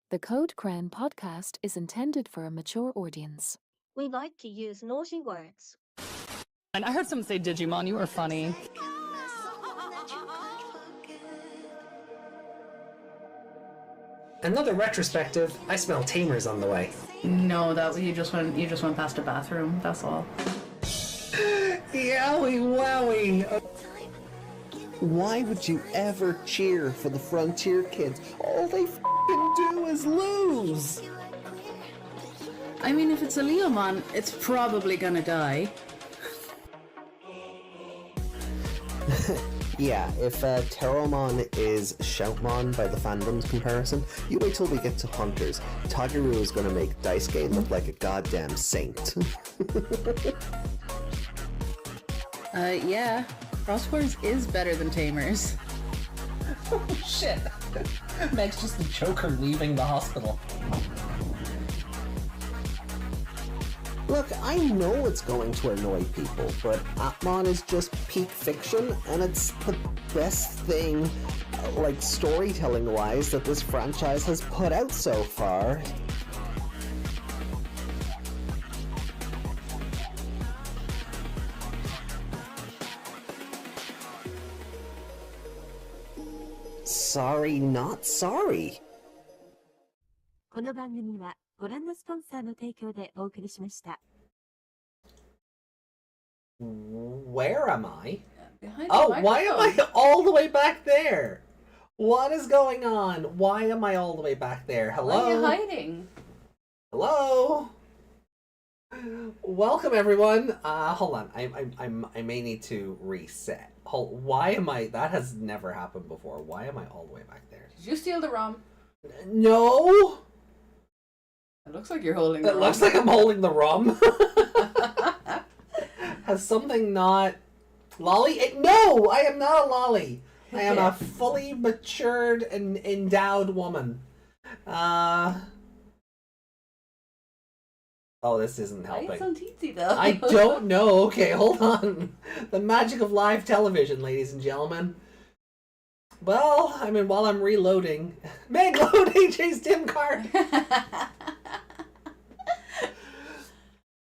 The Code Cran podcast is intended for a mature audience. We like to use naughty words. And I heard someone say Digimon, you were funny. Another retrospective, I smell tamers on the way. No, that you just went past a bathroom, that's all. Yowie wowie! Why would you ever cheer for the Frontier kids? All they f***ing do is lose! I mean, if it's a Leomon, it's probably gonna die. Yeah, if Terromon is Shoutmon by the fandom's comparison, you wait till we get to Hunters. Tagaru is gonna make Dice Game look like a goddamn saint. Yeah. Crosswords is better than Tamers. Oh shit! Meg's just the Joker leaving the hospital. Look, I know it's going to annoy people, but Atmon is just peak fiction, and it's the best thing, like storytelling-wise, that this franchise has put out so far. Sorry, not sorry. この番組はご覧のスポンサーの提供でお送りしました。 Where am I? Behind Oh, the why am I all the way back there? What is going on? Why am I all the way back there? Hello? Why are you hiding? Hello? Welcome everyone. Hold on. I may need to reset. Why am I? That has never happened before. Why am I all the way back there? Did you steal the ROM? No. It looks like you're holding the It ROM. looks like I'm holding the rum. Has something not... Lolly? No, I am not a lolly. I am a fully matured and endowed woman. Oh, this isn't Why helping. are you so teensy though? I don't know. Okay, hold on. The magic of live television, ladies and gentlemen. Well, I mean, while I'm reloading... Meg, load AJ's dim card!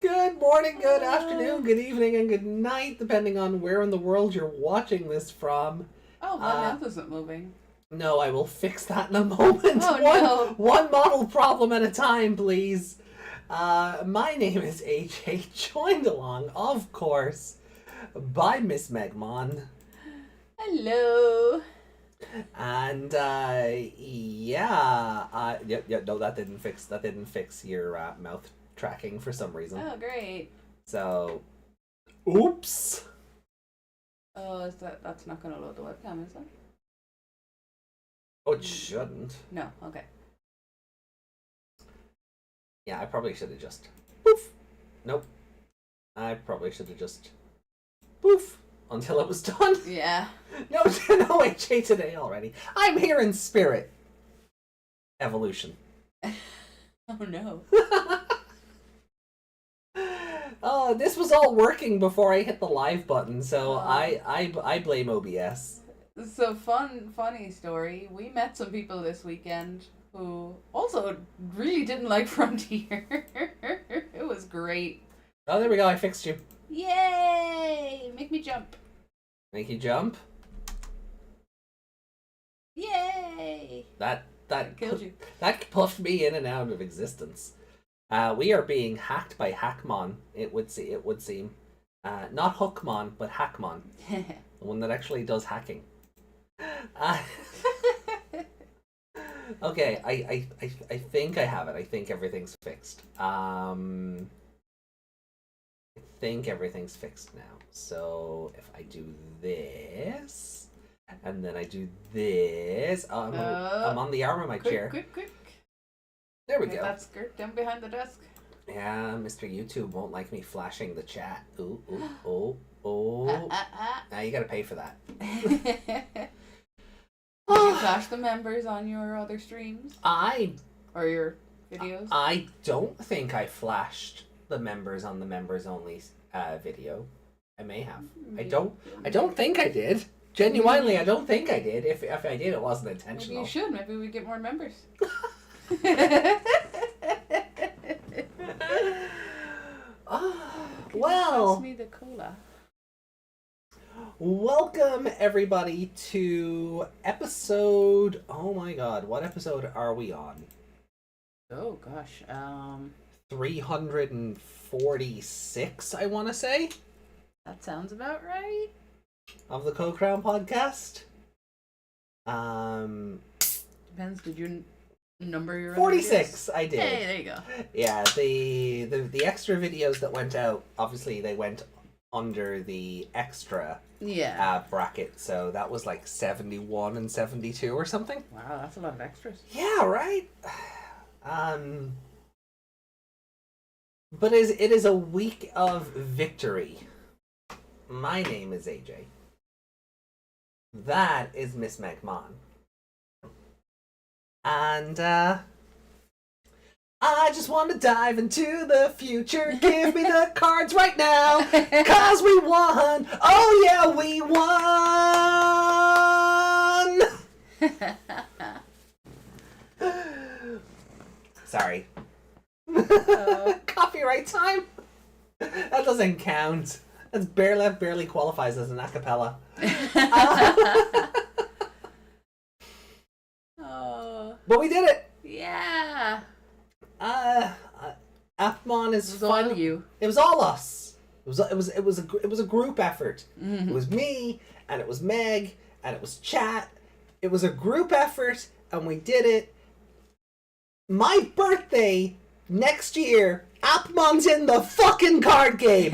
Good morning, good afternoon, good evening, and good night, depending on where in the world you're watching this from. Oh, my mouth isn't moving. No, I will fix that in a moment. Oh, One model problem at a time, please. My name is AJ, joined along, of course, by Miss Megmon. Hello. And no, that didn't fix your mouth tracking for some reason. Oh, great. So, oops. Oh, is that's not going to load the webcam, is it? Oh, it shouldn't. No, okay. Yeah, I probably should have just poof. Nope. I probably should have just poof until it was done. Yeah. No HA today already. I'm here in spirit. Evolution. Oh no. Oh, this was all working before I hit the live button, so I blame OBS. So funny story. We met some people this weekend who also really didn't like Frontier. It was great. Oh, there we go. I fixed you. Yay! Make me jump. Make you jump. Yay! That killed you. That puffed me in and out of existence. We are being hacked by Hackmon. It would seem. Not Hookmon, but Hackmon, the one that actually does hacking. Okay, I think I have it. I think everything's fixed. I think everything's fixed now. So if I do this, and then I do this, I'm on the arm of my chair. Quick. There we Get go. that skirt down behind the desk. Yeah, Mr. YouTube won't like me flashing the chat. Ooh. Now you gotta pay for that. Did you flash the members on your other streams? Or your videos? I don't think I flashed the members on the members only video. I may have. I don't think I did. Genuinely, I don't think I did. If I did, it wasn't intentional. Maybe you should. Maybe we get more members. Well, Pass me the cola. welcome everybody to episode. Oh my god, what episode are we on? Oh gosh. 346, I want to say, That sounds about right. of the Co-Crown podcast. Depends. Did you number your other 46, videos? I did. Hey, there you go. Yeah, the extra videos that went out, obviously they went under the extra Yeah. bracket, so that was like 71 and 72 or something. Wow, that's a lot of extras. Yeah, right. But it is a week of victory. My name is AJ. That is Miss Megmon. And I just want to dive into the future. Give me the cards right now, 'cause we won. Oh yeah, we won. Sorry. Copyright time. That doesn't count. That's barely qualifies as an acapella. Oh. But we did it. Yeah. Appmon is It was all fun. you. It was all us. It was a group effort. Mm-hmm. It was me and it was Meg and it was Chat. It was a group effort and we did it. My birthday next year. Appmon's in the fucking card game.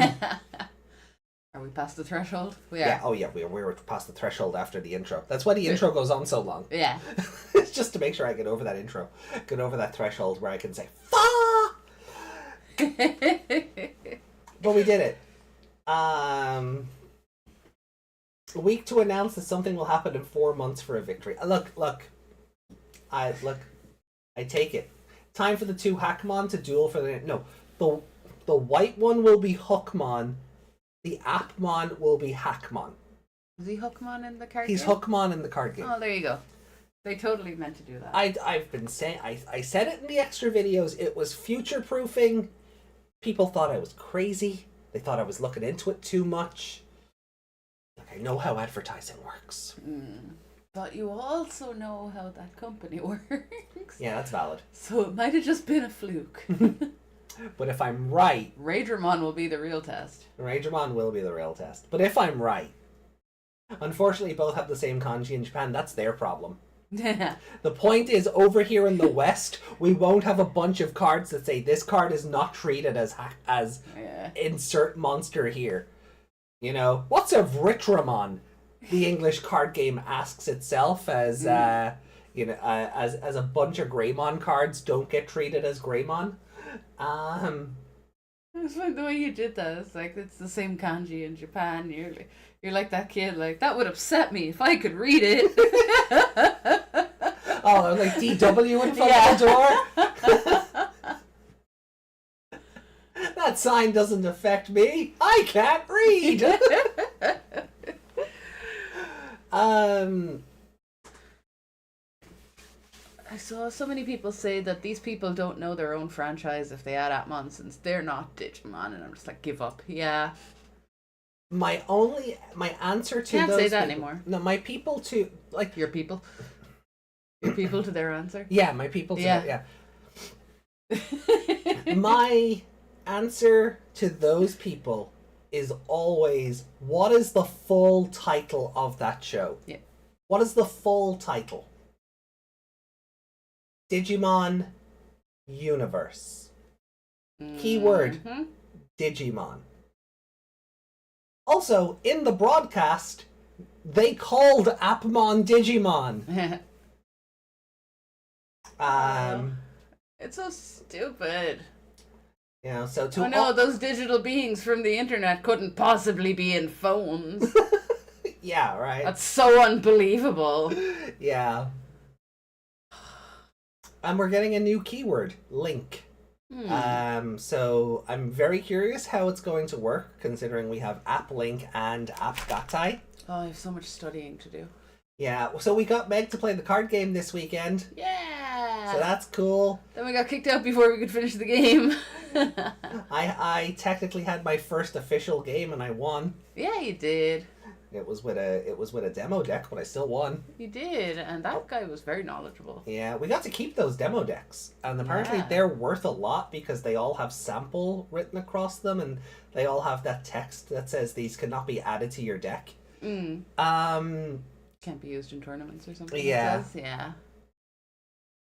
Are we past the threshold? We are. Yeah. Oh yeah. We were past the threshold after the intro. That's why the intro goes on so long. Yeah. It's just to make sure I get over that intro, get over that threshold where I can say "fuck." But we did it. A week to announce that something will happen in 4 months for a victory. Look. I take it. Time for the two Hackmon to duel for the the white one will be Hookmon. The Appmon will be Hackmon. Is he Hookmon in the card He's game? Hookmon in the card game. Oh, there you go. They totally meant to do that. I've been saying I said it in the extra videos. It was future proofing. People thought I was crazy. They thought I was looking into it too much. Like, I know how advertising works. But you also know how that company works. Yeah, that's valid. So it might have just been a fluke. But if I'm right, Raidramon will be the real test. Raidramon will be the real test. But if I'm right, unfortunately both have the same kanji in Japan. That's their problem. The point is, over here in the West, we won't have a bunch of cards that say this card is not treated as Yeah. insert monster here. You know, what's a Vritramon? The English card game asks itself as as a bunch of Greymon cards don't get treated as Greymon. It's like the way you did that. It's like it's the same kanji in Japan. You're like that kid. Like that would upset me if I could read it. Oh, like DW in front of the door. That sign doesn't affect me. I can't read. I saw so many people say that these people don't know their own franchise if they add Atmon since they're not Digimon, and I'm just like, give up. Yeah. My answer to Can't those say that people, anymore. No, my people to like Your people. Your people to their answer. yeah, my people to Yeah. My answer to those people is always, what is the full title of that show? Yeah. What is the full title? Digimon Universe. Keyword, Digimon. Also, in the broadcast, they called Appmon Digimon. It's so stupid. You know, so to Oh no, those digital beings from the internet couldn't possibly be in phones. yeah, right. That's so unbelievable. Yeah. And we're getting a new keyword, link. So I'm very curious how it's going to work, considering we have app link and app gatai. Oh, I have so much studying to do. Yeah, so we got Meg to play the card game this weekend. Yeah. So that's cool. Then we got kicked out before we could finish the game. I technically had my first official game and I won. Yeah, you did. It was with a demo deck, but I still won. You did, and that guy was very knowledgeable. Yeah, we got to keep those demo decks, and apparently Yeah. they're worth a lot because they all have sample written across them, and they all have that text that says these cannot be added to your deck. Can't be used in tournaments or something. Yeah. It says. Yeah.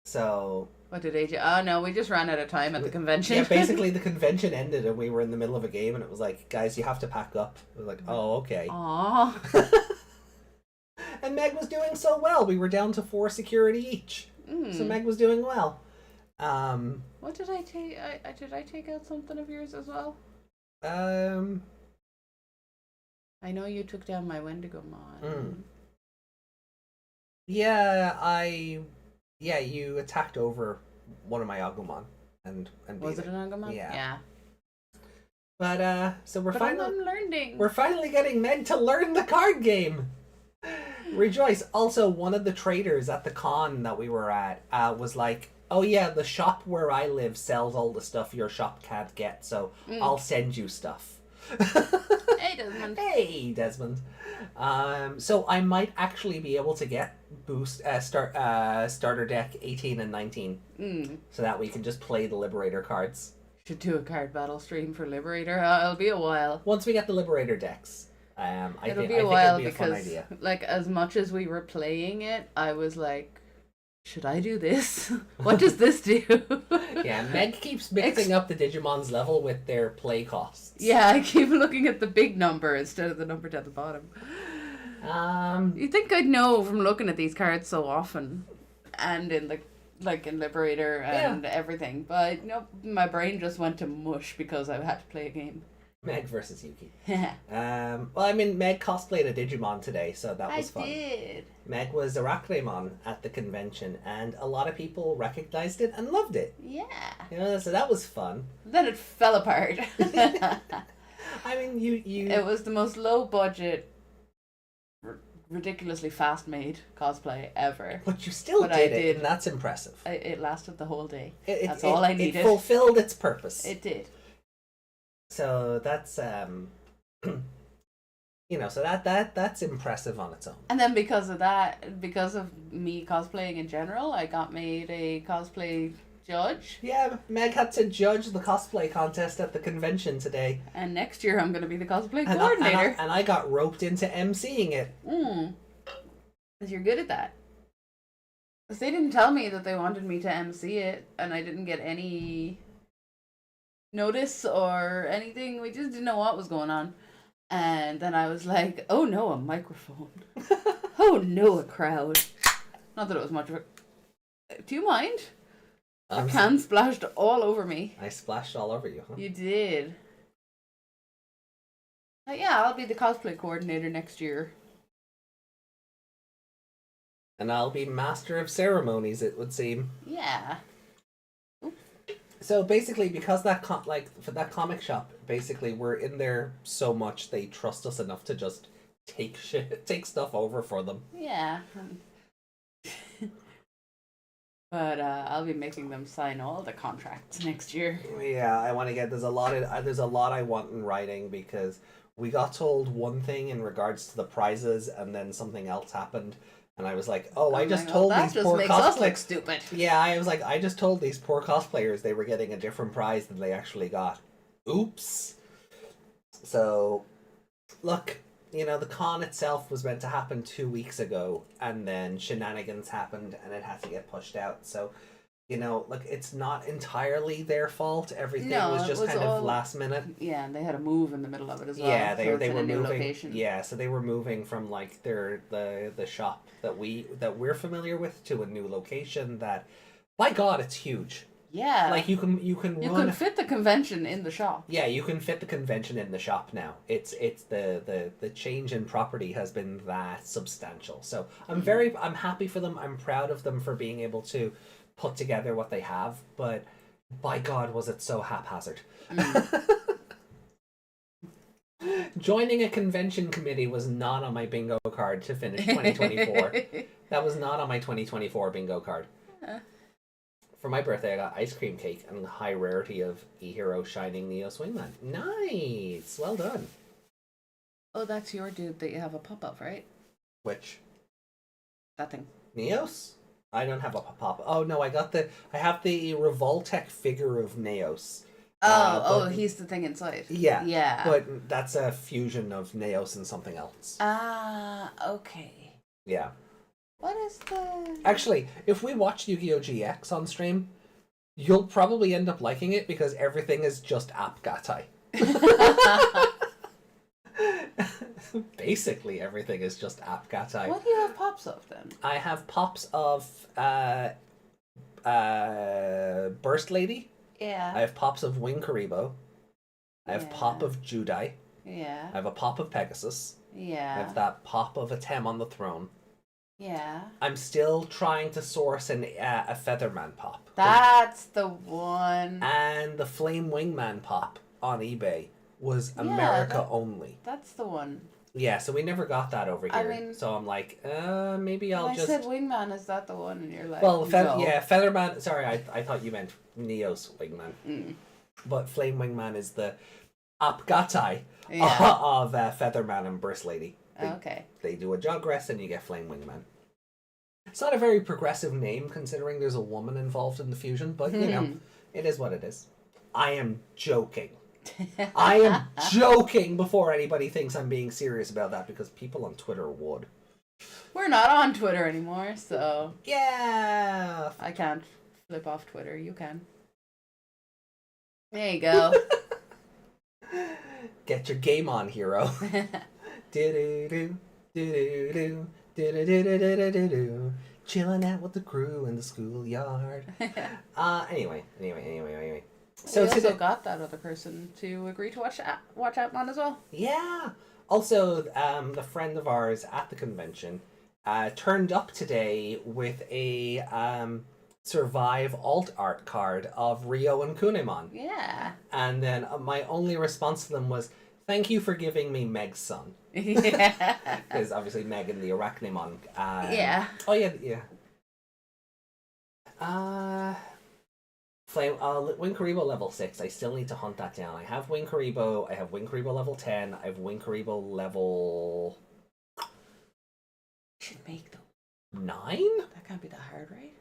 So What did AJ? Oh no, we just ran out of time at the convention. yeah, basically the convention ended and we were in the middle of a game, and it was like, guys, you have to pack up. I was like, oh, okay. Aww. And Meg was doing so well. We were down to 4 security each, so Meg was doing well. What did I take? Did I take out something of yours as well? I know you took down my Wendigo Mon. Yeah, you attacked over one of my Agumon and beat Was it an Agumon? Yeah. But so But I'm learning. we're finally getting Meg to learn the card game. Rejoice. Also, one of the traders at the con that we were at was like, oh yeah, the shop where I live sells all the stuff your shop can't get, so I'll send you stuff. Hey, Desmond. Hey, Desmond. So I might actually be able to get starter deck 18 and 19, so that we can just play the Liberator cards. Should do a card battle stream for Liberator. It'll be a while. Once we get the Liberator decks, I It'll think be a while it'll be a fun because, idea. like, as much as we were playing it, I was like, should I do this? What does this do? Yeah, Meg keeps mixing up the Digimon's level with their play costs. Yeah, I keep looking at the big number instead of the number down the bottom. You'd think I'd know from looking at these cards so often, and in the in Liberator and everything, but no, my brain just went to mush because I had to play a game. Meg versus Yuki. Well, I mean, Meg cosplayed a Digimon today, so that was fun. I did. Meg was Arachnemon at the convention, and a lot of people recognized it and loved it. Yeah. You know, so that was fun. Then it fell apart. I mean, you. It was the most low budget, ridiculously fast made cosplay ever. But you still But I did it, did. and that's impressive. It lasted the whole day. That's all I needed. It fulfilled its purpose. It did. So that's you know, so that's impressive on its own. And then because of that, because of me cosplaying in general, I got made a cosplay judge. Yeah, Meg had to judge the cosplay contest at the convention today. And next year I'm going to be the cosplay And coordinator. and I got roped into emceeing it. Because you're good at that. Because they didn't tell me that they wanted me to MC it, and I didn't get any notice or anything. We just didn't know what was going on. And then I was like, oh no, a microphone. Oh no, a crowd. Not that it was much of a... Do you mind? A can splashed all over me. I splashed all over you, huh? You did. Yeah, I'll be the cosplay coordinator next year. And I'll be master of ceremonies, it would seem. Yeah. So basically, because for that comic shop, basically we're in there so much they trust us enough to just take stuff over for them. Yeah. But I'll be making them sign all the contracts next year. Yeah, I want to get there's a lot I want in writing because we got told one thing in regards to the prizes and then something else happened. And I was like, I just told these poor makes us look stupid. Yeah, I was like, I just told these poor cosplayers they were getting a different prize than they actually got. Oops. So, look, you know, the con itself was meant to happen 2 weeks ago, and then shenanigans happened, and it had to get pushed out. So, you know, like, it's not entirely their fault. Everything was just kind of last minute. Yeah, and they had to move in the middle of it as well. Yeah, they were new moving. Location. Yeah, so they were moving from like the shop that we're familiar with to a new location that, by God, it's huge. Yeah, like you can fit the convention in the shop. Yeah, you can fit the convention in the shop now. It's the change in property has been that substantial. So I'm happy for them. I'm proud of them for being able to put together what they have, but by God, was it so haphazard. Joining a convention committee was not on my bingo card to finish 2024. That was not on my 2024 bingo card. For my birthday, I got ice cream cake and the high rarity of E-Hero Shining Neo Swingman. Nice! Well done. Oh, that's your dude that you have a pop of, right? Which? That thing. Neos? I don't have a pop. Oh no, I have the Revoltech figure of Neos. He's the thing inside. Yeah. Yeah. But that's a fusion of Neos and something else. Okay. Yeah. What is the... Actually, if we watch Yu-Gi-Oh! GX on stream, you'll probably end up liking it because everything is just app gatai. Basically, everything is just app gatai. What do you have pops of then? I have pops of Burst Lady. Yeah. I have pops of Wing Karibo. I have pop of Judai. Yeah. I have a pop of Pegasus. Yeah. I have that pop of Atem on the throne. Yeah. I'm still trying to source a Featherman pop. That's the one. And the Flame Wingman pop on eBay was America only. That's the one. Yeah, so we never got that over here. I mean, so I'm like, maybe I'll just... I said Wingman, is that the one? And you're like, well, no. yeah, Featherman... Sorry, I thought you meant Neo's Wingman. Mm. But Flame Wingman is the Apgatai Yeah. of Featherman and Burst Lady. Okay. They do a jog rest and you get Flame Wingman. It's not a very progressive name considering there's a woman involved in the fusion, but you know, it is what it is. I am joking. I am joking before anybody thinks I'm being serious about that because people on Twitter would. We're not on Twitter anymore, so... Yeah! I can't flip off Twitter. You can. There you go. Get your game on, hero. Do-do-do, do-do-do, do-do-do-do-do-do-do. Chilling out with the crew in the schoolyard. Anyway. So we also today... got that other person to agree to watch Atmon as well. Yeah. Also, the friend of ours at the convention turned up today with a Survive alt art card of Rio and Kunemon. Yeah. And then my only response to them was, "Thank you for giving me Meg's son." Yeah. Because obviously Meg and the Arachnimon. Yeah. Oh yeah. Flame. Wing Karibo level 6. I still need to hunt that down. I have Wing Karibo. I have Wing Karibo level 10. I have Wing Karibo level... Should make though. 9? That can't be that hard, right?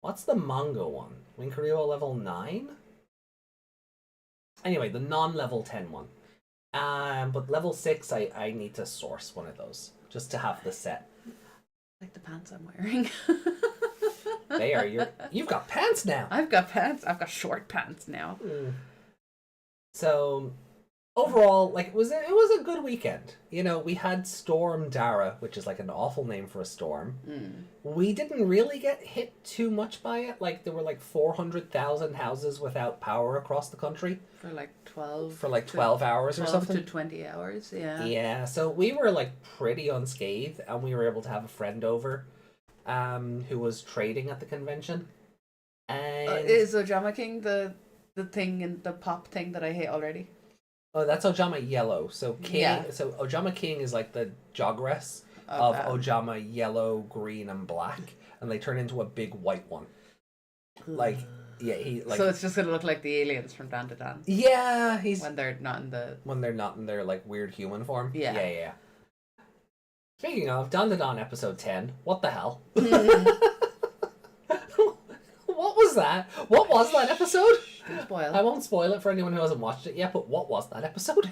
What's the manga one? Wing Karibo level 9? Anyway, the non-level 10 one. But level 6, I need to source one of those. Just to have the set. Like the pants I'm wearing. You've got pants now! I've got pants. I've got short pants now. So, overall, like, it was a good weekend. You know, we had Storm Dara, which is like an awful name for a storm. We didn't really get hit too much by it. Like, there were like 400,000 houses without power across the country. For like 12... For like 12 hours or something. 12 to 20 hours, yeah. Yeah, so we were like pretty unscathed, and we were able to have a friend over who was trading at the convention. And Is Ojama King the thing and the pop thing that I hate already? Oh, that's Ojama Yellow. So King. Yeah. So Ojama King is like the jogress of Ojama Yellow, Green, and Black, and they turn into a big white one. Like, yeah, he like. So it's just gonna look like the aliens from Dan to Dan. Yeah, he's when they're not in their like weird human form. Yeah. Yeah. Speaking of Dan to Dan episode 10, what the hell? What was that? What was that episode? Don't spoil. I won't spoil it for anyone who hasn't watched it yet, but what was that episode?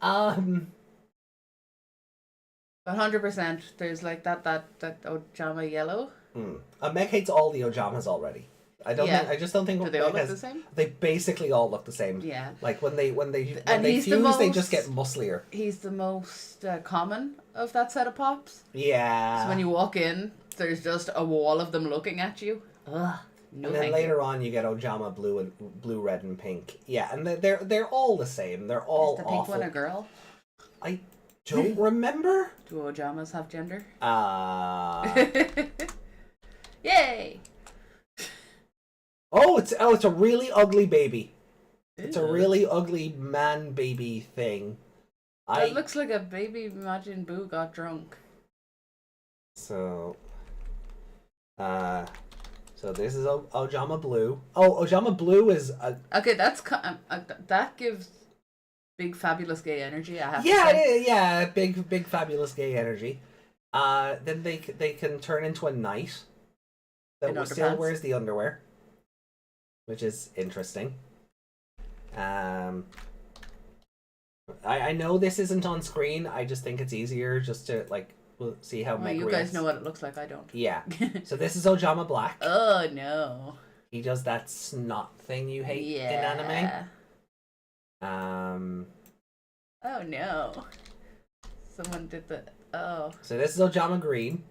100%. There's like that Ojama yellow. Meg hates all the Ojamas already. I just don't think. Do they all look the same? They basically all look the same. Yeah. Like when they fuse, the they just get musclier. He's the most common of that set of pops. Yeah. So when you walk in, there's just a wall of them looking at you. Ugh. No, and then later on, you get Ojama blue, red, and pink. Yeah, and they're all the same. They're all Is the awful. pink one a girl? I don't remember. Do Ojamas have gender? Yay! Oh, it's a really ugly baby. It's a Ew. really ugly man baby thing. That looks like a baby Majin Buu got drunk. So this is Ojama Blue. Oh, Ojama Blue is a Okay, that gives big fabulous gay energy. I have to yeah, say. yeah, big fabulous gay energy. Then they can turn into a knight that In still underpants? wears the underwear, which is interesting. I know this isn't on screen. I just think it's easier just to like see how Well, Meg you reacts. guys know what it looks like. I don't. Yeah. So this is Ojama Black. Oh no. He does that snot thing you hate Yeah. in anime. Oh no. Someone did the. Oh. So this is Ojama Green.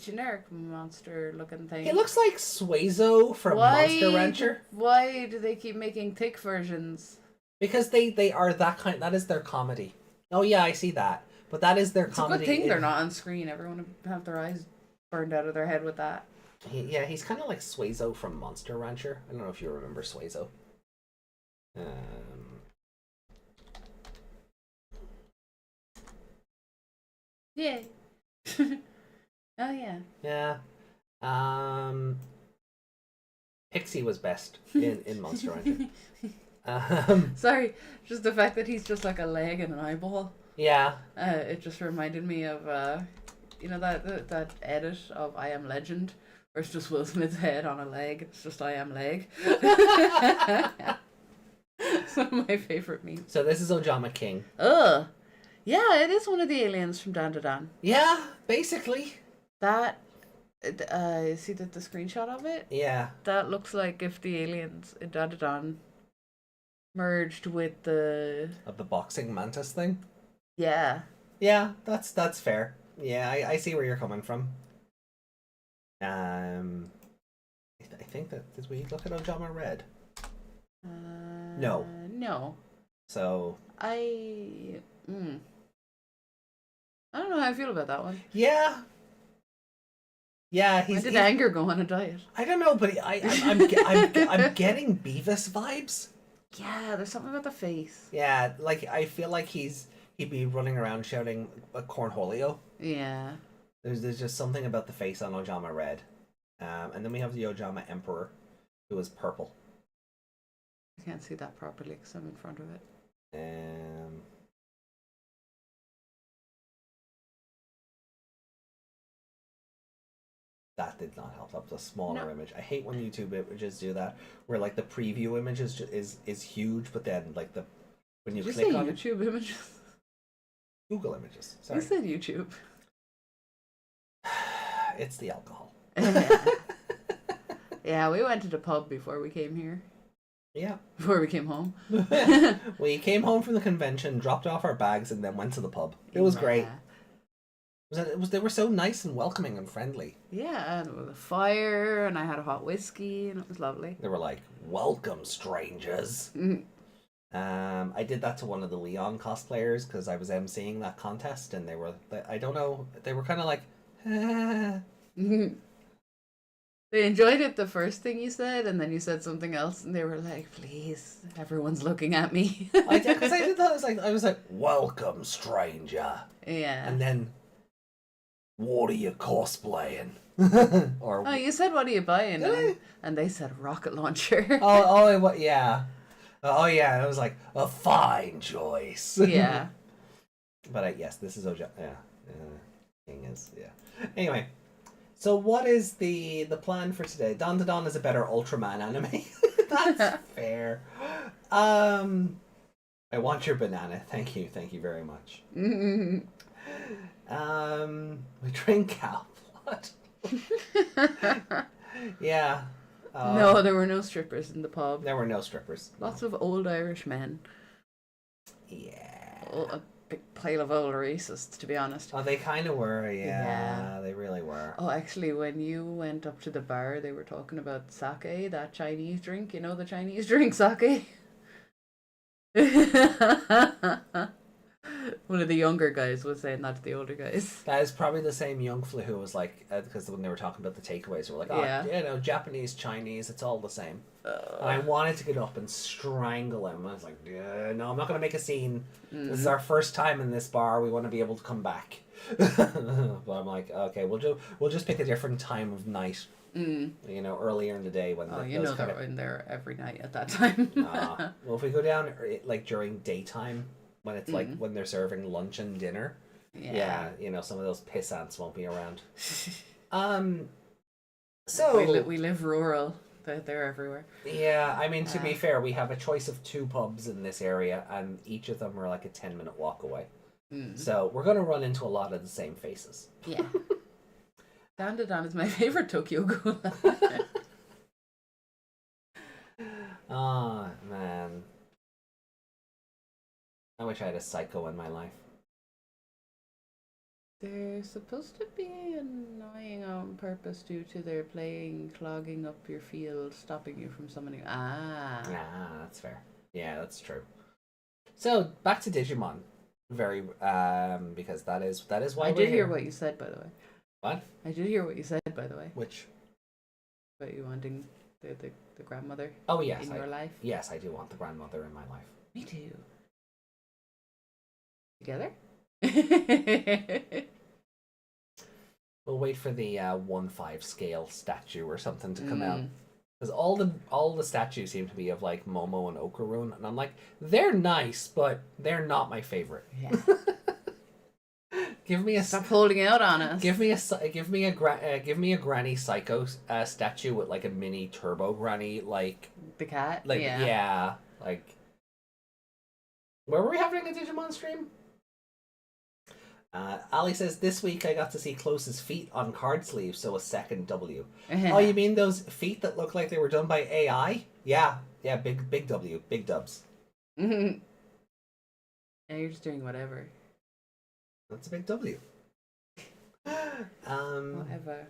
Generic monster looking thing. He looks like Suezo from Monster Rancher. Why do they keep making thick versions? Because they are that kind. That is their comedy. Oh yeah, I see that. But that is their It's a comedy. good thing they're not on screen. Everyone would have their eyes burned out of their head with that. Yeah, he's kind of like Suezo from Monster Rancher. I don't know if you remember Suezo. Yeah. Oh yeah. Yeah. Pixie was best in Monster Rancher. Sorry, just the fact that he's just like a leg and an eyeball. Yeah. It just reminded me of you know that edit of I Am Legend, where it's just Will Smith's head on a leg. It's just I Am Leg. Some of my favorite memes. So this is Ojama King. Ugh. Yeah, it is one of the aliens from Dan to Dan. Yeah, basically. That see the screenshot of it? Yeah. That looks like if the aliens in Dan to Dan merged with the Of the boxing mantis thing. yeah. Yeah, that's fair. Yeah, I see where you're coming from. I think that did we look at Ojama Red? No. No. So I don't know how I feel about that one. yeah. Yeah, When did anger go on a diet? I don't know, but I'm getting Beavis vibes. Yeah, there's something about the face. Yeah, like I feel like he'd be running around shouting a cornholio. Yeah. There's just something about the face on Ojama Red. And then we have the Ojama Emperor, who is purple. I can't see that properly because I'm in front of it. That did not help. That was a smaller No. image. I hate when YouTube images do that, where like the preview image is huge, but then like when you Did you click say on it, YouTube images? Google images. You Sorry, said YouTube. it's the alcohol. Yeah, we went to the pub before we came here. Yeah. Before we came home. We came home from the convention, dropped off our bags, and then went to the pub. It was great. They were so nice and welcoming and friendly. Yeah, and with a fire, and I had a hot whiskey, and it was lovely. They were like, "Welcome, strangers." I did that to one of the Leon cosplayers because I was emceeing that contest, and I don't know, they were kind of like, They enjoyed it the first thing you said, and then you said something else, and they were like, "Please, everyone's looking at me." because I did that. I was like, "Welcome, stranger," Yeah. and then, "What are you cosplaying?" Or Oh, you said, "What are you buying?" Did I? And they said, "Rocket launcher." what? Yeah. Oh yeah, it was like a fine choice. Yeah. But yes, this is Oja. Yeah, King is Anyway, so what is the plan for today? Dawn to Dawn is a better Ultraman anime. That's fair. I want your banana. Thank you very much. We drink cow blood. Yeah. No, there were no strippers in the pub. There were no strippers. Lots of old Irish men. Yeah. A big pile of old racists, to be honest. Oh, they kind of were. Yeah. They really were. Oh, actually, when you went up to the bar, they were talking about sake, that Chinese drink. You know the Chinese drink, sake? One of the younger guys was saying that to the older guys. That is probably the same youngfla who was like, because when they were talking about the takeaways, they were like, oh, Yeah. you know, Japanese, Chinese, it's all the same. And I wanted to get up and strangle him. I was like, no, I'm not going to make a scene. This is our first time in this bar. We want to be able to come back. But I'm like, okay, we'll just pick a different time of night. You know, earlier in the day when you know they're in there every night at that time. well, if we go down like during daytime when it's like when they're serving lunch and dinner, yeah, you know, some of those piss ants won't be around. So we live rural. They're everywhere. Yeah, I mean, to be fair, we have a choice of 2 pubs in this area, and each of them are like a 10-minute walk away. So we're going to run into a lot of the same faces. Yeah. Dandadan is my favorite Tokyo Ghoul. Oh, man. I wish I had a psycho in my life. They're supposed to be annoying on purpose due to their playing, clogging up your field, stopping you from summoning. That's fair. Yeah, that's true. So back to Digimon, because that is why I we're did hear here. what you said, by the way. What? I did hear what you said, by the way. Which? About you wanting the grandmother. Oh yes, in your life. Yes, I do want the grandmother in my life. Me too. Together. We'll wait for the 1/5 scale statue or something to come out. Because all the statues seem to be of like Momo and Okarun, and I'm like, they're nice, but they're not my favorite. Yeah. Give me a Stop holding out on us. give me a Granny Psycho statue with like a mini Turbo Granny like The cat. like Yeah. like. Where were we having a Digimon stream? Ali says, this week I got to see Close's feet on card sleeves, so a second W. Oh, you mean those feet that look like they were done by AI? Yeah, big W, big dubs. Yeah, you're just doing whatever. That's a big W. Whatever.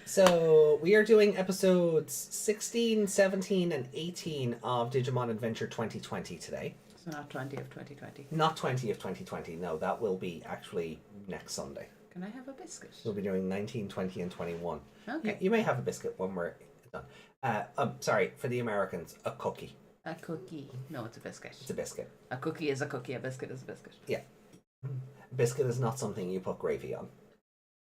So, we are doing episodes 16, 17, and 18 of Digimon Adventure 2020 today. So not 20 of 2020. Not 20 of 2020, no, that will be actually next Sunday. Can I have a biscuit? We'll be doing 19, 20, and 21. Okay. You may have a biscuit when we're done. Sorry, for the Americans, a cookie. A cookie. No, it's a biscuit. It's a biscuit. A cookie is a cookie. A biscuit is a biscuit. Yeah. Biscuit is not something you put gravy on.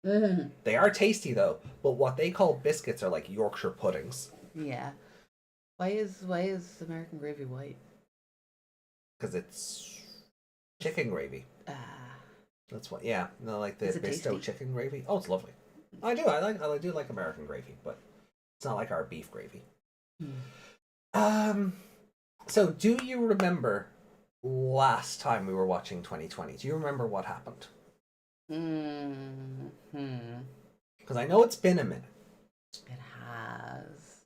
Mm. They are tasty, though, but what they call biscuits are like Yorkshire puddings. Yeah. Why is American gravy white? Because it's chicken gravy. That's what. Yeah, no, like the Is it Bisto tasty? chicken gravy. Oh, it's lovely. I do like American gravy, but it's not like our beef gravy. So do you remember last time we were watching 2020? Do you remember what happened? Because I know it's been a minute. It has.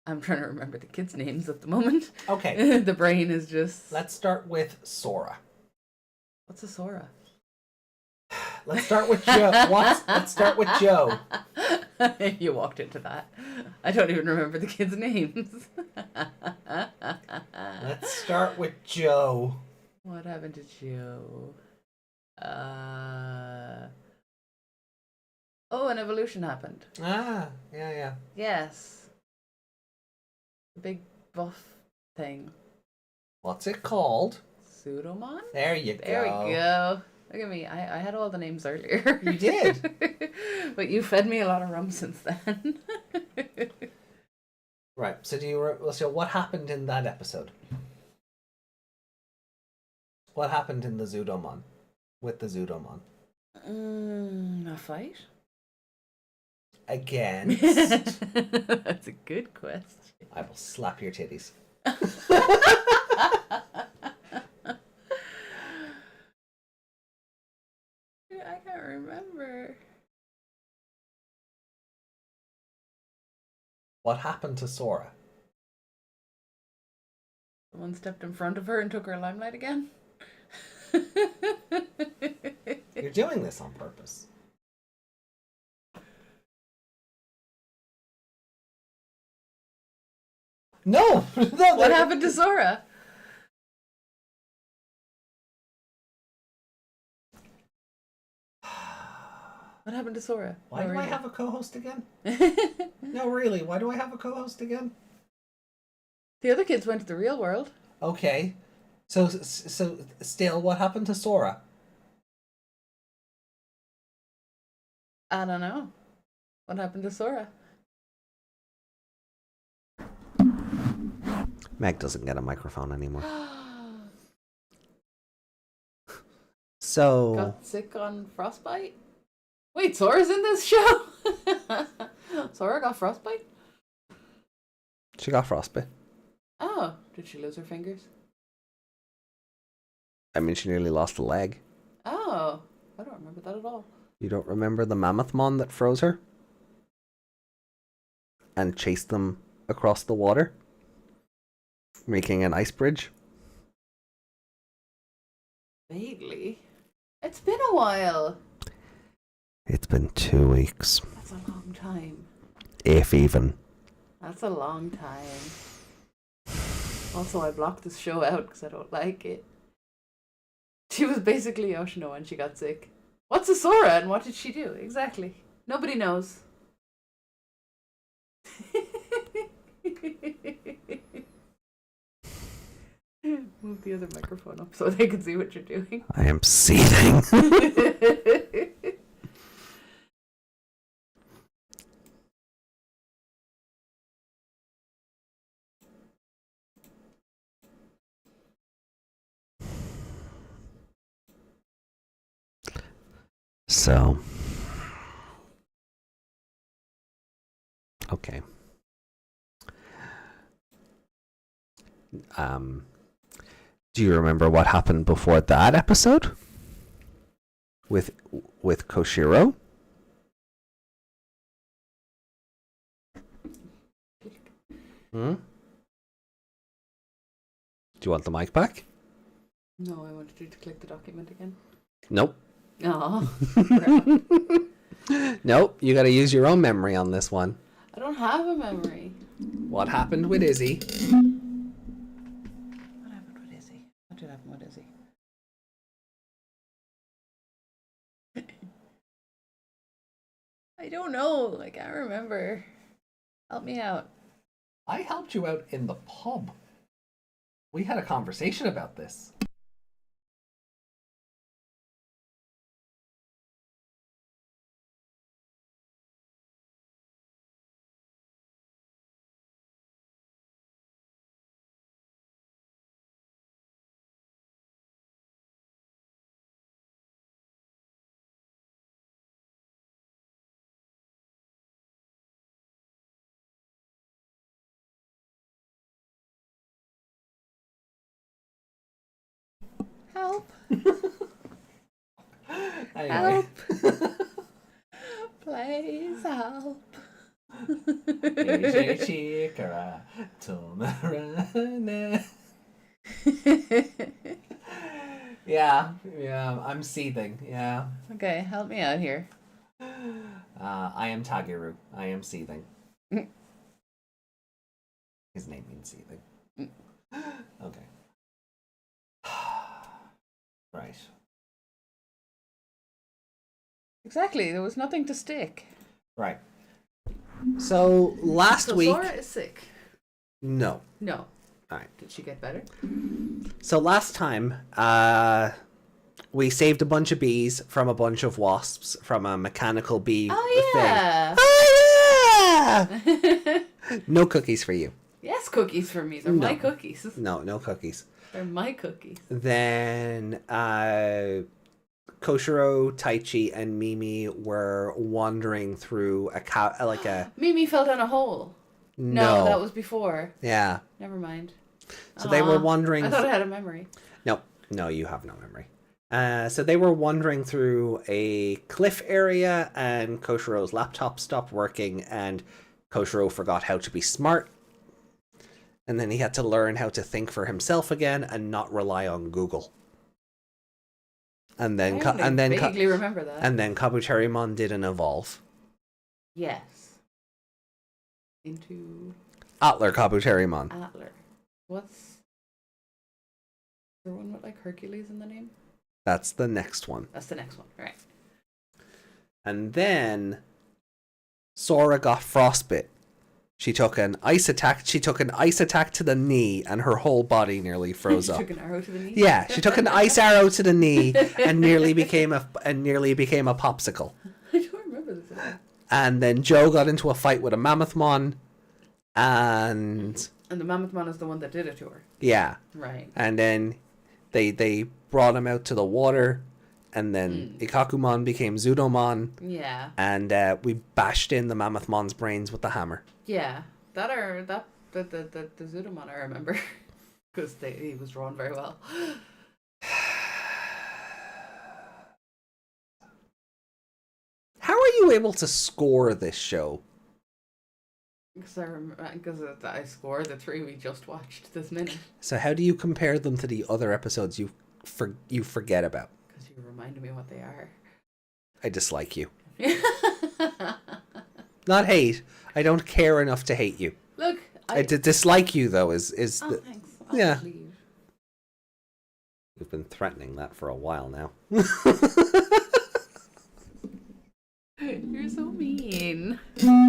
I'm trying to remember the kids' names at the moment. Okay. The brain is just. Let's start with Sora. What's a Sora? Let's start with Joe. Let's start with Joe. You walked into that. I don't even remember the kids' names. Let's start with Joe. What happened to Joe? Oh, an evolution happened. Yeah. Yes. Big buff thing. What's it called? Pseudomon? There you go. There we go. Look at me. I had all the names earlier. You did. But you fed me a lot of rum since then. Right. So so what happened in that episode? What happened in the Zudomon? With the Zudomon? A fight? Against? That's a good question. I will slap your titties. I can't remember. What happened to Sora? Someone stepped in front of her and took her limelight again. You're doing this on purpose. No! No, What happened to Sora? What happened to Sora? Why do I have a co-host again? No, really, why do I have a co-host again? The other kids went to the real world. Okay. So still, what happened to Sora? I don't know. What happened to Sora? Meg doesn't get a microphone anymore. So Got sick on frostbite? Wait, Sora's in this show? Sora got frostbite? she got frostbite. Oh, did she lose her fingers? I mean, she nearly lost a leg. Oh, I don't remember that at all. You don't remember the mammothmon that froze her? And chased them across the water? Making an ice bridge? Vaguely. It's been a while. It's been 2 weeks. That's a long time. If even. That's a long time. Also, I blocked this show out because I don't like it. She was basically Yoshino when she got sick. What's a Sora and what did she do? Exactly. Nobody knows. Move the other microphone up so they can see what you're doing. I am seething. So, okay. Do you remember what happened before that episode? With Koushiro? Hmm? Do you want the mic back? No, I wanted you to click the document again. Nope. Oh. Nope, you gotta use your own memory on this one. I don't have a memory. What happened with Izzy? What happened with Izzy? What did happen with Izzy? I don't know. I can't remember. Help me out. I helped you out in the pub. We had a conversation about this. Help. Anyway. Help. Please help. AJ Chikara, Tomarane. Yeah, I'm seething, yeah. Okay, help me out here. I am Tagiru. I am seething. His name means seething. Okay. Right. Exactly, there was nothing to stick. Right. So last So week, Sora is sick. no. No. Alright. Did she get better? So last time, we saved a bunch of bees from a bunch of wasps from a mechanical bee Oh yeah. thing. Oh yeah! No cookies for you. Yes, cookies for me. They're my cookies. No cookies. They're my cookies. Then Koshiro, Taichi, and Mimi were wandering through a Mimi fell down a hole. No, that was before. Yeah. Never mind. So they were wandering. I thought I had a memory. No, you have no memory. So they were wandering through a cliff area, and Koshiro's laptop stopped working, and Koushiro forgot how to be smart. And then he had to learn how to think for himself again and not rely on Google. And then vaguely remember that. And then Kabuterimon did an evolve. Yes. Into Atler Kabuterimon. Atler. What's the one with like Hercules in the name? That's the next one. That's the next one, right? And then Sora got frostbite. She took an ice attack. She took an ice attack to the knee, and her whole body nearly froze up. She took an arrow to the knee. Yeah, she took an ice arrow to the knee and nearly became a popsicle. I don't remember this at all. And then Joe got into a fight with a Mammothmon, and the Mammothmon is the one that did it to her. Yeah. Right. And then they brought him out to the water, and then Ikakumon became Zudomon. Yeah. And we bashed in the Mammothmon's brains with the hammer. Yeah. The Zudomon I remember. Because he was drawn very well. How are you able to score this show? Because I scored the 3 we just watched this minute. So how do you compare them to the other episodes you forget about? Because you reminded me what they are. I dislike you. Not hate. I don't care enough to hate you. Look, I dislike you though. Is oh, the, thanks. yeah. Leave. You've been threatening that for a while now. You're so mean.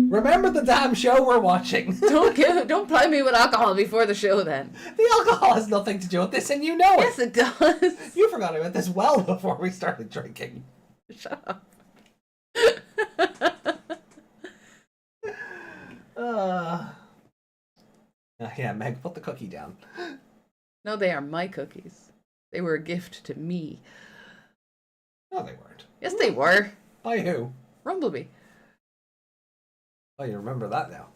Remember the damn show we're watching. Don't ply me with alcohol before the show then. The alcohol has nothing to do with this, and you know it. Yes, it does. You forgot about this well before we started drinking. Shut up. Yeah, Meg, put the cookie down. No, they are my cookies. They were a gift to me. No, they weren't. Yes, they were. By who? Rumblebee. Oh, you remember that now.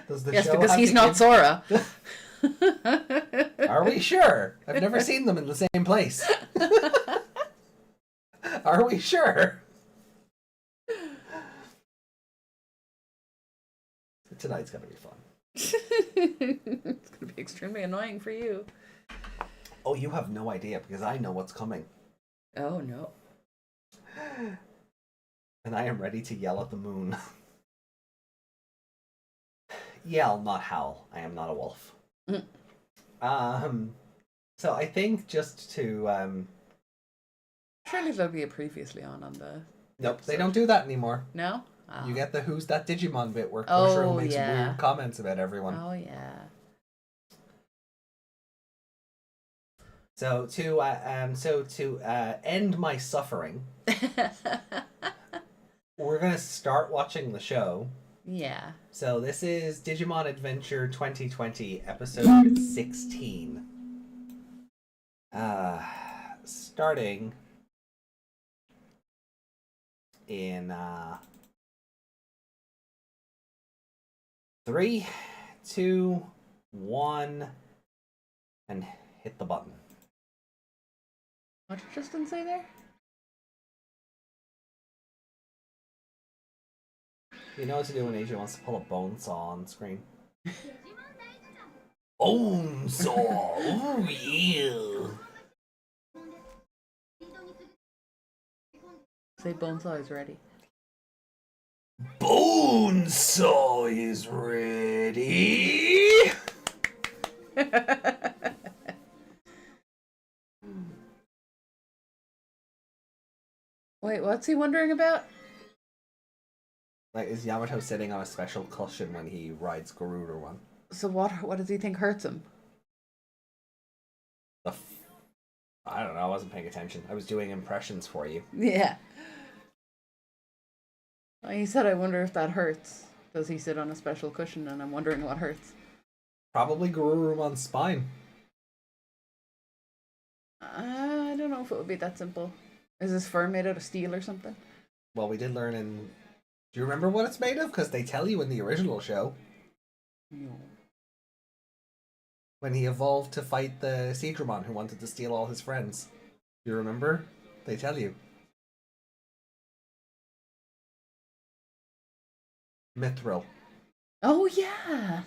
Does the Yes, show because have he's to not give- Sora. Are we sure? I've never seen them in the same place. Are we sure? Tonight's gonna be fun. It's going to be extremely annoying for you. Oh, you have no idea because I know what's coming. Oh, no. And I am ready to yell at the moon. Yell, not howl. I am not a wolf. So I think just to Surely there'll be a previously on the... Nope, episode. they don't do that anymore. No? Oh. You get the Who's That Digimon bit where Oh, Koushiro makes yeah. weird comments about everyone. Oh, yeah. So to end my suffering, we're gonna start watching the show. Yeah. So this is Digimon Adventure 2020, episode 16. Starting in 3, 2, 1, and hit the button. What did Justin say there? You know what to do when AJ wants to pull a bone saw on screen. Bone saw! Ooh, yeah! Say Bonesaw is ready. Bone saw is ready! Wait, what's he wondering about? Like, is Yamato sitting on a special cushion when he rides Garuda one? So what does he think hurts him? I don't know, I wasn't paying attention. I was doing impressions for you. Yeah. He said, I wonder if that hurts. Does he sit on a special cushion? And I'm wondering what hurts. Probably Garurumon's spine. I don't know if it would be that simple. Is his fur made out of steel or something? Well, we did learn in... Do you remember what it's made of? Because they tell you in the original show. No. When he evolved to fight the Seedramon who wanted to steal all his friends. You remember? They tell you. Mithril. Oh, yeah!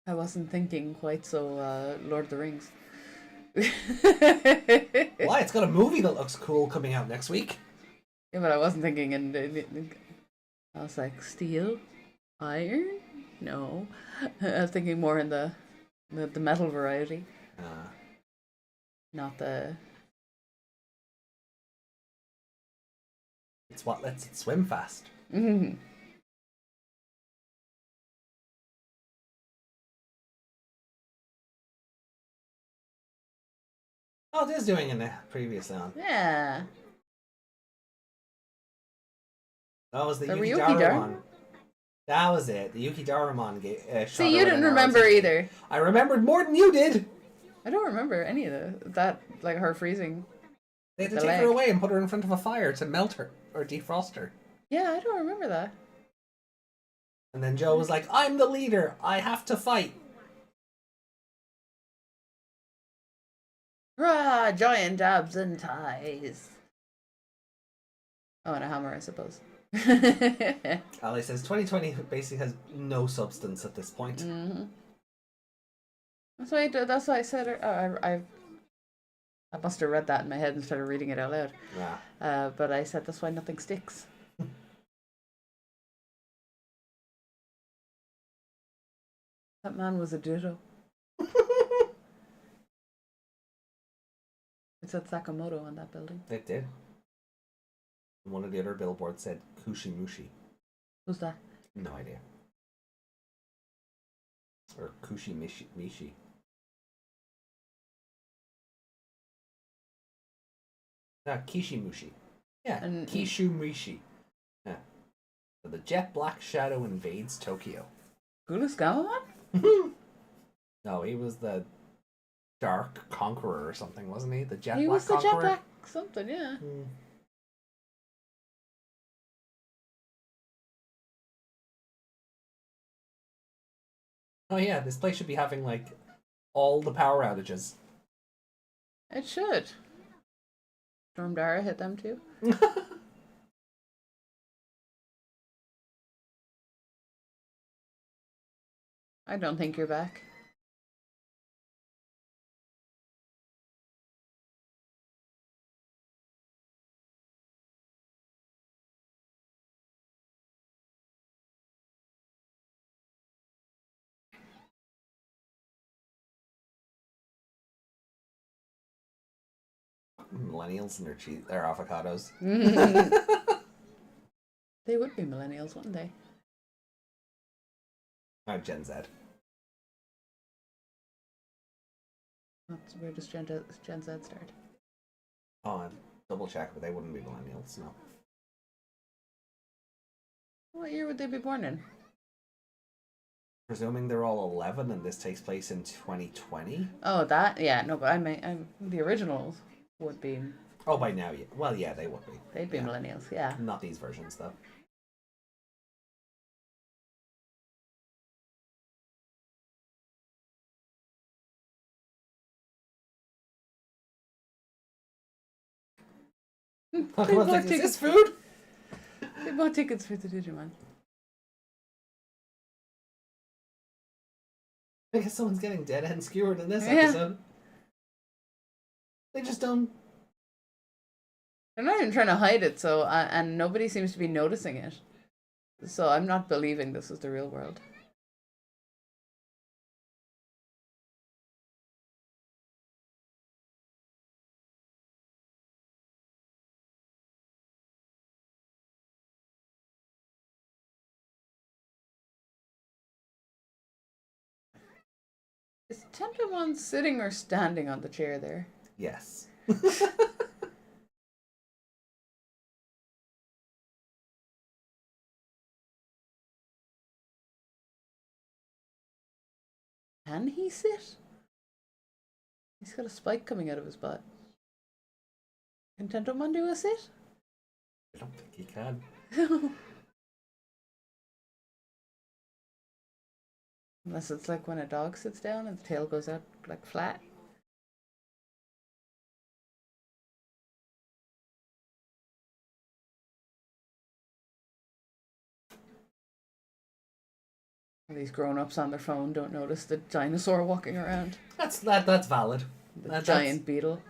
I wasn't thinking quite so Lord of the Rings. Why? It's got a movie that looks cool coming out next week. Yeah, but I wasn't thinking I was like, steel? Iron? No. I was thinking more in the metal variety. Not the... It's what lets it swim fast. Mm-hmm. Oh, it is doing it previously on. Yeah. That was the The Yuki Ryuki Darumon. That was it. The Yuki Darumon shot. See, you didn't remember either. I remembered more than you did. I don't remember any of that, like her freezing. They had to The take leg. her away and put her in front of a fire to melt her or defrost her. Yeah, I don't remember that. And then Joe was like, "I'm the leader. I have to fight." Rah, giant abs and ties. Oh, and a hammer, I suppose. Ali says 2020 basically has no substance at this point. Mm-hmm. That's why I said. I must have read that in my head instead of reading it out loud. Yeah. But I said that's why nothing sticks. That man was a ditto. It said Sakamoto on that building. It did. One of the other billboards said Kushimushi. Who's that? No idea. Or Kushimishi. Kishimushi. Yeah, And- Kishimushi. Yeah. So the jet black shadow invades Tokyo. Gulusgamamon? No, he was the Dark Conqueror or something, wasn't he? The jet He black was the conqueror. jet black something, yeah. Hmm. Oh yeah, this place should be having like all the power outages. It should. Storm Dara hit them too. I don't think you're back. Millennials and their avocados. They would be millennials, wouldn't they? Gen Z. That's where does Gen Z start? Oh, I'd double check, but they wouldn't be millennials, no. What year would they be born in? Presuming they're all 11 and this takes place in 2020. Oh, that? Yeah, no, but I'm the originals would be. Oh, by now, yeah. Well, yeah, they would be. They'd be Yeah. millennials, yeah. Not these versions, though. Oh, come on, like, is this food? They bought tickets for the Digimon. I guess someone's getting dead end skewered in this Yeah. episode. They just don't. They're not even trying to hide it, so and nobody seems to be noticing it. So I'm not believing this is the real world. Is Tentomon sitting or standing on the chair there? Yes. Can he sit? He's got a spike coming out of his butt. Can Tentomon do a sit? I don't think he can. Unless it's like when a dog sits down and the tail goes out like flat. And these grown-ups on their phone don't notice the dinosaur walking around. That's valid. The That's- giant beetle.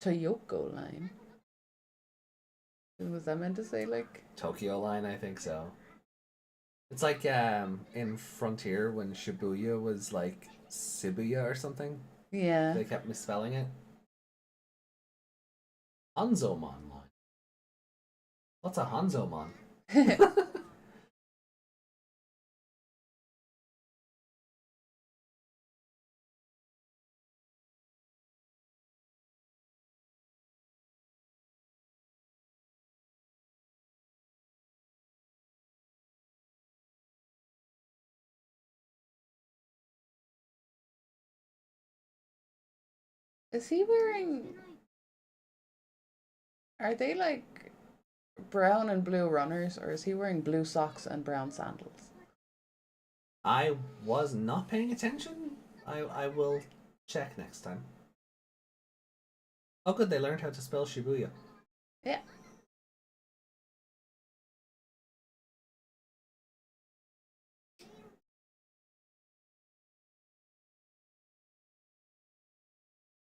Toyoko line. Was that meant to say like? Tokyo line, I think so. It's like in Frontier when Shibuya was like Shibuya or something. Yeah. They kept misspelling it. Hanzomon line. What's a Hanzomon? Is he wearing? Are they like brown and blue runners, or is he wearing blue socks and brown sandals? I was not paying attention. I will check next time. Oh, good, they learned how to spell Shibuya. Yeah.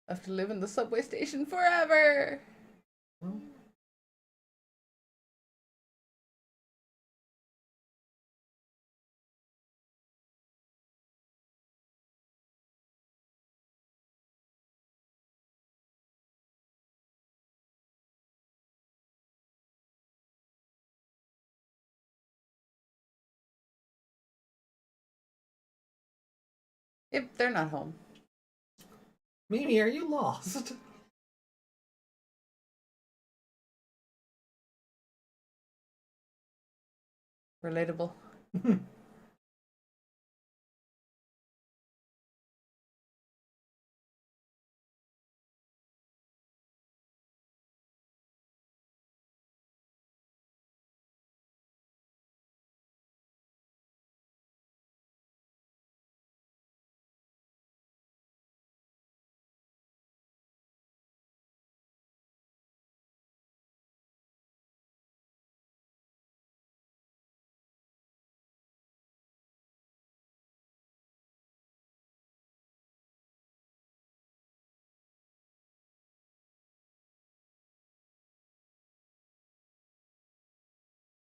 I have to live in the subway station forever. Oh. Yep, they're not home. Mimi, are you lost? Relatable.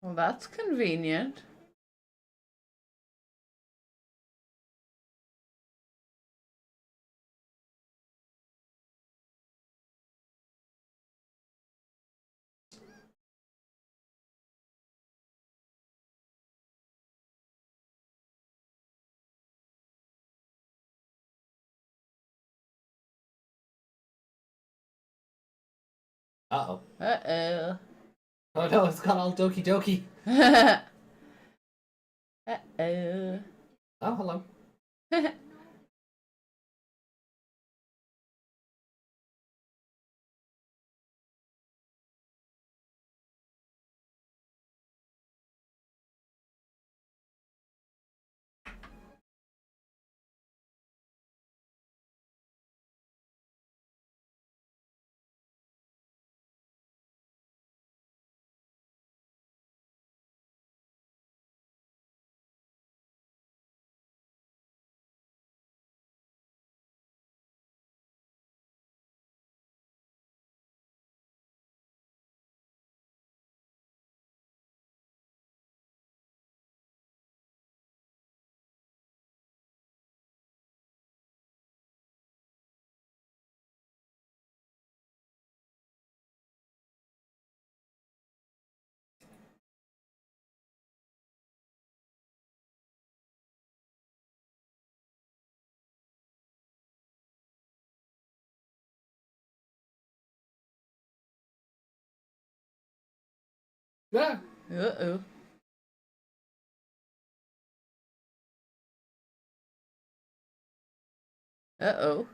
Well, that's convenient. Uh-oh. Uh-oh. Oh no, it's got all Doki Doki. Uh-oh. Oh, hello. Yeah. Uh-oh. Uh-oh.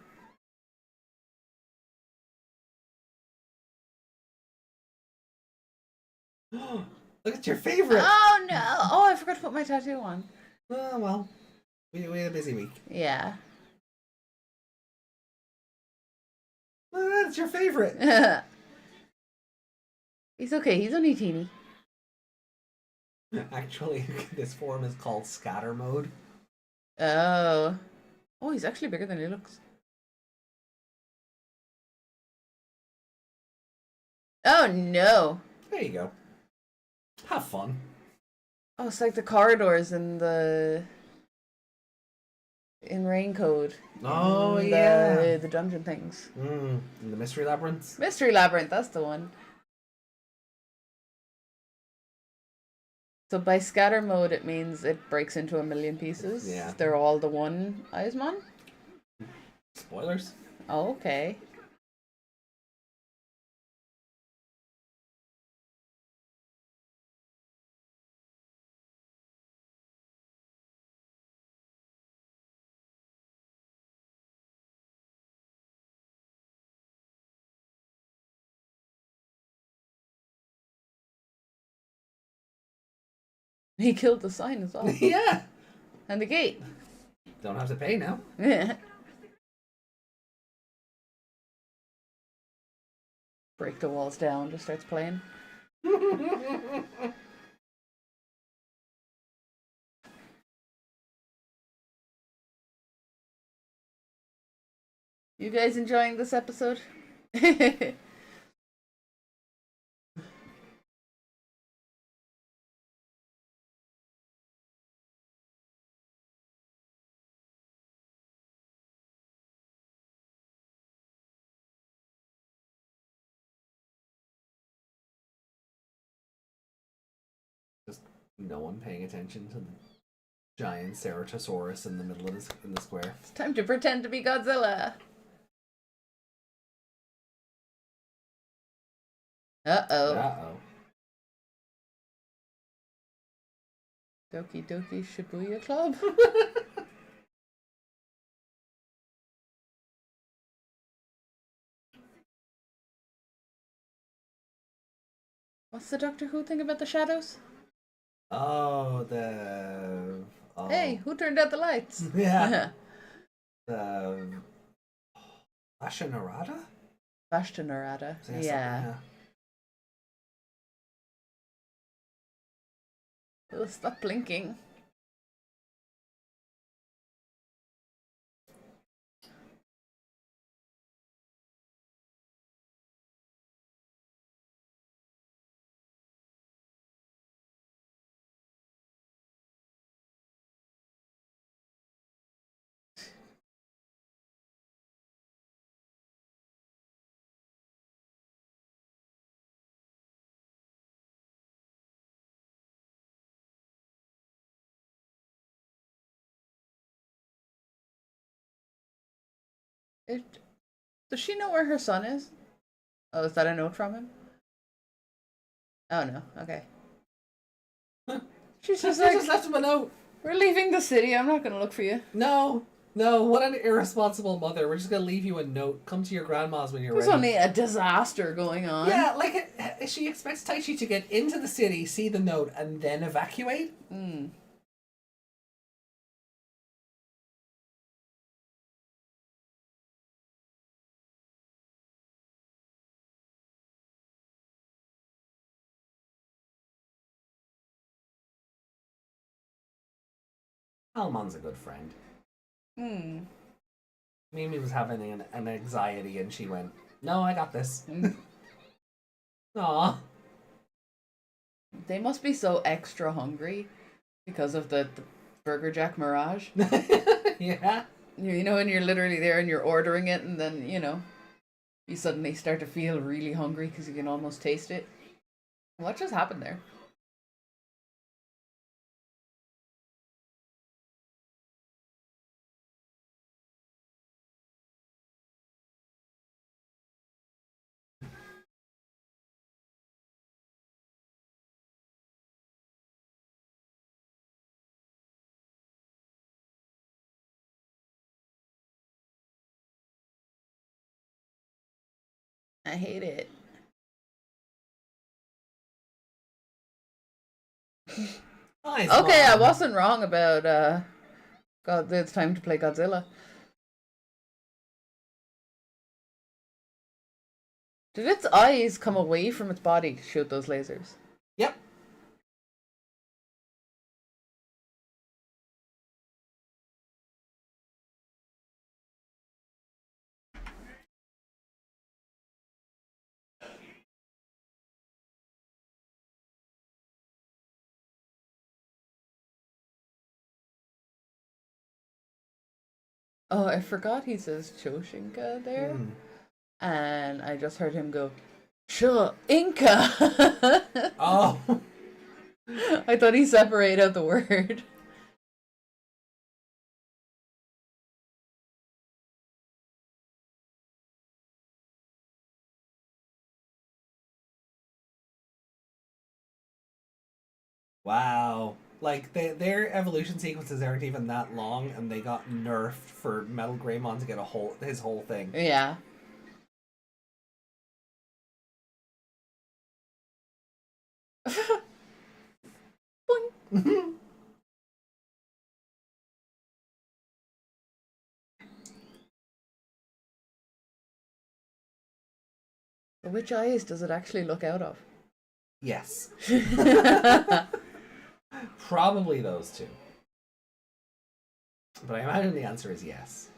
Look at your favorite. Oh, no. Oh, I forgot to put my tattoo on. Oh, well. We had a busy week. Yeah. Oh, that's your favorite. He's okay. He's only teeny. Actually, this form is called scatter mode. Oh. Oh, he's actually bigger than he looks. Oh no. There you go. Have fun. Oh, it's like the corridors in Rain Code. Oh, in yeah. The dungeon things. In the Mystery Labyrinth. Mystery Labyrinth, that's the one. So by scatter mode, it means it breaks into a million pieces. Yeah. They're all the one Eismon? Spoilers. Oh, okay. He killed the sign as well. Yeah. And the gate. Don't have to pay now. Yeah. Break the walls down, just starts playing. You guys enjoying this episode? Just no one paying attention to the giant Ceratosaurus in the middle of in the square. It's time to pretend to be Godzilla. Uh-oh. Uh-oh. Doki Doki Shibuya Club? What's the Doctor Who thing about the shadows? Oh, the... Oh. Hey, who turned out the lights? Yeah. The... Asha Narada? Vashta Narada. Something, Yeah. Oh, stop blinking. Does she know where her son is? Oh, is that a note from him? Oh no, okay. She's just I like, just left him a note. we're leaving the city, I'm not gonna look for you. No, what an irresponsible mother. We're just gonna leave you a note. Come to your grandma's when you're There's ready. only a disaster going on. Yeah, like, she expects Taichi to get into the city, see the note, and then evacuate? Palmon's a good friend. Mimi was having an anxiety and she went, no, I got this. Aw. They must be so extra hungry because of the Burger Jack Mirage. Yeah. You know, when you're literally there and you're ordering it, and then, you know, you suddenly start to feel really hungry because you can almost taste it. What just happened there? I hate it. Nice, Okay, I Mom. wasn't wrong about God. It's time to play Godzilla. Did its eyes come away from its body to shoot those lasers? Yep. Oh, I forgot he says Choshinka there. Hmm. And I just heard him go, Sure, Inca! Oh. I thought he separated out the word. Wow. Like, their evolution sequences aren't even that long, and they got nerfed for Metal Greymon to get his whole thing. Yeah. Boing. Which eyes does it actually look out of? Yes. Probably those two. But I imagine the answer is yes.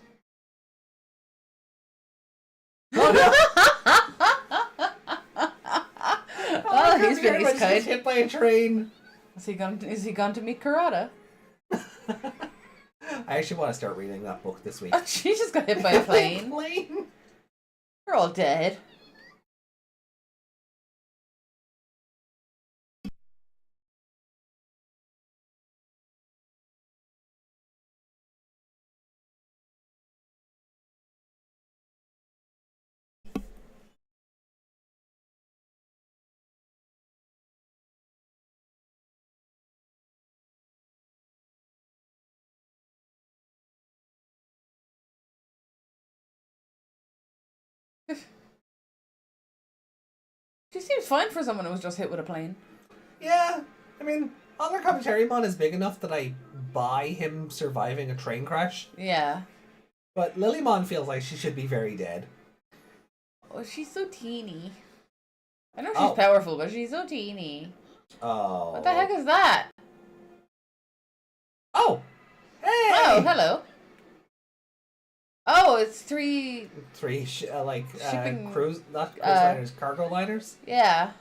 Oh, he's Just kind. hit by a train. Is he gone to meet Karada? I actually want to start reading that book this week. Oh, she just got hit by a plane. Plane? We're all dead. She seems fine for someone who was just hit with a plane. Yeah. I mean, Other Commentarymon is big enough that I buy him surviving a train crash. Yeah. But Lilymon feels like she should be very dead. Oh, she's so teeny. I know she's Oh. powerful, but she's so teeny. Oh. What the heck is that? Oh! Hey! Oh, hello. Oh, it's three. Three, Shipping, not cruise liners, cargo liners? Yeah.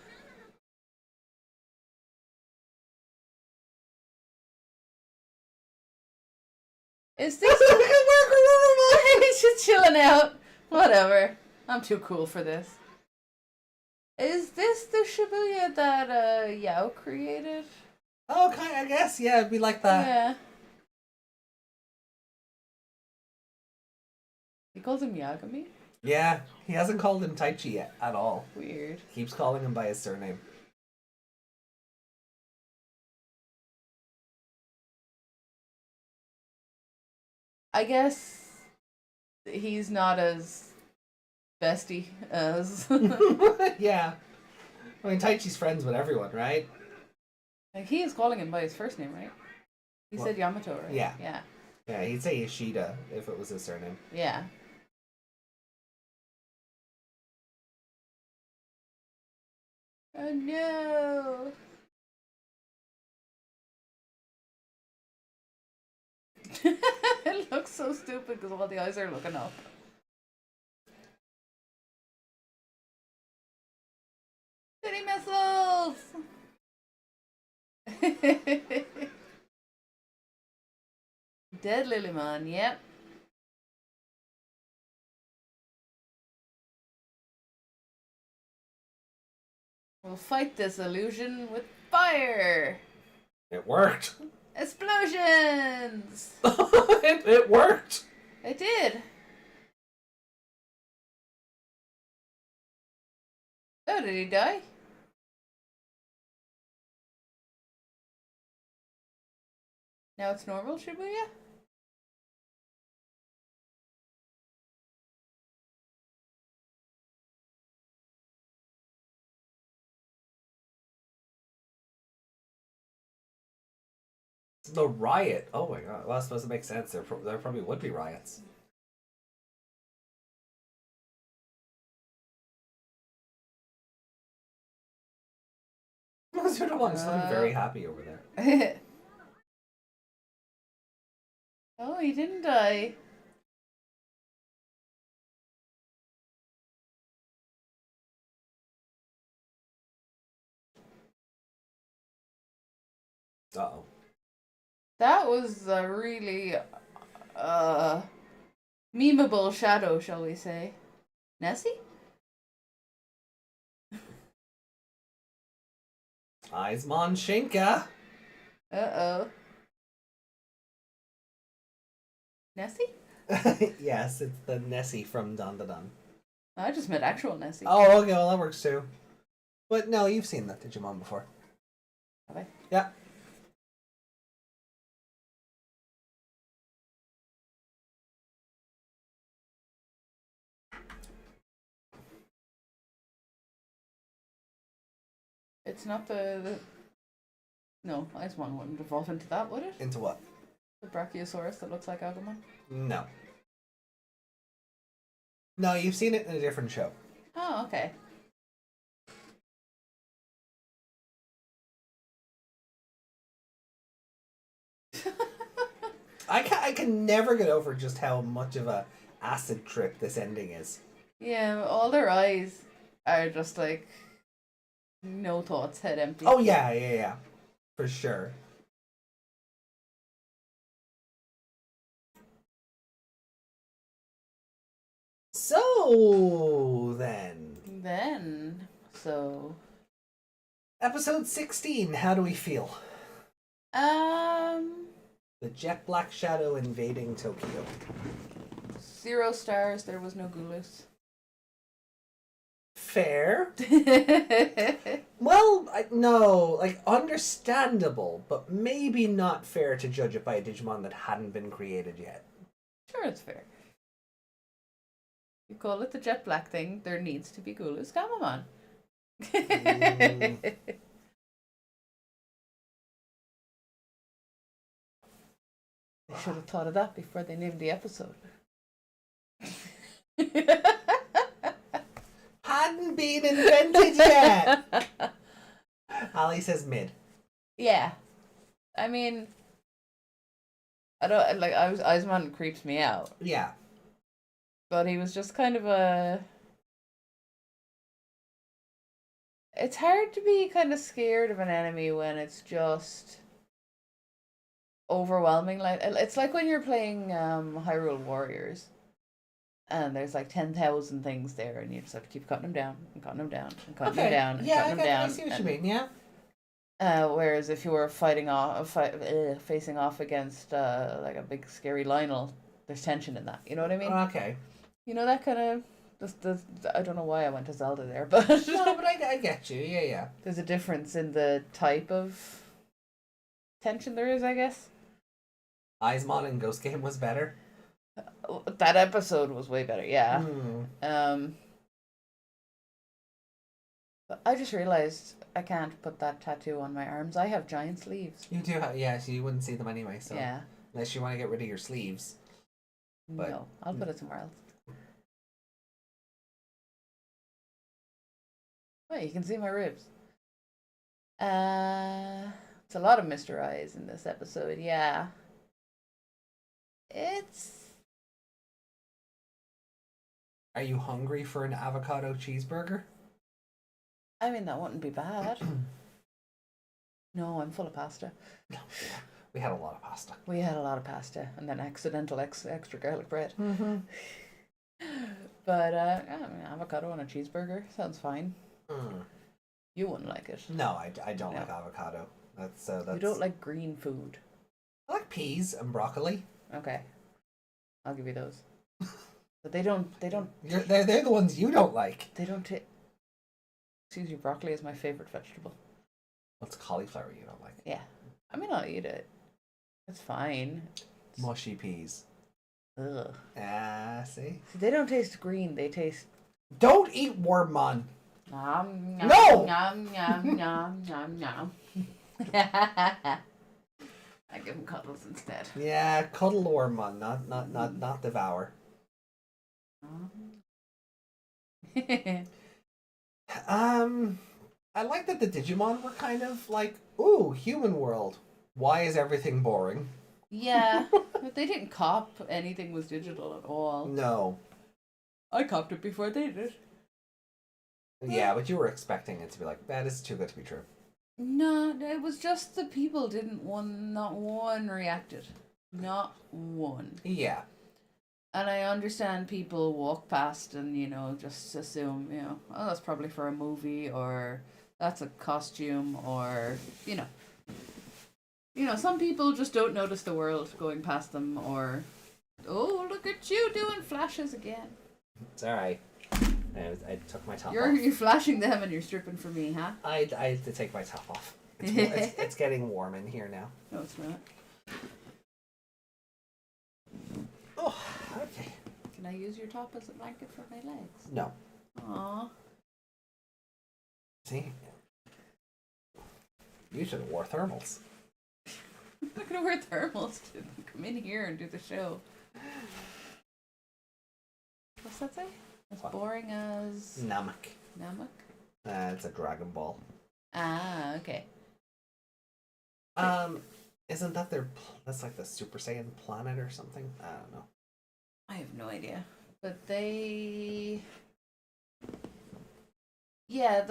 Is this? He's just chilling out. Whatever. I'm too cool for this. Is this the Shibuya that Yao created? Oh, I guess, yeah, it'd be like that. Yeah. He calls him Yagami? Yeah, he hasn't called him Taichi yet, at all. Weird. Keeps calling him by his surname. I guess he's not as bestie as Yeah. I mean, Taichi's friends with everyone, right? like he is calling him by his first name, right? He What? said Yamato, right? Yeah. Yeah. Yeah, he'd say Ishida if it was his surname. Yeah. Oh no. It looks so stupid because all the eyes are looking up. City missiles! Dead Lilymon, yep. We'll fight this illusion with fire! It worked. Explosions! it worked. It did. Oh, did he die? Now it's normal, Shibuya? The riot. Oh my god. Well, that's supposed to make sense. There probably would be riots. Zudamon's looking very happy over there. Oh, he didn't die. Uh-oh. That was a really memeable shadow, shall we say. Nessie? Aizmon Shinka. Uh-oh. Nessie? Yes, it's the Nessie from Don Da Don. I just met actual Nessie. Oh, okay, well that works too. But no, you've seen that Digimon before. Have I? Yeah. It's not the... No, Iceman wouldn't evolve into that, would it? Into what? The Brachiosaurus that looks like Agumon? No. No, you've seen it in a different show. Oh, okay. I can never get over just how much of a acid trip this ending is. Yeah, all their eyes are just like no thoughts, head empty. Oh yeah. For sure. So then. Episode 16, how do we feel? The jet black shadow invading Tokyo. 0 stars, there was no Gulus. Fair. Well, no, like, understandable, but maybe not fair to judge it by a Digimon that hadn't been created yet. Sure, it's fair. You call it the jet black thing, there needs to be Gulus Gamamon. They should have thought of that before they named the episode. Hadn't been invented yet! Ali says mid. Yeah. I mean, I don't, like, Iceman creeps me out. Yeah. But he was just kind of a... It's hard to be kind of scared of an enemy when it's just overwhelming. Like, it's like when you're playing Hyrule Warriors and there's like 10,000 things there and you just have to keep cutting them down and cutting them down and cutting them down and cutting them down. I see what you mean, yeah. Whereas if you were facing off against like a big scary Lionel, there's tension in that. You know what I mean? Okay. You know that kind of... I don't know why I went to Zelda there, but... No, but I get you, yeah. There's a difference in the type of tension there is, I guess. Aizmon in Ghost Game was better. That episode was way better, yeah. But I just realized I can't put that tattoo on my arms. I have giant sleeves. You do have, yeah, so you wouldn't see them anyway, so... Yeah. Unless you want to get rid of your sleeves. But... No, I'll put it somewhere else. Oh, you can see my ribs. It's a lot of Mr. Eyes in this episode, yeah. Are you hungry for an avocado cheeseburger? I mean, that wouldn't be bad. No, I'm full of pasta. No, yeah. We had a lot of pasta. We had a lot of pasta and then accidental extra garlic bread. Mm-hmm. But I mean, avocado on a cheeseburger sounds fine. You wouldn't like it. No, I don't like avocado. That's You don't like green food. I like peas and broccoli. Okay, I'll give you those. But they don't. They're the ones you don't like. They don't take. Excuse me, broccoli is my favorite vegetable. What's cauliflower you don't like? Yeah, I mean I'll eat it. It's fine. Mushy peas. Ugh. See? They don't taste green. They taste. Don't eat Wormmon. Nom, nom, No! Nom, nom, nom, nom, nom. I give him cuddles instead. Yeah, cuddle Wormmon, not devour. I like that the Digimon were kind of like, ooh, human world. Why is everything boring? Yeah, but they didn't cop anything was digital at all. No. I copped it before they did. Yeah, but you were expecting it to be like, that is too good to be true. No, it was just the people not one reacted. Not one. Yeah. And I understand people walk past and, just assume, oh, that's probably for a movie or that's a costume or, some people just don't notice the world going past them or, oh, look at you doing flashes again. It's alright. I took my top off. You're flashing them and you're stripping for me, huh? I had to take my top off. It's getting warm in here now. No, it's not. Oh, okay. Can I use your top as a blanket for my legs? No. Aww. See? You should have wore thermals. I'm not gonna wear thermals to come in here and do the show. What's that say? As What? boring as Namek. Namek? It's a Dragon Ball. Ah, okay. Isn't that that's like the Super Saiyan planet or something? I don't know. I have no idea. But the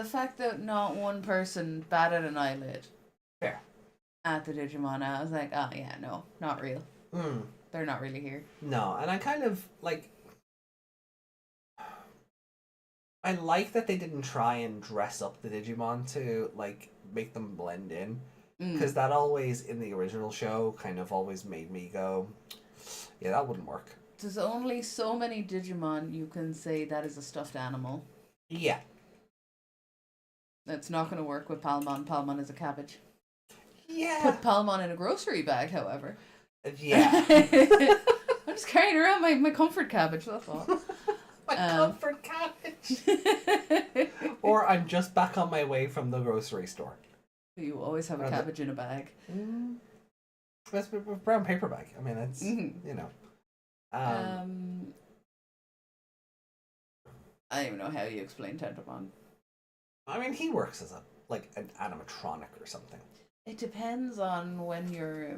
fact that not one person batted an eyelid. Fair. At the Digimon, I was like, oh yeah, no, not real. They're not really here. No, and I kind of I like that they didn't try and dress up the Digimon to make them blend in, because that always in the original show kind of always made me go, yeah, that wouldn't work. There's only so many Digimon you can say that is a stuffed animal. Yeah. It's not going to work with Palmon. Palmon is a cabbage. Yeah. Put Palmon in a grocery bag, however. Yeah. I'm just carrying around my comfort cabbage, that's all. My comfort cabbage. Or I'm just back on my way from the grocery store. You always have a cabbage in a bag. That's a brown paper bag. I mean, it's, I don't even know how you explain Tentamon. I mean, he works as an animatronic or something. It depends on when you're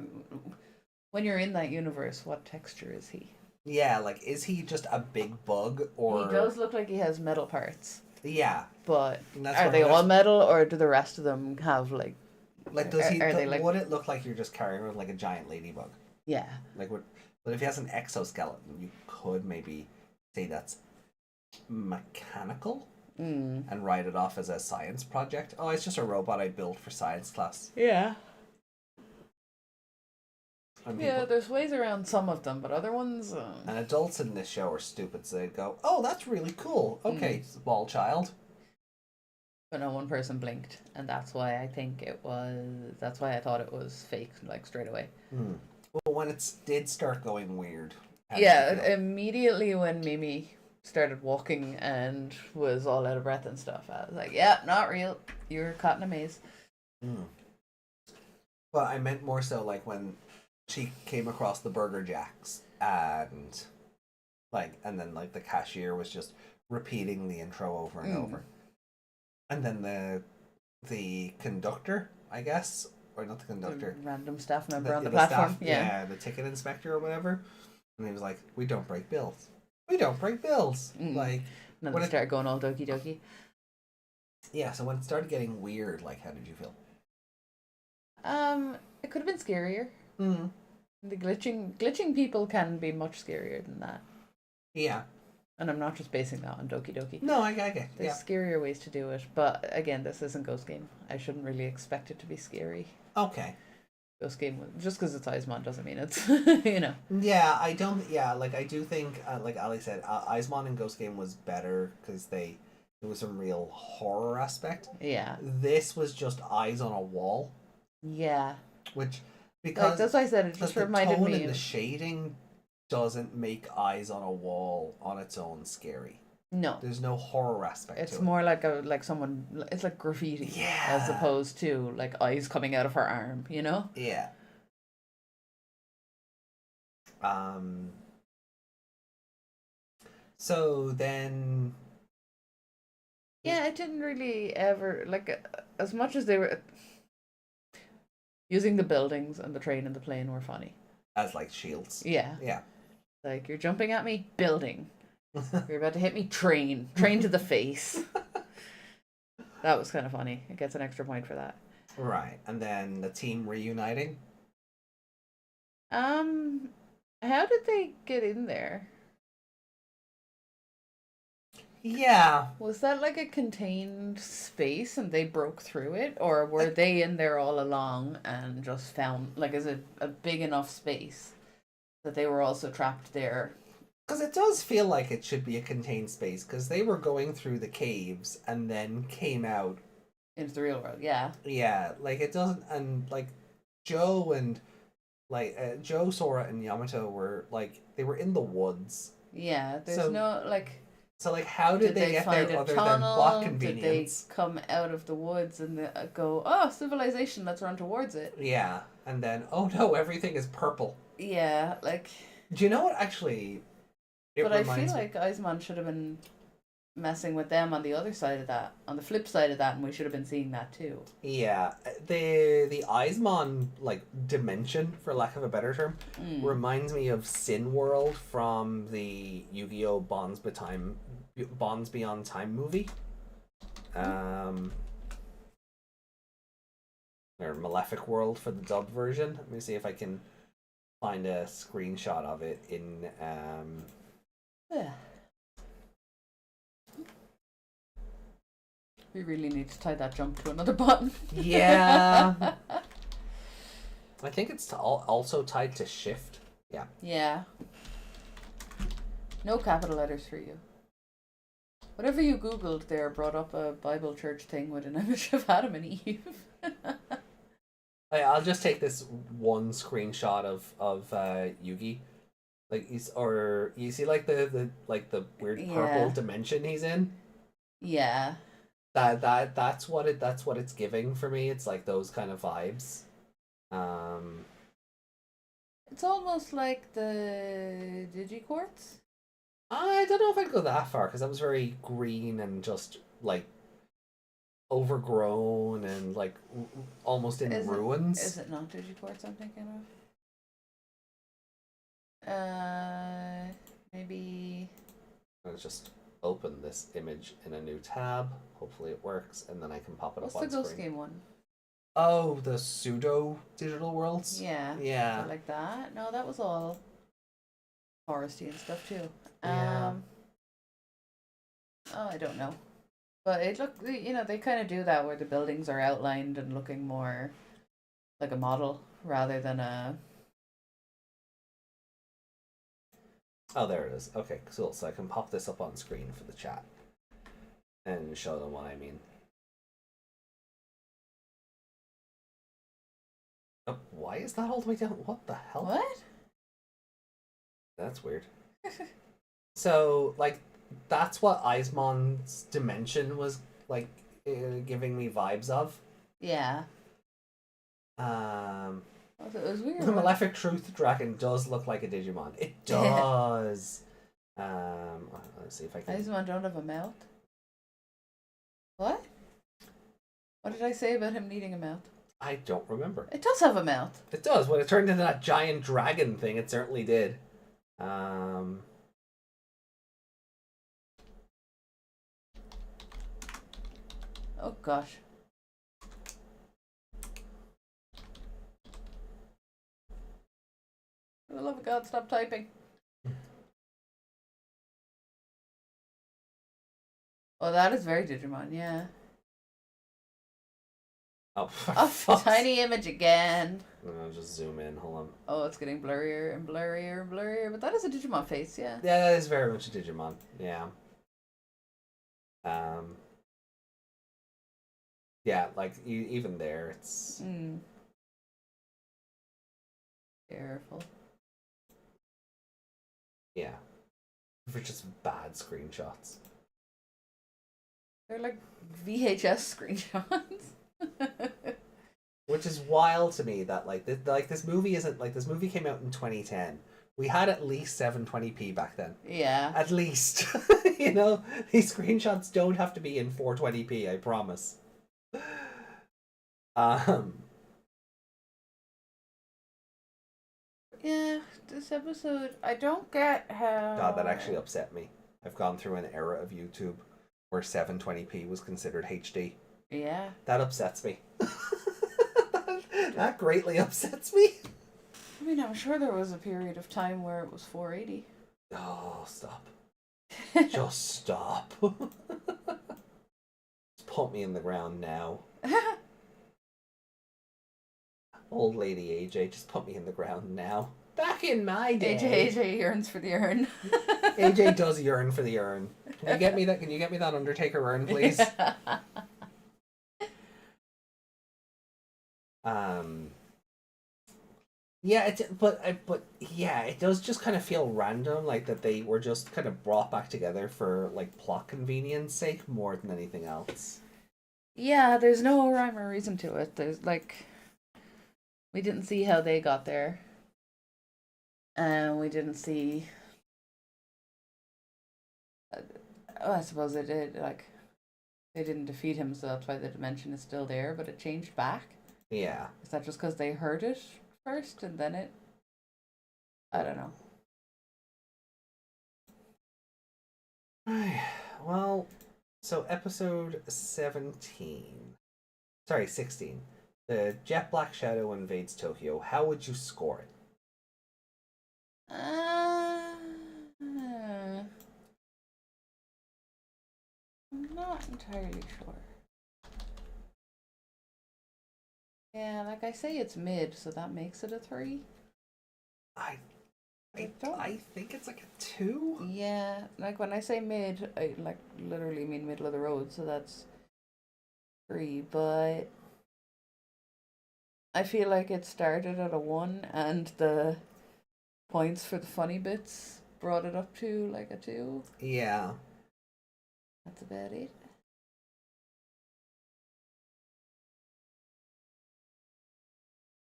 in that universe. What texture is he? Yeah, is he just a big bug or? He does look like he has metal parts. Yeah, but are they all metal or do the rest of them have does he? Would it look like you're just carrying around a giant ladybug? Yeah. But if he has an exoskeleton, you could maybe say that's mechanical. And write it off as a science project. Oh, it's just a robot I built for science class. Yeah. And there's ways around some of them, but other ones... And adults in this show are stupid, so they'd go, oh, that's really cool. Okay, small child. But no one person blinked, and that's why I thought it was fake, straight away. Well, when it did start going weird. Immediately when Mimi started walking and was all out of breath and stuff, I was like, yeah, not real. You're caught in a maze. Well, I meant more so when she came across the Burger Jacks and then the cashier was just repeating the intro over and over. And then the conductor, I guess, or not the conductor. The random staff member on the platform. Staff, the ticket inspector or whatever. And he was like, we don't break bills. We don't break bills. And then they started going all doki doki. Yeah, so when it started getting weird, how did you feel? It could have been scarier. The glitching people can be much scarier than that. Yeah. And I'm not just basing that on Doki Doki. No, I get it. There's scarier ways to do it. But again, this isn't Ghost Game. I shouldn't really expect it to be scary. Okay. Ghost Game, just because it's Aizmon doesn't mean it's, Yeah, I don't, I do think, like Ali said, Aizmon and Ghost Game was better because there was some real horror aspect. Yeah. This was just eyes on a wall. Yeah. Which, because... that's why I said it just reminded me. The tone and the shading doesn't make eyes on a wall on its own scary. No. There's no horror aspect to it. It's more like someone, it's like graffiti. Yeah. As opposed to eyes coming out of her arm, Yeah. So then... Yeah, it didn't really ever, as much as they were... Using the buildings and the train and the plane were funny. As shields. Yeah. Yeah. You're jumping at me, building. You're about to hit me, train to the face. That was kind of funny. It gets an extra point for that. Right, and then the team reuniting. How did they get in there? Yeah. Was that like a contained space and they broke through it? Or were they in there all along and just found, like, is it a big enough space that they were also trapped there? Because it does feel like it should be a contained space, because they were going through the caves and then came out. Into the real world, yeah. Yeah, like it doesn't, and like Joe and Joe, Sora, and Yamato were like, they were in the woods. Yeah, there's So- no, like, So like, how did they get find there a other tunnel? than plot Did convenience? they come out of the woods and go, oh, civilization, let's run towards it? Yeah, and then oh no, everything is purple. Yeah, like, Do you know what actually? It but I reminds feel me- like Eisman should have been messing with them on the other side of that, on the flip side of that, and we should have been seeing that too. Yeah, the Eismon like dimension, for lack of a better term, reminds me of Sin World from the Yu-Gi-Oh! Bonds Beyond Time movie. Or Malefic World for the dub version. Let me see if I can find a screenshot of it in Yeah. We really need to tie that jump to another button. Yeah. I think it's also tied to shift. Yeah. Yeah. No capital letters for you. Whatever you googled there brought up a Bible church thing with an image of Adam and Eve. I'll just take this one screenshot of Yugi, like you see like the weird purple Yeah. dimension he's in. Yeah. That's what it's giving for me. It's like those kind of vibes. It's almost like the Digiquartz. I don't know if I'd go that far, because that was very green and just like overgrown and like almost in ruins. Is it not Digiquartz I'm thinking of? Maybe. Let's just open this image in a new tab. Hopefully it works, and then I can pop it What's up the on Ghost screen. Game one? Oh, the pseudo digital worlds. Yeah. Yeah. So like that? No, that was all foresty and stuff too. Yeah. Oh, I don't know. But it looked, they kind of do that where the buildings are outlined and looking more like a model rather than a. Oh, there it is. Okay, cool. So I can pop this up on screen for the chat and show them what I mean. Oh, why is that all the way down? What the hell? What? That's weird. So, like, that's what Eismon's dimension was, like, giving me vibes of. Yeah. Um, It was weird. the Malefic Truth Dragon does look like a Digimon. It does. Let's see if I can. Eisman don't have a mouth. What? What did I say about him needing a mouth? I don't remember. It does have a mouth. It does. When it turned into that giant dragon thing, it certainly did. Oh gosh. For the love of God, stop typing. Oh, that is very Digimon, yeah. Oh, Oh, fuck. tiny image again. I'll just zoom in. Hold on. Oh, it's getting blurrier and blurrier and blurrier, but that is a Digimon face, yeah. Yeah, that is very much a Digimon. Yeah. Yeah, like even there, it's Careful. yeah, for just bad screenshots. They're like VHS screenshots. Which is wild to me that this movie isn't like this movie came out in 2010. We had at least 720p back then. Yeah. At least. You know, these screenshots don't have to be in 420p, I promise. Yeah, this episode, I don't get how. God, that actually upset me. I've gone through an era of YouTube where 720p was considered HD. Yeah. That upsets me. That greatly upsets me. I mean, I'm sure there was a period of time where it was 480. Oh, stop. Just stop. Just put me in the ground now. Old lady AJ, just put me in the ground now. Back in my day. AJ yearns for the urn. AJ does yearn for the urn. Can you get me that? Can you get me that Undertaker urn, please? Yeah, but yeah, it does just kind of feel random, like that they were just kind of brought back together for like plot convenience sake more than anything else. Yeah, there's no rhyme or reason to it. There's like, we didn't see how they got there, and we didn't see. I suppose they did. Like, they didn't defeat him, so that's why the dimension is still there. But it changed back. Yeah. Is that just because they heard it first and then it? I don't know. Well, so episode 17. Sorry, 16. The Jet Black Shadow invades Tokyo. How would you score it? I'm not entirely sure. Yeah, like I say, it's mid, so that makes it a 3. I don't- I think it's like a 2. Yeah, like when I say mid, I like literally mean middle of the road, so that's 3. But I feel like it started at a 1, and the points for the funny bits brought it up to like a 2. Yeah. That's about it.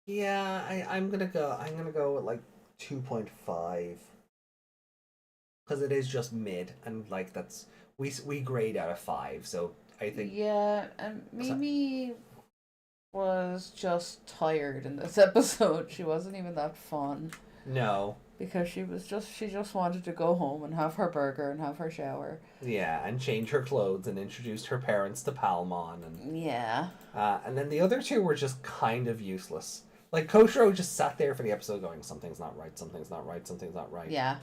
Yeah, I'm gonna go with like 2.5. Because it is just mid, and like that's we grade out of 5, so I think Yeah, and Mimi was just tired in this episode. She wasn't even that fun no. because she just wanted to go home and have her burger and have her shower. Yeah, and change her clothes and introduced her parents to Palmon, and then the other two were just kind of useless. Like Koushiro just sat there for the episode going, something's not right, something's not right, something's not right. Yeah.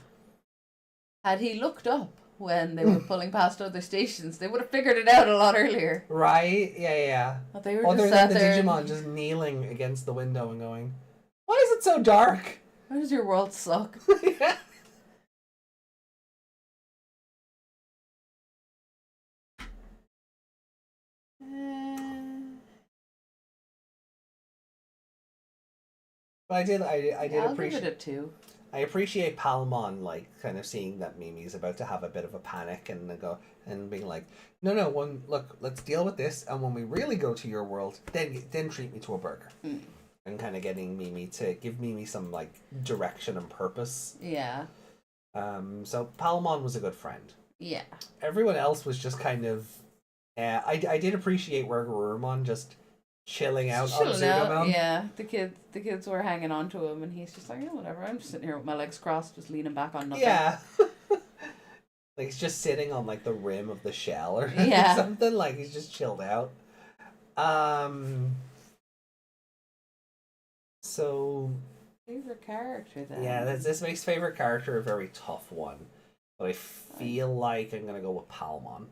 Had he looked up when they were pulling past other stations, they would have figured it out a lot earlier. Right? Yeah. But they were Other just than sat the there. Digimon just kneeling against the window and going, why is it so dark? Why does your world suck? Yeah. But I did I'll appreciate give it a 2. I appreciate Palmon like kind of seeing that Mimi's about to have a bit of a panic and being like, no, look, let's deal with this, and when we really go to your world, then treat me to a burger. And kind of getting Mimi to give Mimi some like direction and purpose. Yeah. So Palmon was a good friend. Yeah. Everyone else was just kind of I did appreciate Worgarurumon just chilling out on Zudomon. Yeah, the kids were hanging on to him, and he's just like, yeah, whatever. I'm just sitting here with my legs crossed, just leaning back on nothing. Yeah. Like he's just sitting on like the rim of the shell or something. Like he's just chilled out. So Favorite character then? yeah, this makes favorite character a very tough one, but I feel like I'm gonna go with Palmon.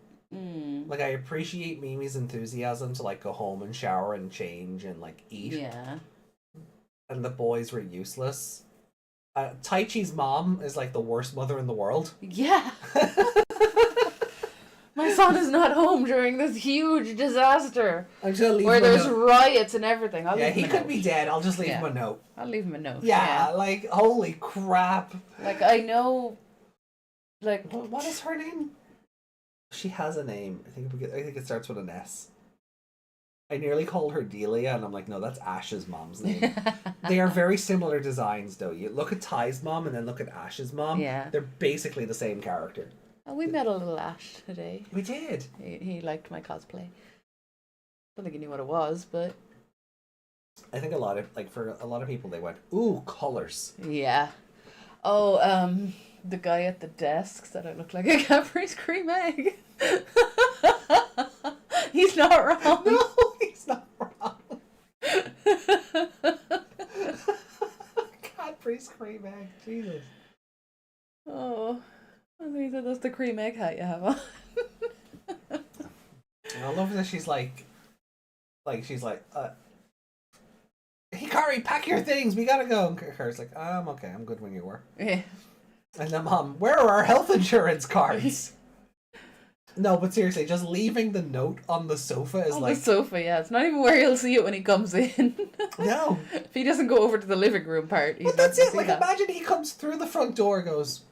Like I appreciate Mimi's enthusiasm to like go home and shower and change and like eat. Yeah. And the boys were useless. Taichi's mom is like the worst mother in the world. Yeah. My son is not home during this huge disaster I'm just gonna leave where him a there's note. riots and everything. I'll Yeah, leave he him a could note. be dead. I'll just leave him a note. I'll leave him a note. Yeah, like holy crap. Like I know, like What is her name? She has a name. I think it starts with an S. I nearly called her Delia, and I'm like, no, that's Ash's mom's name. They are very similar designs, though. You look at Ty's mom and then look at Ash's mom. Yeah. They're basically the same character. Oh, we met a little Ash today. We did. He liked my cosplay. Don't think he knew what it was, but I think for a lot of people, they went, ooh, colors. yeah. Oh, the guy at the desk said I look like a Cadbury's cream egg. He's not wrong. No, he's not wrong. Cadbury's cream egg. Jesus. Oh, I think he said that's the cream egg hat you have on. I love that she's like, Hikari, pack your things, we gotta go. And Hikari's like, okay, I'm good when you were. Yeah. And then Mom, where are our health insurance cards? No, but seriously, just leaving the note on the sofa is On like... the sofa, yeah. It's not even where he'll see it when he comes in. No. If he doesn't go over to the living room part, he's But that's not gonna it. see Like, that. imagine he comes through the front door, goes,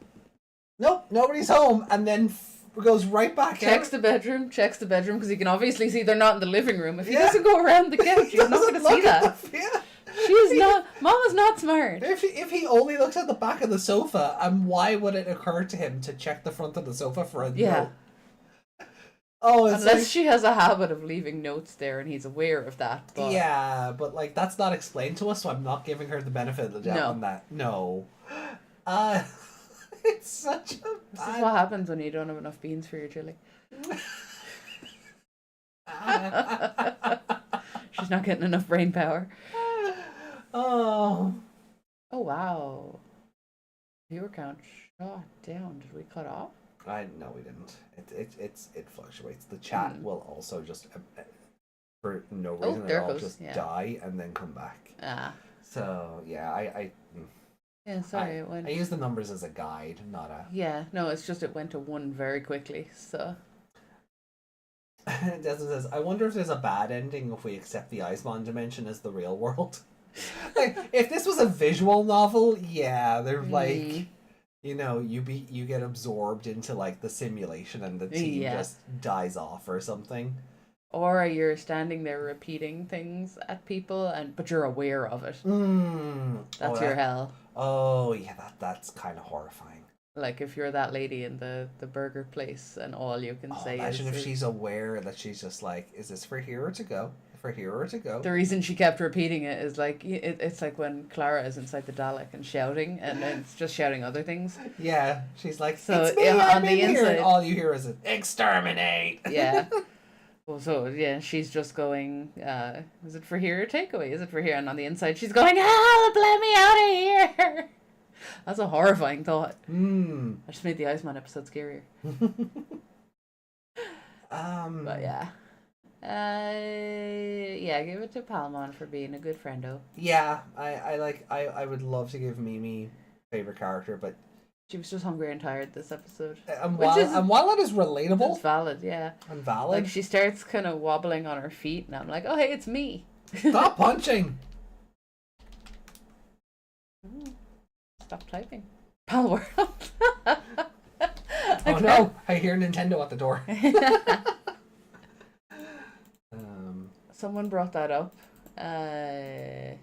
nope, nobody's home, and then goes right back Checks out. the bedroom because he can obviously see they're not in the living room. If he Yeah. doesn't go around the couch, he's not going to see that. Yeah. She's not. Mama's not smart. If he only looks at the back of the sofa, and why would it occur to him to check the front of the sofa for a Yeah. note? Oh, it's Unless like, she has a habit of leaving notes there and he's aware of that. But yeah, but like that's not explained to us, so I'm not giving her the benefit of the doubt No. on that. No. It's such a This is bad... what happens when you don't have enough beans for your chili. She's not getting enough brain power. Oh. Oh wow. Viewer count shot down. Did we cut off? No, we didn't. It fluctuates. The chat will also just for no reason at there all goes, just yeah. die and then come back. Ah. So yeah, Yeah, sorry, it went. I use the numbers as a guide, not a. Yeah, no, it's just it went to 1 very quickly, so. Desmond says, I wonder if there's a bad ending if we accept the Icemon dimension as the real world. Like, if this was a visual novel, yeah, they're like, you know, you get absorbed into like the simulation and the team just dies off or something. Or you're standing there repeating things at people, but you're aware of it. That's your hell. Oh yeah, that's kind of horrifying. Like if you're that lady in the burger place and all you can say imagine is... if she's aware that she's just like, is this for here or to go? For here or to go? The reason she kept repeating it is like, it's like when Clara is inside the Dalek and shouting, and then it's just shouting other things. Yeah, she's like, So, it's me, yeah, I'm on the in here, and inside- all you hear is an exterminate. Yeah. Well, so, yeah, she's just going, is it for here or takeaway? Is it for here? And on the inside, she's going, help, let me out of here. That's a horrifying thought. I just made the Iceman episode scarier. But yeah. Yeah, give it to Palmon for being a good friendo. Yeah, I would love to give Mimi favorite character, but She was just hungry and tired this episode. and while it is relatable It's valid, yeah. and valid, Like, she starts kind of wobbling on her feet, and I'm like, oh, hey, it's me. stop punching. Stop typing. Pal World. Oh no, I hear Nintendo at the door. Someone brought that up at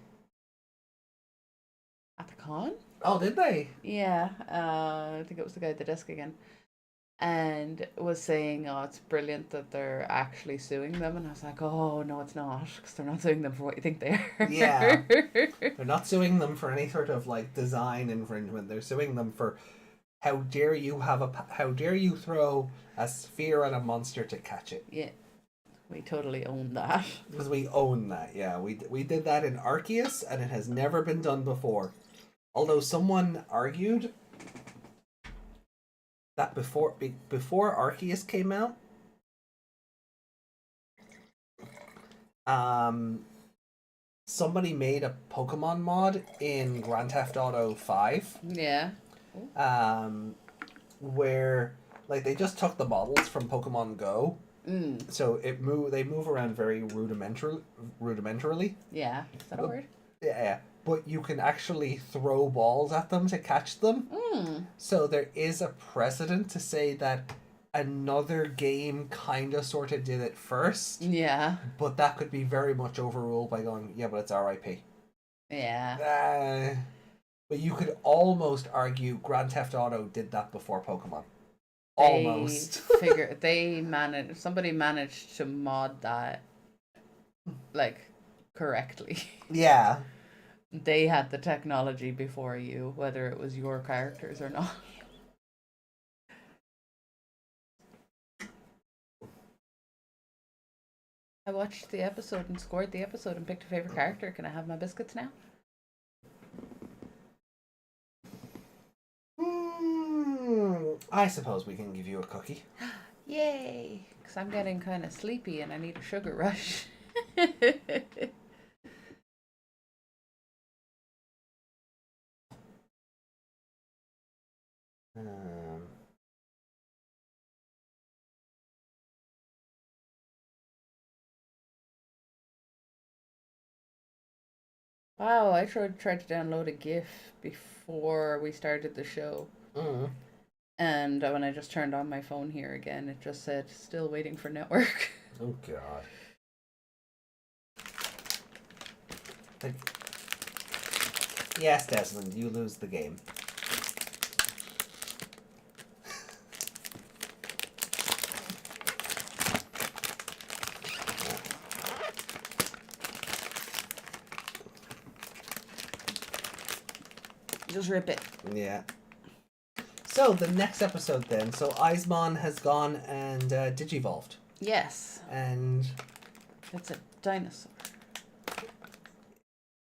the con. Oh, did they? Yeah, I think it was the guy at the desk again, and was saying, "Oh, it's brilliant that they're actually suing them." And I was like, "Oh no, it's not, because they're not suing them for what you think they are." Yeah, they're not suing them for any sort of like design infringement. They're suing them for how dare you throw a sphere at a monster to catch it. Yeah, we totally own that. Because we own that. Yeah, we did that in Arceus, and it has never been done before. Although someone argued that before Arceus came out, somebody made a Pokemon mod in Grand Theft Auto 5. Yeah. Where like they just took the models from Pokemon Go. So they move around very rudimentarily. Yeah. Is that a word? Yeah. But you can actually throw balls at them to catch them. So there is a precedent to say that another game kind of sort of did it first. Yeah. But that could be very much overruled by going, yeah, but it's RIP. Yeah. But you could almost argue Grand Theft Auto did that before Pokemon. Almost. Somebody managed to mod that, like, correctly. Yeah. They had the technology before you, whether it was your characters or not. I watched the episode and scored the episode and picked a favorite character. Can I have my biscuits now? I suppose we can give you a cookie. Yay! Because I'm getting kind of sleepy and I need a sugar rush. Wow, I tried to download a GIF before we started the show. And when I just turned on my phone here again, it just said, still waiting for network. Oh, God. Yes, Desmond, you lose the game. Just rip it. Yeah. So, the next episode then. So, Aizmon has gone and digivolved. Yes. And... It's a dinosaur.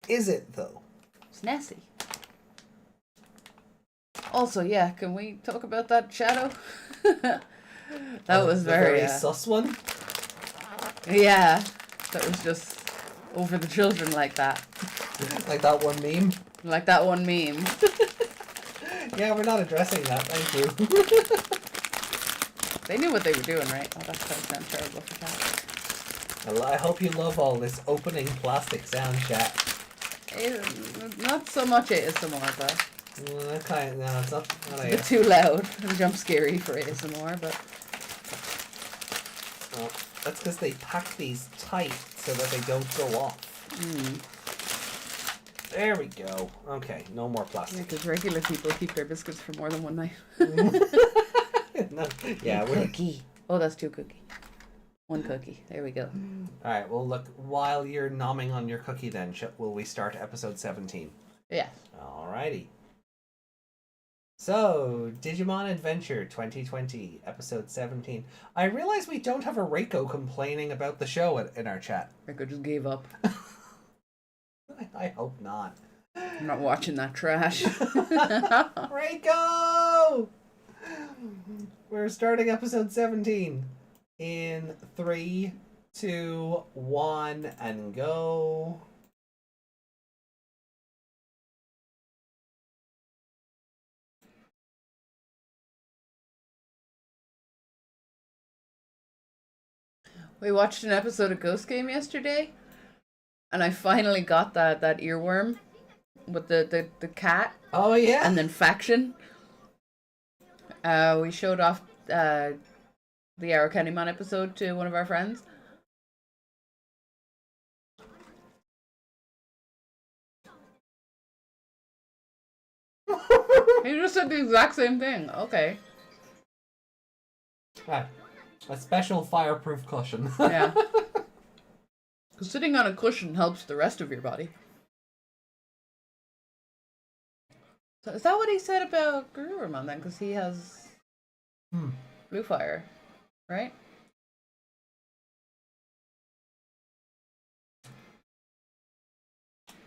Is it, though? It's Nessie. Also, yeah, can we talk about that shadow? That was the very sus one? Yeah. That was just over the children like that. Like that one meme? Like that one meme. Yeah, we're not addressing that, thank you. They knew what they were doing, right? Oh, that's gonna sound terrible for that. I hope you love all this opening plastic sound chat. Not so much ASMR, though. No, it's not It's a bit too loud and jump scary for ASMR, but... Well, that's because they pack these tight so that they don't go off. There we go. Okay, no more Yeah, plastic. because regular people keep their biscuits for more than one night. No, yeah, we're... Cookie. Oh, that's 2 cookies. 1 cookie. There we go. Alright, well look, while you're nomming on your cookie then, will we start episode 17? Yes. Alrighty. So, Digimon Adventure 2020, episode 17. I realize we don't have a Reiko complaining about the show in our chat. Rico just gave up. I hope not. I'm not watching that trash. Reiko! We're starting episode 17 in 3, 2, 1, and go. We watched an episode of Ghost Game yesterday, and I finally got that earworm with the cat. Oh, yeah. And then Faction. We showed off the Arakennimon episode to one of our friends. He just said the exact same thing. Okay. Right. A special fireproof cushion. Yeah. Because sitting on a cushion helps the rest of your body. So is that what he said about Garurumon then? Because he has blue fire, right?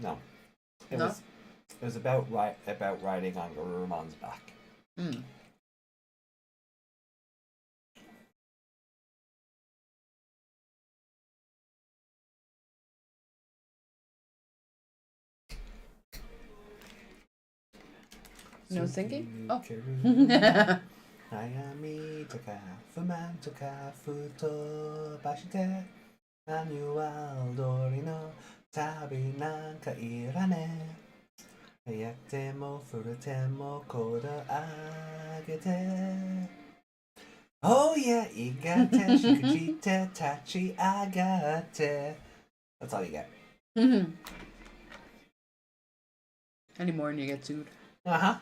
No. It No? was about riding on Garurumon's back. Hmm. No thinking? Oh. Ayami toka fuman toka futo bashite Annual dori no tabi nanka irane Yatte mo furute mo kodo agete Oh yeah, igate shikuchite tachi agate. That's all you get. Any more and you get sued. Uh-huh.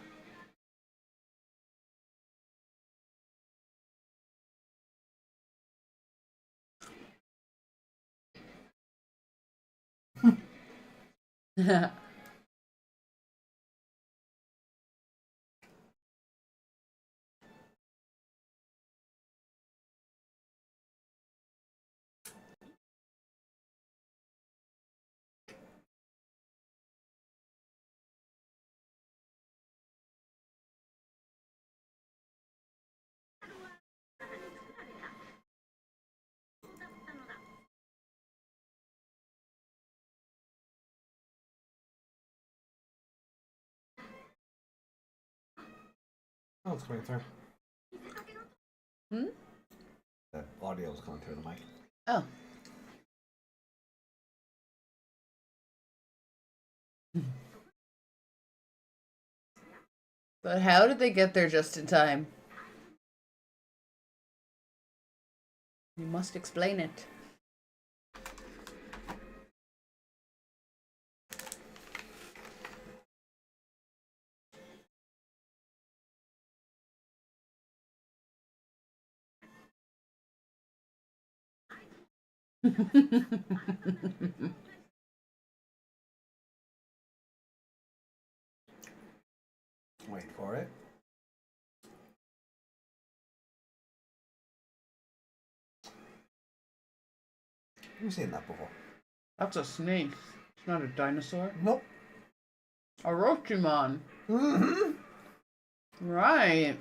Oh, it's coming through. Hmm? The audio is coming through the mic. Oh. But how did they get there just in time? You must explain it. Wait for it. I've seen that before. That's a snake. It's not a dinosaur. Nope. A Orochimon. Mm-hmm. Right.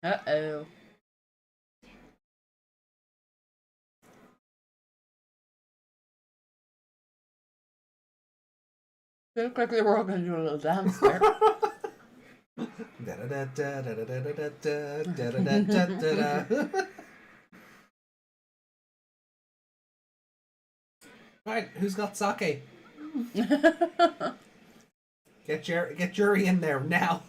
Uh-oh. They look like they were all going to do a little dance there. Right, who's got sake? Get Jury in there now.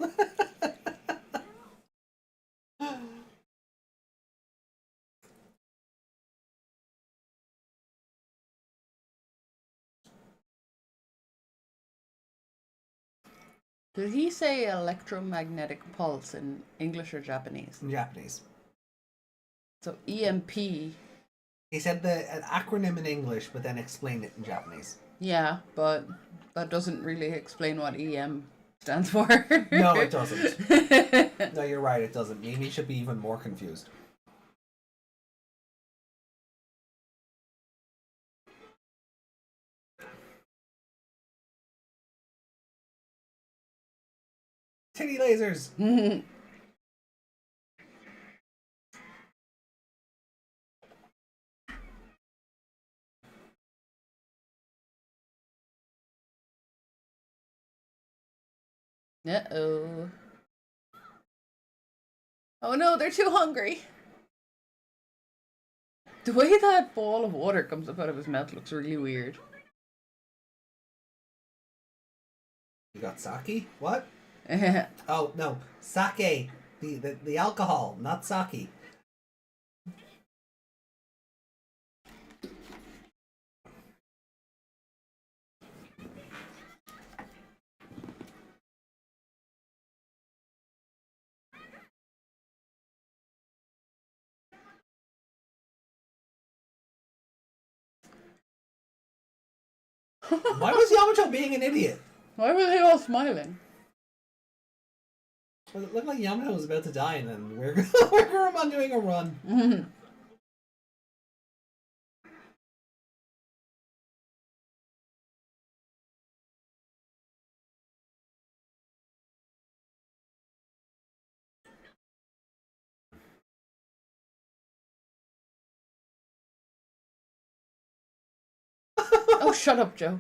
Did he say electromagnetic pulse in English or Japanese? In Japanese. So EMP. He said an acronym in English, but then explained it in Japanese. Yeah, but that doesn't really explain what EM stands for. No, it doesn't. No, you're right, it doesn't. Mimi should be even more confused. Titty lasers! Uh-oh. Oh no, they're too hungry. The way that ball of water comes up out of his mouth looks really weird. You got sake? What? Oh, no. Sake. The alcohol, not sake. Why was Yamato being an idiot? Why were they all smiling? Well, it looked like Yamato was about to die, and then we're Gurumon doing a run. Oh, shut up, Joe.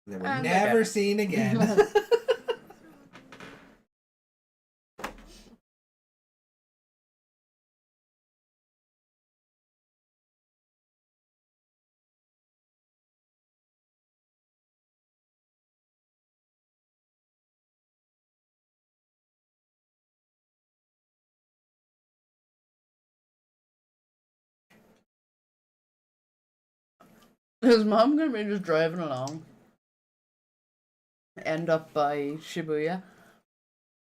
They were And never again. seen again. His mom gonna be just driving along, end up by Shibuya,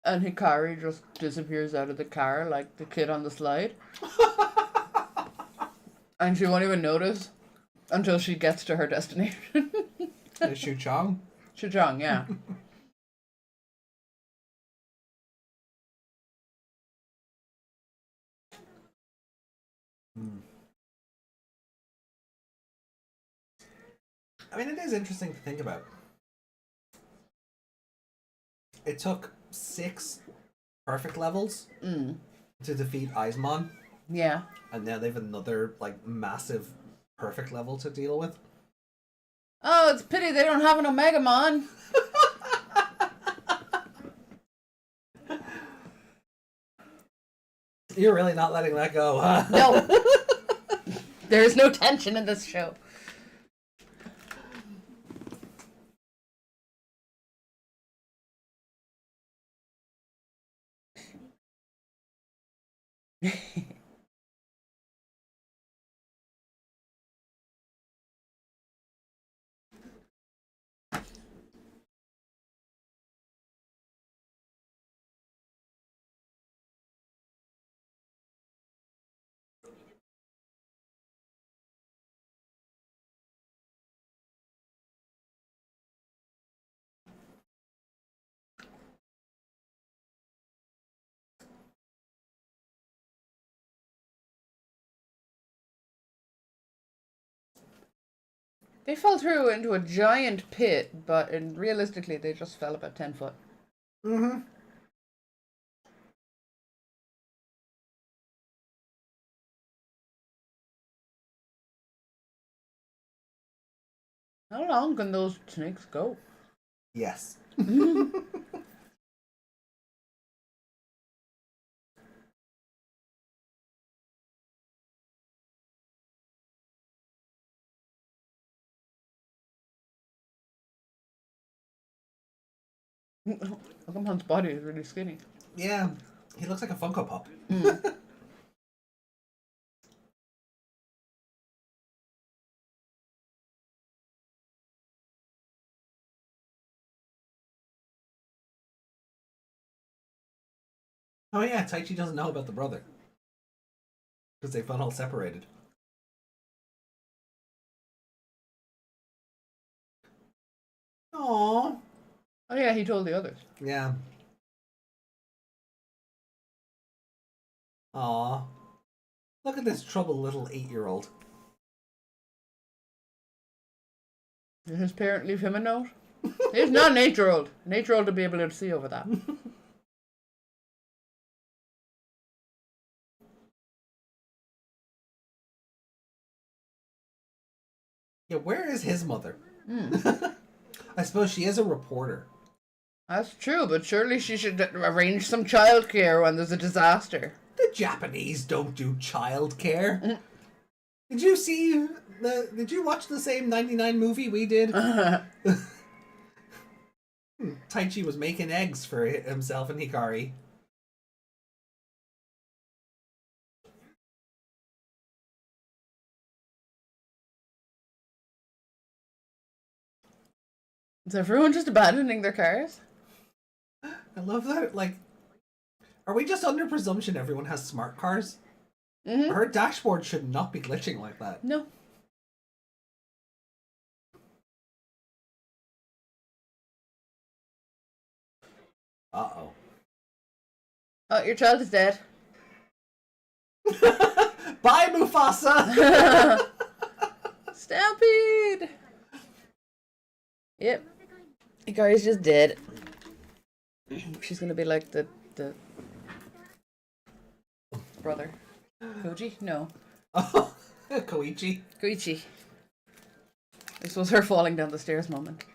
and Hikari just disappears out of the car like the kid on the slide. And she won't even notice until she gets to her destination. Shuchong? Shijong, yeah. Hmm. I mean, it is interesting to think about. It took 6 perfect levels Mm. to defeat Aizmon, Yeah. and now they have another like massive perfect level to deal with. Oh, it's a pity they don't have an Omegamon. You're really not letting that go, huh? No. There is no tension in this show. They fell through into a giant pit, but realistically, they just fell about 10 foot. Mm-hmm. How long can those snakes go? Yes. Pokemon's body is really skinny. Yeah, he looks like a Funko Pop. Mm. Oh yeah, Taichi doesn't know about the brother because they've been all separated. Aww. Oh yeah, he told the others. Yeah. Aw. Look at this troubled little 8-year-old. Did his parent leave him a note? He's not an 8-year-old. An 8-year-old to be able to see over that. Yeah, where is his mother? Mm. I suppose she is a reporter. That's true, but surely she should arrange some childcare when there's a disaster. The Japanese don't do childcare. Did you see Did you watch the same 99 movie we did? Taichi was making eggs for himself and Hikari. Is everyone just abandoning their cars? I love that. Like, are we just under presumption everyone has smart cars? Mm-hmm. Her dashboard should not be glitching like that. No. Uh-oh. Oh, your child is dead. Bye, Mufasa! Stampede! Yep. Hikari's just dead. She's gonna be like the brother. Koji? No. Oh, Koichi. Koichi. This was her falling down the stairs moment.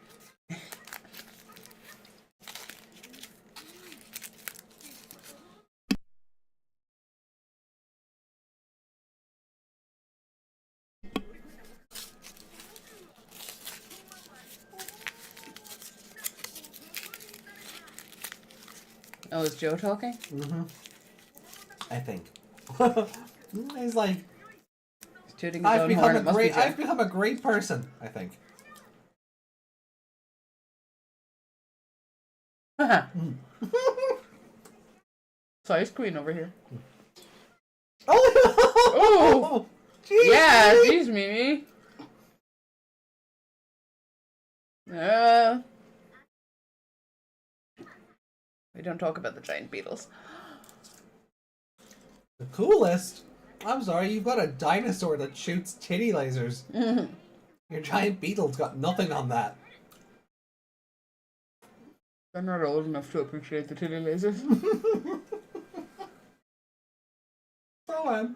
Oh, is Joe talking? Mm-hmm. I think. He's like, He's tooting his own horn. It must be Joe. I've become a great person, I think. Size queen over here. Oh! Jeez, Yeah, Mimi. jeez, Mimi. We don't talk about the giant beetles. The coolest. I'm sorry, you've got a dinosaur that shoots titty lasers. Your giant beetle's got nothing on that. They're not old enough to appreciate the titty lasers. So,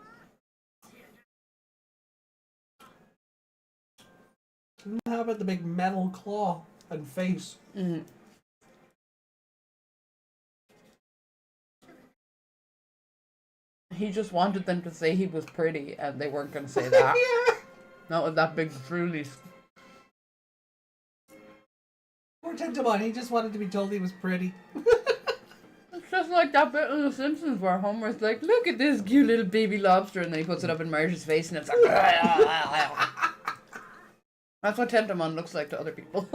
how about the big metal claw and face? He just wanted them to say he was pretty, and they weren't going to say that. Yeah. Not with that big frulies. Poor Tentamon, he just wanted to be told he was pretty. It's just like that bit in The Simpsons where Homer's like, look at this cute little baby lobster, and then he puts it up in Marge's face, and it's like... That's what Tentamon looks like to other people.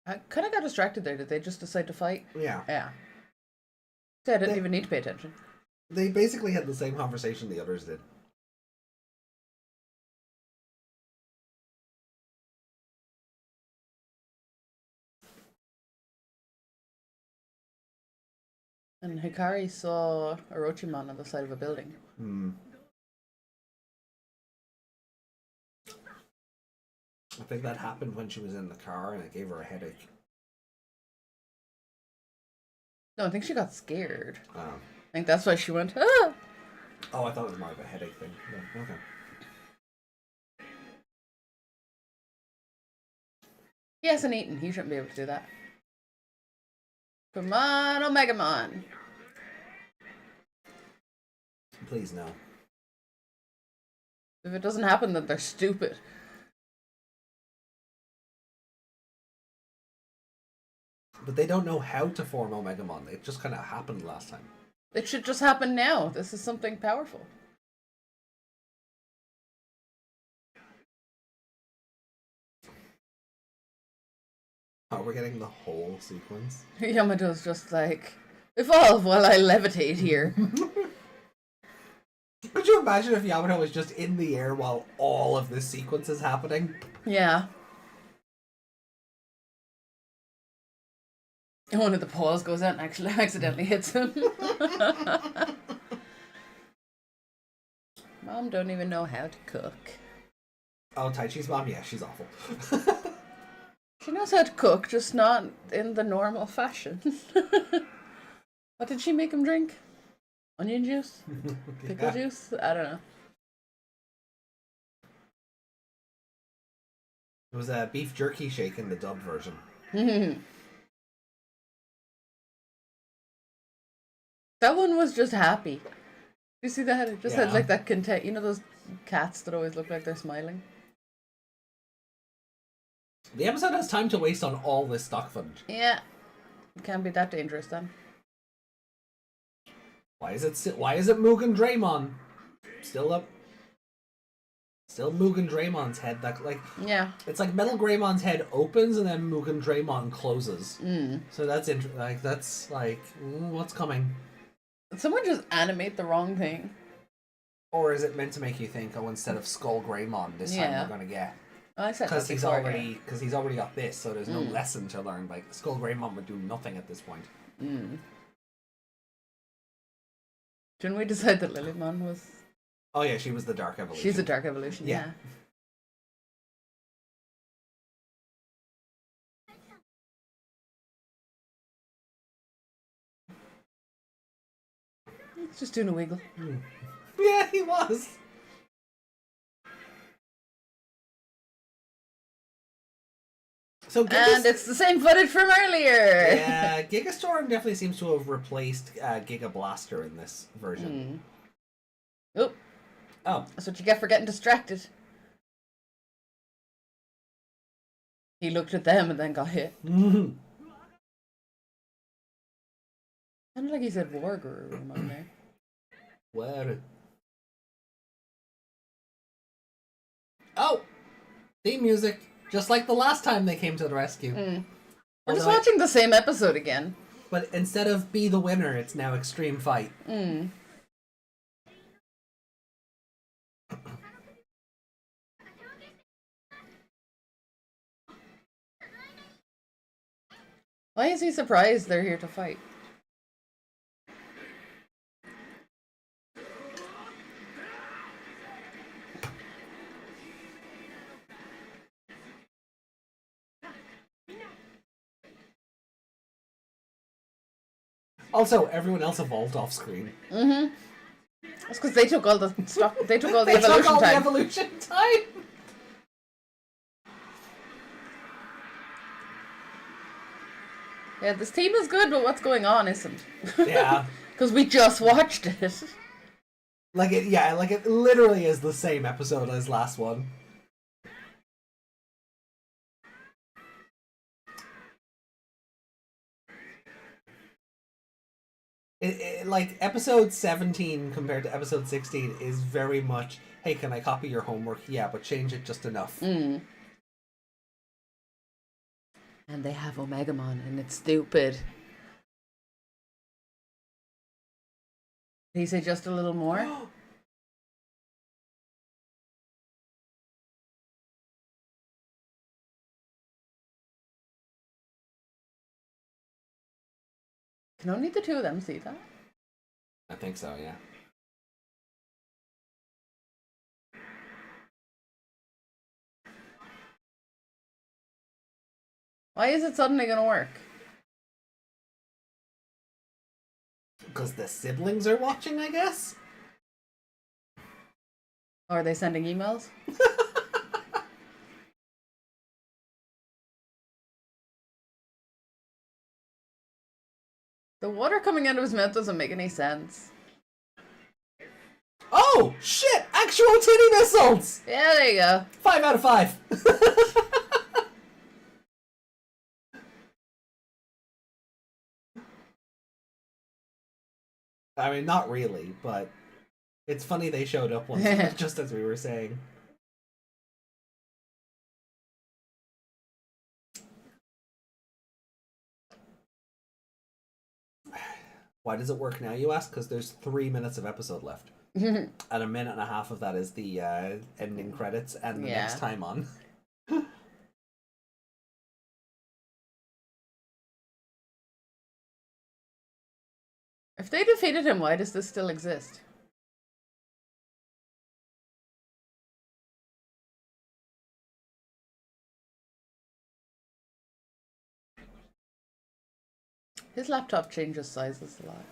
I kind of got distracted there. Did they just decide to fight? Yeah. Yeah. See, I didn't even need to pay attention. They basically had the same conversation the others did. And Hikari saw Orochimaru on the side of a building. I think that happened when she was in the car and it gave her a headache. No, I think she got scared. Oh. I think that's why she went, ah! Oh, I thought it was more of a headache thing. Yeah, okay. He hasn't eaten. He shouldn't be able to do that. Come on, Omegamon! Please, no. If it doesn't happen, then they're stupid. But they don't know how to form Omegamon. It just kind of happened last time. It should just happen now. This is something powerful. Oh, we're getting the whole sequence? Yamato's just like, evolve while I levitate here. Could you imagine if Yamato was just in the air while all of this sequence is happening? Yeah. And one of the paws goes out and actually accidentally hits him. Mom don't even know how to cook. Oh, Taichi's mom? Yeah, she's awful. She knows how to cook, just not in the normal fashion. What did she make him drink? Onion juice? Pickle juice? I don't know. It was a beef jerky shake in the dub version. That one was just happy. You see that? It just had Yeah. like that content. You know those cats that always look like they're smiling? The episode has time to waste on all this stock footage. Yeah. It can't be that dangerous then. Why is it Mugen Draymon? Still Mugen Draymon's head that like Yeah. it's like Metal Greymon's head opens and then Mugen Draymon closes. So that's what's coming? Did someone just animate the wrong thing? Or is it meant to make you think, oh, instead of Skull Greymon, this time Yeah. we're gonna get I said because that he's before, already got this, so there's no lesson to learn. Like Skull Greymon would do nothing at this point. Didn't we decide that Lilymon was... Oh yeah, she was the Dark Evolution. She's a Dark Evolution, Yeah. He's just doing a wiggle. Yeah, he was. So And it's the same footage from earlier! yeah, Gigastorm definitely seems to have replaced Giga Blaster in this version. Oh, Oh, that's what you get for getting distracted. He looked at them and then got hit. Sounded like he said war guru on there. Where? Oh! Theme music. Just like the last time they came to the rescue. We're just watching the same episode again. But instead of be the winner, it's now extreme fight. Why is he surprised they're here to fight? Also, everyone else evolved off screen. That's because they took all the stock. They took all the They evolution took all time. the evolution time. Yeah, this team is good, but what's going on isn't. Yeah. Because we just watched it. Like it literally is the same episode as last one. Like episode 17 compared to episode 16 is very much, hey, can I copy your homework? Yeah, but change it just enough. And they have Omegamon, and it's stupid. Did he say just a little more? Can only the two of them see that? I think so, yeah. Why is it suddenly gonna work? Because the siblings are watching, I guess? Or are they sending emails? The water coming out of his mouth doesn't make any sense. Oh, shit! Actual titty missiles! Yeah, there you go. 5 out of 5. I mean, not really, but it's funny they showed up once, just as we were saying. Why does it work now, you ask? Because there's 3 minutes of episode left. And a minute and a half of that is the ending credits and the next time on. If they defeated him, why does this still exist? His laptop changes sizes a lot.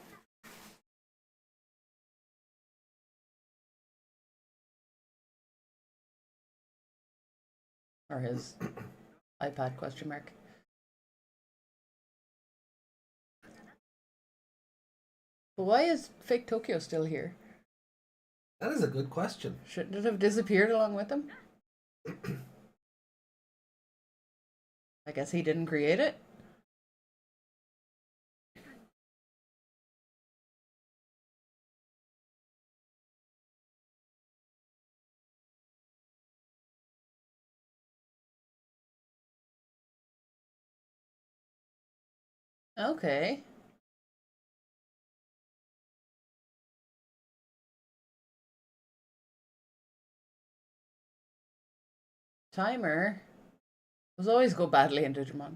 Or his iPad question mark. But why is fake Tokyo still here? That is a good question. Shouldn't it have disappeared along with him? I guess he didn't create it. Okay. Timer. Those always go badly in Digimon.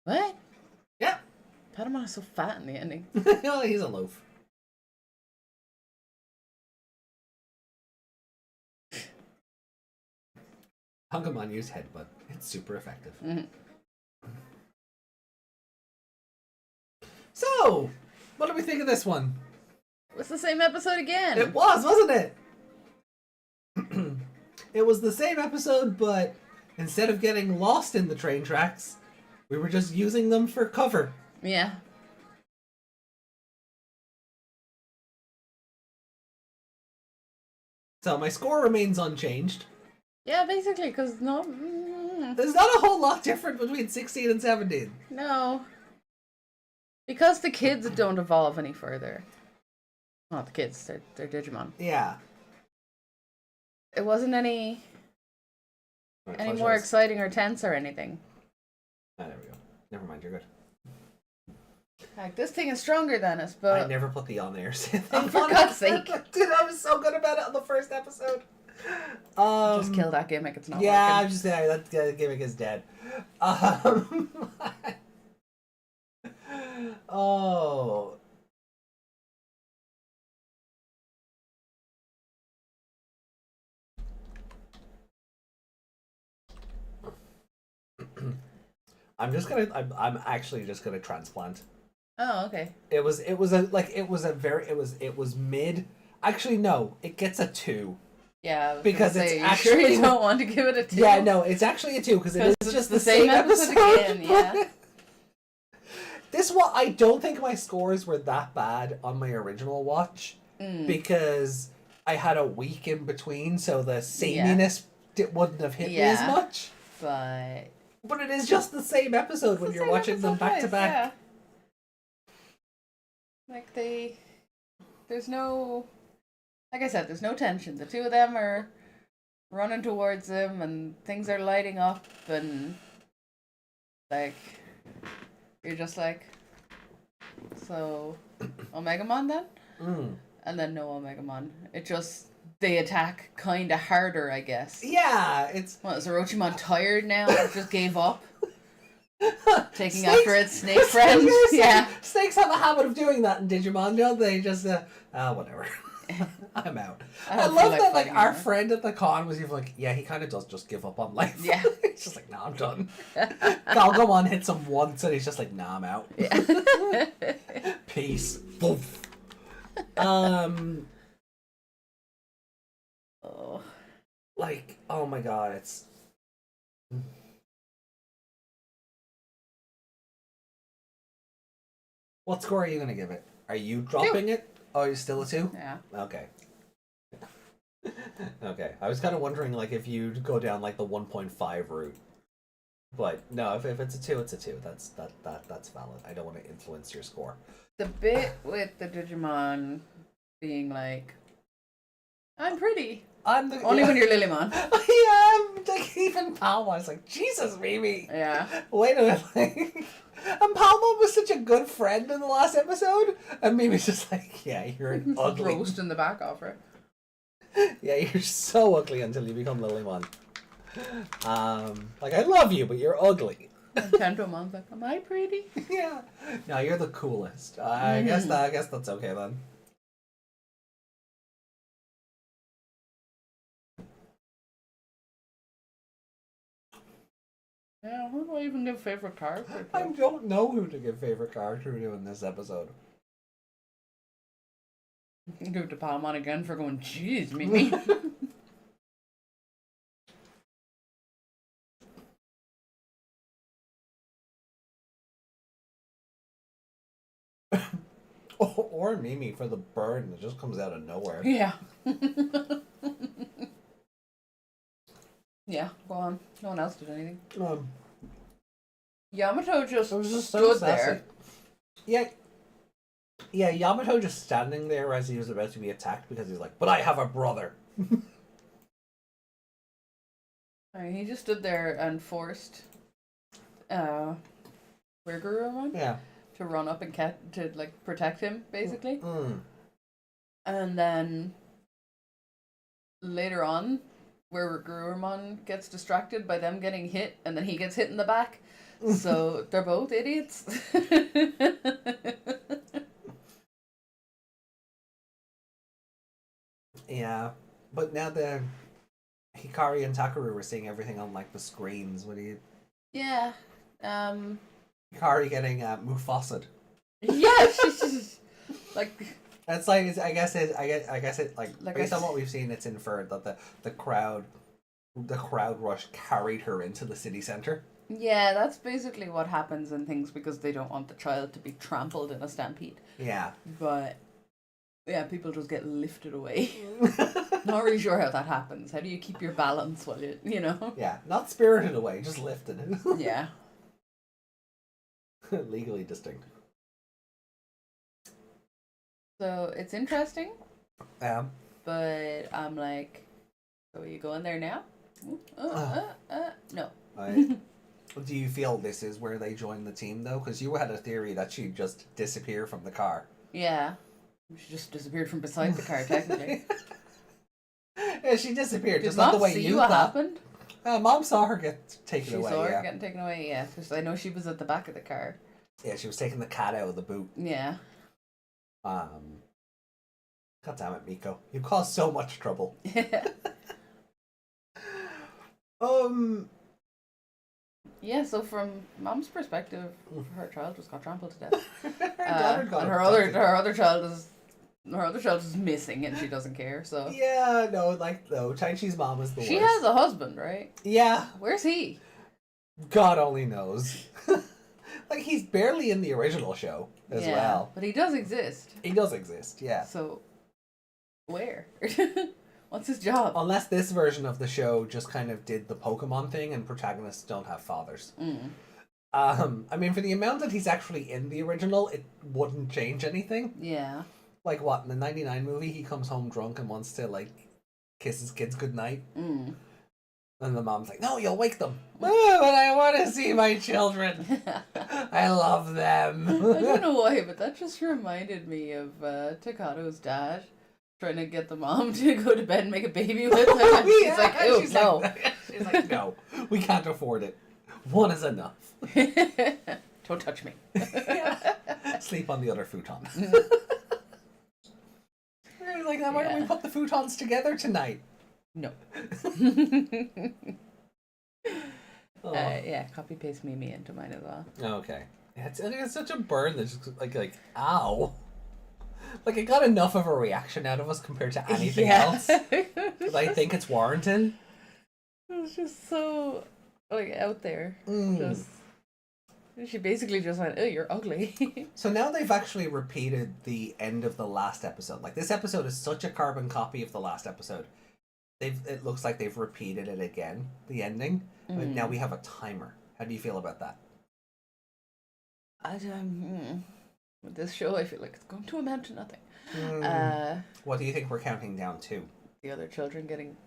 What? Yeah. Palmon is so fat in the ending. Oh, he's a loaf. Hungamon used headbutt. It's super effective. So, what do we think of this one? It's the same episode again. It was, wasn't it? It was the same episode, but instead of getting lost in the train tracks, we were just using them for cover. Yeah. So my score remains unchanged. Yeah, basically, because There's not a whole lot different between 16 and 17. no. Because the kids don't evolve any further. Not the kids, they're Digimon. Yeah. It wasn't any more exciting or tense or anything. Oh, there we go. Never mind, you're good. Like, this thing is stronger than us, but... I never put the on there. Oh, for God's sake. Dude, I was so good about it on the first episode. Just kill that gimmick, it's not yeah, working. I'm just saying, that gimmick is dead. Oh. I'm actually just gonna transplant. Oh, okay. It was mid. Actually, no, it gets a 2. Yeah, I was because gonna it's say, actually you sure you don't want to give it a 2? Yeah, no, it's actually a 2 because it is just the same episode again. Yeah. This one, I don't think my scores were that bad on my original watch because I had a week in between, so the sameness wouldn't have hit me as much. But it is just the same episode when you're watching them back to back. Yeah. Like there's no, like I said, there's no tension. The two of them are running towards him, and things are lighting up, and like you're just like, so Omegamon then, and then no Omegamon. It just they attack kind of harder, I guess. Yeah, it's what is Orochimon tired now? It just gave up. Taking snakes, after its snake friends. Yeah. Snakes have a habit of doing that in Digimon, don't they? Just, whatever. I'm out. I love that, like, our friend at the con was even like, yeah, he kind of does just give up on life. Yeah. He's just like, nah, I'm done. Galgamon hits him once and he's just like, nah, I'm out. Yeah. Peace. Like, oh my god, it's... What score are you going to give it? Are you dropping it? Oh, you're still a 2? Yeah. Okay. Okay. I was kind of wondering, like, if you'd go down, like, the 1.5 route. But, no, if it's a 2, it's a 2. That's valid. I don't want to influence your score. The bit with the Digimon being like, I'm pretty. Only when you're Lilymon. Yeah, like, even Palmon was like, Jesus, Mimi. Yeah. Wait a minute. And Palmon was such a good friend in the last episode, and Mimi's just like, yeah, you're an ugly. Roasting the back off her. Yeah, you're so ugly until you become Lilymon. Like, I love you, but you're ugly. And Tentomon's like, am I pretty? Yeah. No, you're the coolest. I guess that's okay then. Yeah, who do I even give favorite character to? I don't know who to give favorite character to in this episode. Give it to Palmon again for going, jeez, Mimi. Or Mimi for the burn that just comes out of nowhere. Yeah. Yeah, go on. No one else did anything. Yamato just stood there. Yeah. Yeah, Yamato just standing there as he was about to be attacked because he's like, but I have a brother. He just stood there and forced Rigurumon to run up and to like protect him, basically. And then later on, where Rigurumon gets distracted by them getting hit, and then he gets hit in the back. So they're both idiots. Yeah, but now the Hikari and Takaru were seeing everything on like the screens. What do you? Yeah. Hikari getting Mufasa'd. Yeah, she's just like. It's like I guess it like based on what we've seen, it's inferred that the crowd rush carried her into the city center. Yeah, that's basically what happens in things because they don't want the child to be trampled in a stampede. Yeah, but Yeah, people just get lifted away. Not really sure how that happens. How do you keep your balance while you know? Yeah, not spirited away, just lifted. Yeah. Legally distinct. So it's interesting, Um, but I'm like, so are you going there now? No. Do you feel this is where they join the team, though? Because you had a theory that she'd just disappear from the car. Yeah. She just disappeared from beside the car, technically. Yeah, she disappeared. Did Just not Mom the way see you what thought. happened? Mom saw her get taken She away. saw her Yeah. getting taken away, yeah. Because I know she was at the back of the car. Yeah, she was taking the cat out of the boot. Yeah. God damn it, Miko. You caused so much trouble. Yeah, so from Mom's perspective, her child just got trampled to death. Her daughter got and abducted. her other child is missing and she doesn't care, so Yeah, no, Taichi's mom is the worst. she has a husband, right? Yeah, Where's he? God only knows. Like, he's barely in the original show as well. But he does exist. He does exist, yeah. So where? What's his job? Unless this version of the show just kind of did the Pokemon thing and protagonists don't have fathers. I mean, for the amount that he's actually in the original, it wouldn't change anything. Yeah. Like, what, in the 99 movie, he comes home drunk and wants to, like, kiss his kids goodnight. And the mom's like, no, you'll wake them. Oh, but I want to see my children. I love them. I don't know why, but that just reminded me of Takato's dad trying to get the mom to go to bed and make a baby with him. And she's like, ew, she's no. She's like, no, we can't afford it. One is enough. Don't touch me. Sleep on the other futon. Like, why don't we put the futons together tonight? No. Yeah, copy paste Mimi into mine as well. Okay. Yeah, it's such a burn that's just like, ow. Like, it got enough of a reaction out of us compared to anything else. I think it's warranted. It's just so, like, out there. Just, she basically just went, oh, you're ugly. So now they've actually repeated the end of the last episode. Like, this episode is such a carbon copy of the last episode. It looks like they've repeated it again, the ending. And now we have a timer. How do you feel about that? With this show, I feel like it's going to amount to nothing. What do you think we're counting down to? The other children getting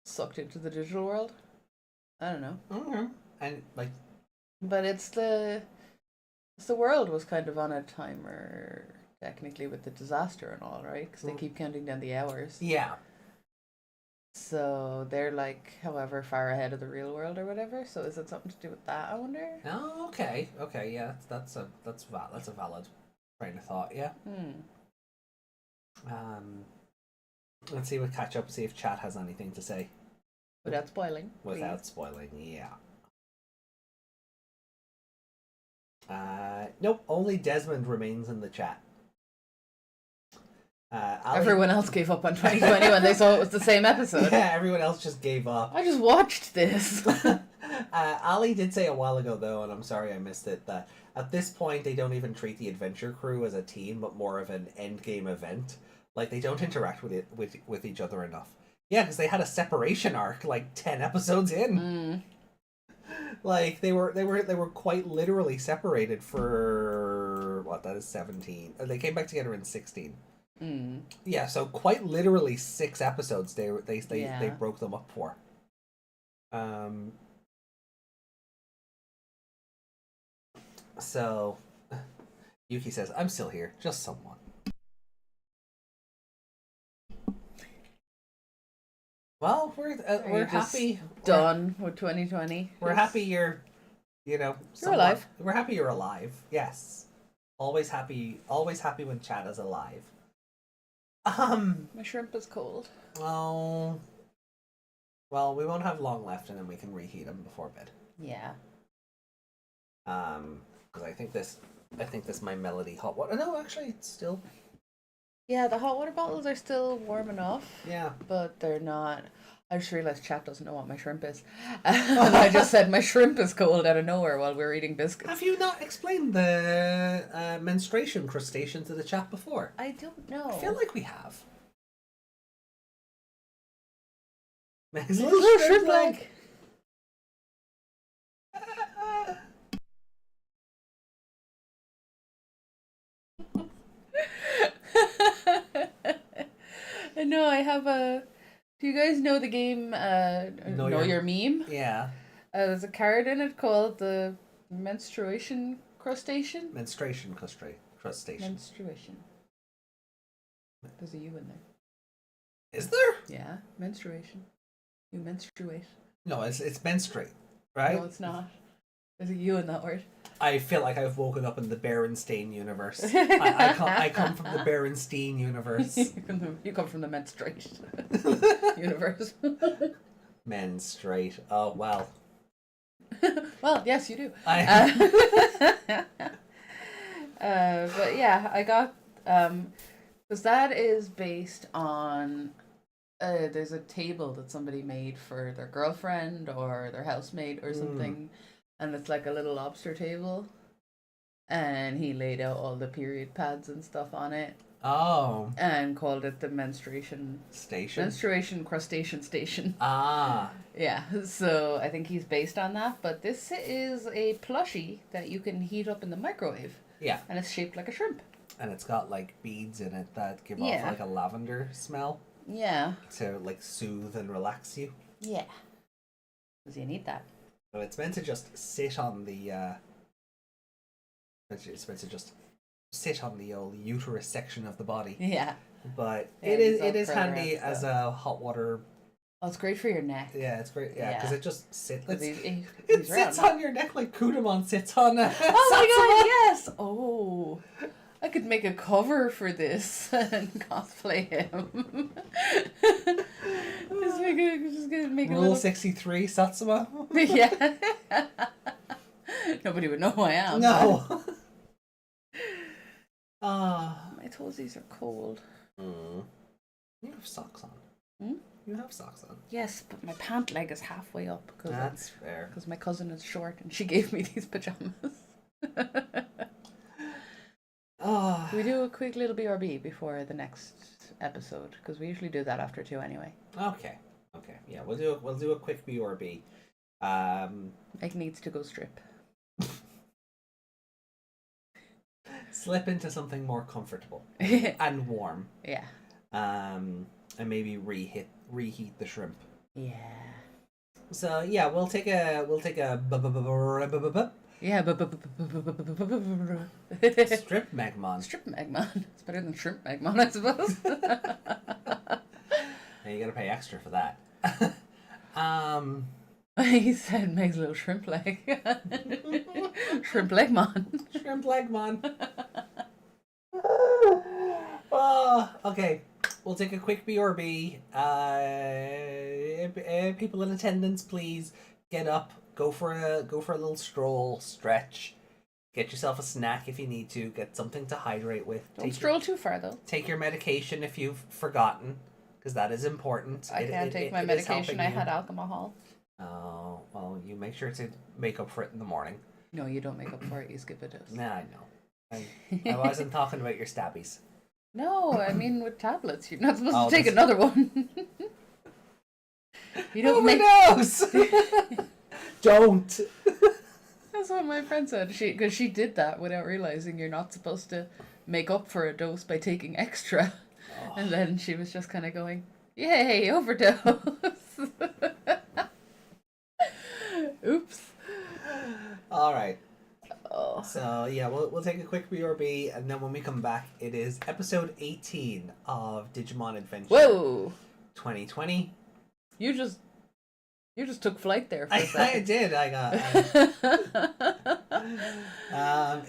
sucked into the digital world? I don't know. Okay. And, like... But it's the world was kind of on a timer, technically, with the disaster and all, right? Because they keep counting down the hours. Yeah. So they're like, however far ahead of the real world or whatever. So is it something to do with that? I wonder. Oh, okay. Okay, yeah, that's a valid train of thought. Yeah. Let's see. We'll catch up. See if chat has anything to say. Without spoiling. Without spoiling, yeah. Nope. Only Desmond remains in the chat. Ali... Everyone else gave up on 2020 when they saw it was the same episode. Yeah, everyone else just gave up. I just watched this. Ali did say a while ago, though, and I'm sorry I missed it, that at this point they don't even treat the adventure crew as a team, but more of an endgame event. Like, they don't interact with each other enough. Yeah, because they had a separation arc like 10 episodes in. Like, they were quite literally separated for what, that is 17. They came back together in 16. Yeah, so quite literally 6 episodes they broke them up for. So Yuki says, "I'm still here, just somewhat." Well, we're happy. Done with 2020. We're happy you're alive. We're happy you're alive. Yes. Always happy when chat is alive. My shrimp is cold. Oh. Well, we won't have long left, and then we can reheat them before bed. Yeah. Because I think this my Melody hot water. No, actually, it's still. Yeah, the hot water bottles are still warm enough. Yeah. But they're not. I just realized chat doesn't know what my shrimp is. And I just said my shrimp is cold out of nowhere while we were eating biscuits. Have you not explained the menstruation crustacean to the chat before? I don't know. I feel like we have. Meg's Little little shrimp shrimp leg. leg. I know I have a. Do you guys know the game Know Your Meme? Yeah. There's a card in it called the menstruation crustacean. Menstruation crustacean. Menstruation. There's a U in there. Is there? Yeah, menstruation. You menstruate. No, it's menstruate, right? No, it's not. There's a U in that word. I feel like I've woken up in the Berenstain universe. I come from the Berenstain universe. You come from the menstruation universe. Menstruate. Oh, well. Well, yes, you do. But yeah, I got because that is based on there's a table that somebody made for their girlfriend or their housemate or something, and it's like a little lobster table, and he laid out all the period pads and stuff on it. Oh. And called it the menstruation crustacean station. Ah. Yeah, so I think he's based on that, but this is a plushie that you can heat up in the microwave. Yeah. And it's shaped like a shrimp. And it's got like beads in it that give off like a lavender smell. Yeah. To like soothe and relax you. Yeah. Because you need that. So it's meant to just sit on the it's meant to just sit on the old uterus section of the body. Yeah. But Yeah, it is handy as a hot water. Oh, it's great for your neck. Yeah, it's great. Yeah, because it just sits. It sits on your neck like Kudamon sits on. Oh my god! Yes. Oh, I could make a cover for this and cosplay him. just make a Rule little 63 Satsuma. Yeah. Nobody would know who I am. No. My toesies are cold. You have socks on. Hmm? You have socks on. Yes, but my pant leg is halfway up because that's fair. Because my cousin is short and she gave me these pajamas. We do a quick little BRB before the next episode because we usually do that after 2 anyway. Okay. Yeah, we'll do a quick BRB. Meg needs to go strip. Slip into something more comfortable and warm. Yeah. And maybe reheat the shrimp. Yeah. So yeah, we'll take a yeah. strip Megmon. Strip Megmon. It's better than shrimp Megmon, I suppose. Yeah, you gotta pay extra for that. He said Meg's little shrimp leg. Shrimp Legmon. Shrimp Legmon. Oh, okay. We'll take a quick BRB. People in attendance, please get up. Go for a little stroll, stretch. Get yourself a snack if you need to. Get something to hydrate with. Don't stroll too far though. Take your medication if you've forgotten, because that is important. I can't take my medication. I had alcohol. Oh, well, you make sure to make up for it in the morning. No, you don't make up for it. You skip a dose. Nah, I know. I wasn't talking about your stabbies. No, I mean with tablets. You're not supposed to take another one. You don't make. Nose. Don't. That's what my friend said. Because she did that without realizing you're not supposed to make up for a dose by taking extra. Oh. And then she was just kind of going, "Yay, overdose." Oops. All right. Oh. So yeah, we'll take a quick BRB, and then when we come back, it is episode 18 of Digimon Adventure. Whoa. 2020. You just took flight there for a second. I did.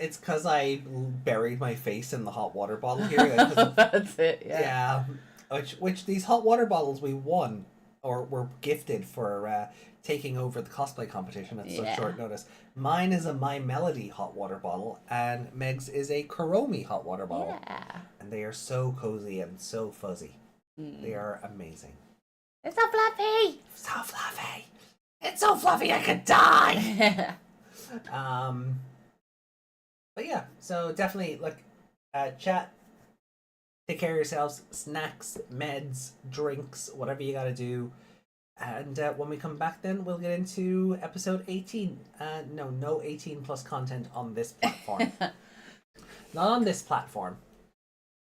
It's because I buried my face in the hot water bottle here. That's it. Yeah. Yeah. Which these hot water bottles we won or were gifted for taking over the cosplay competition at such short notice. Mine is a My Melody hot water bottle, and Meg's is a Kuromi hot water bottle. Yeah. And they are so cozy and so fuzzy. They are amazing. It's so fluffy. So fluffy. It's so fluffy I could die. But yeah, so definitely look, chat. Take care of yourselves. Snacks, meds, drinks, whatever you gotta do. And when we come back, then we'll get into episode 18. No 18 plus content on this platform. Not on this platform.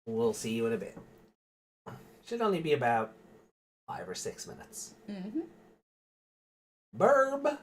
We'll see you in a bit. Should only be about 5 or 6 minutes. Mm-hmm. Burb.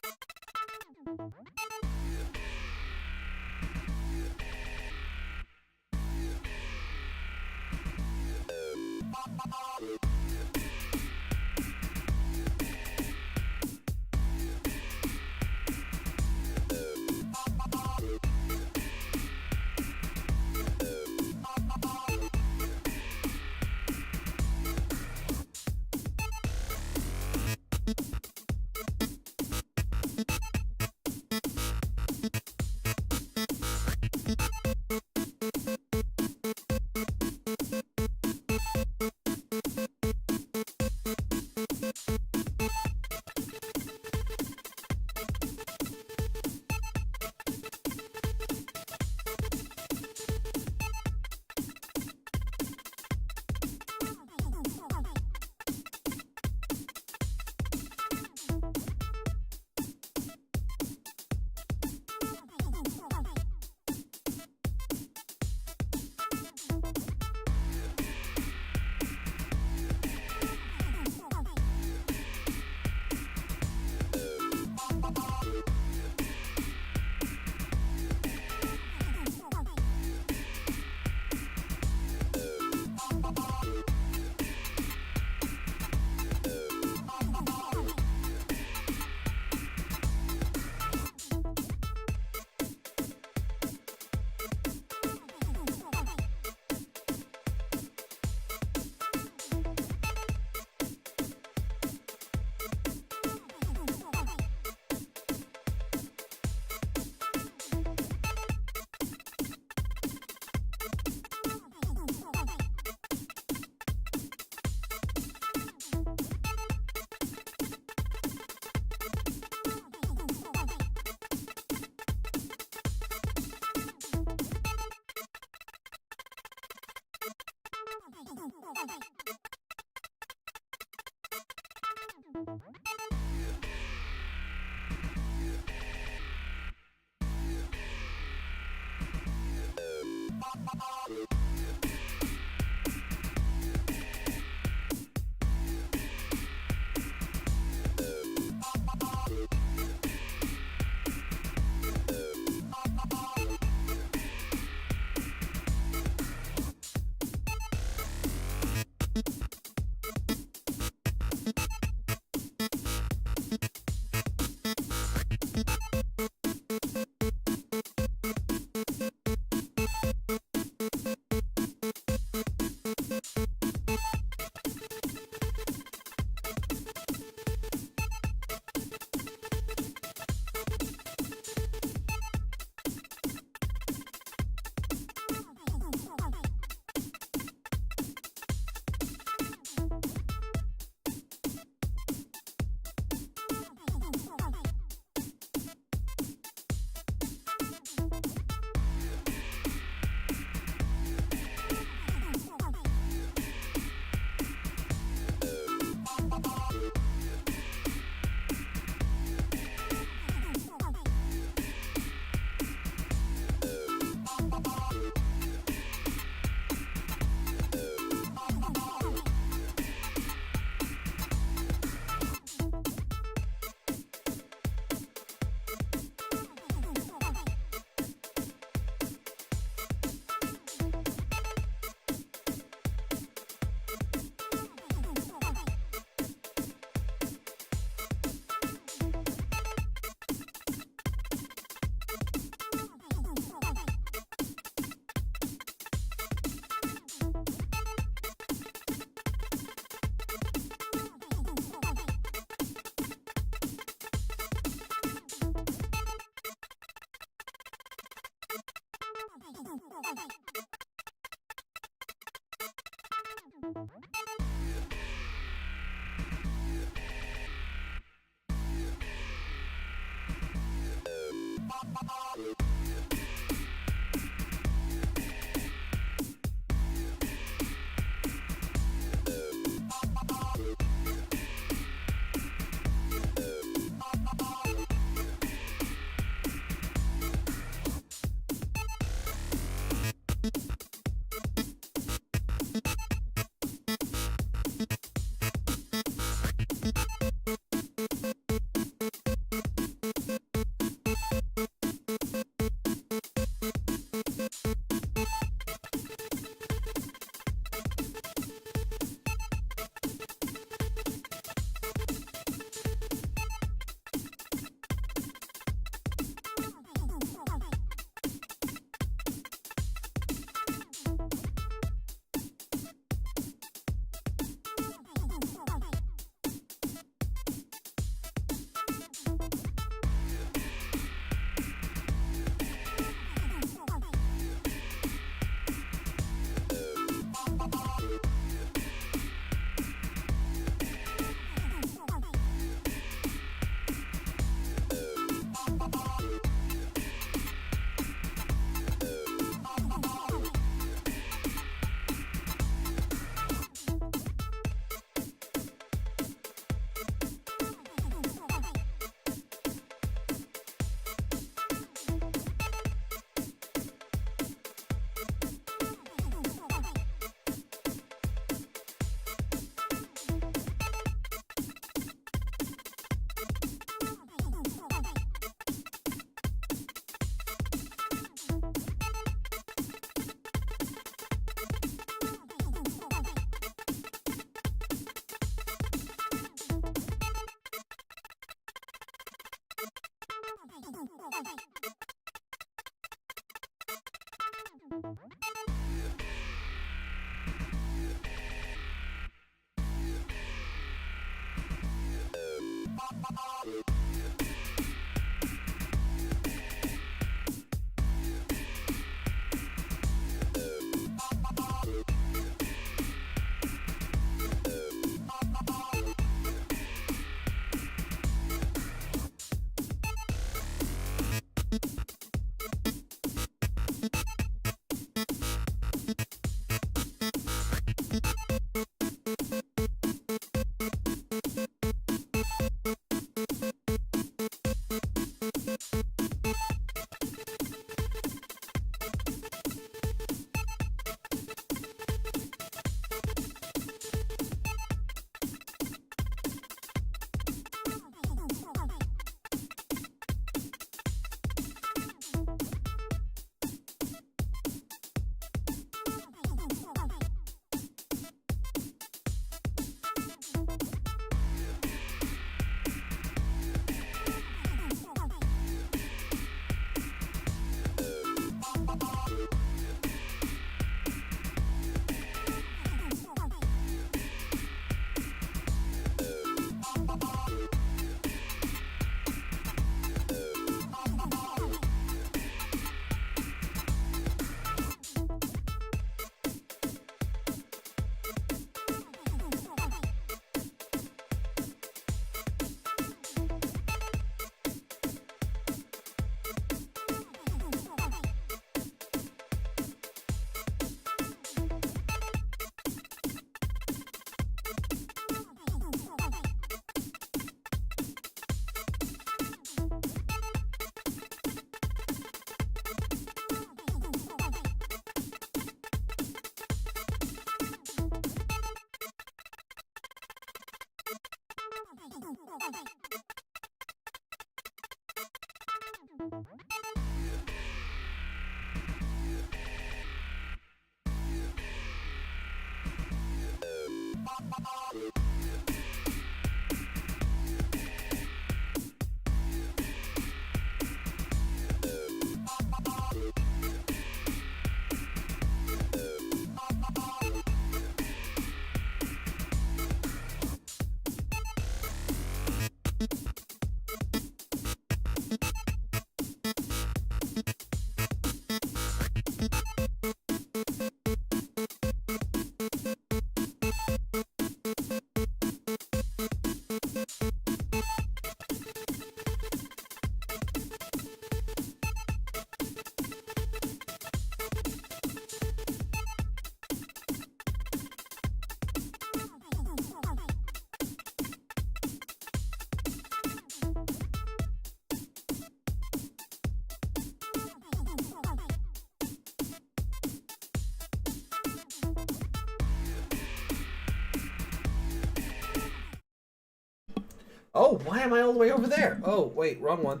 Oh, why am I all the way over there? Oh, wait, wrong one.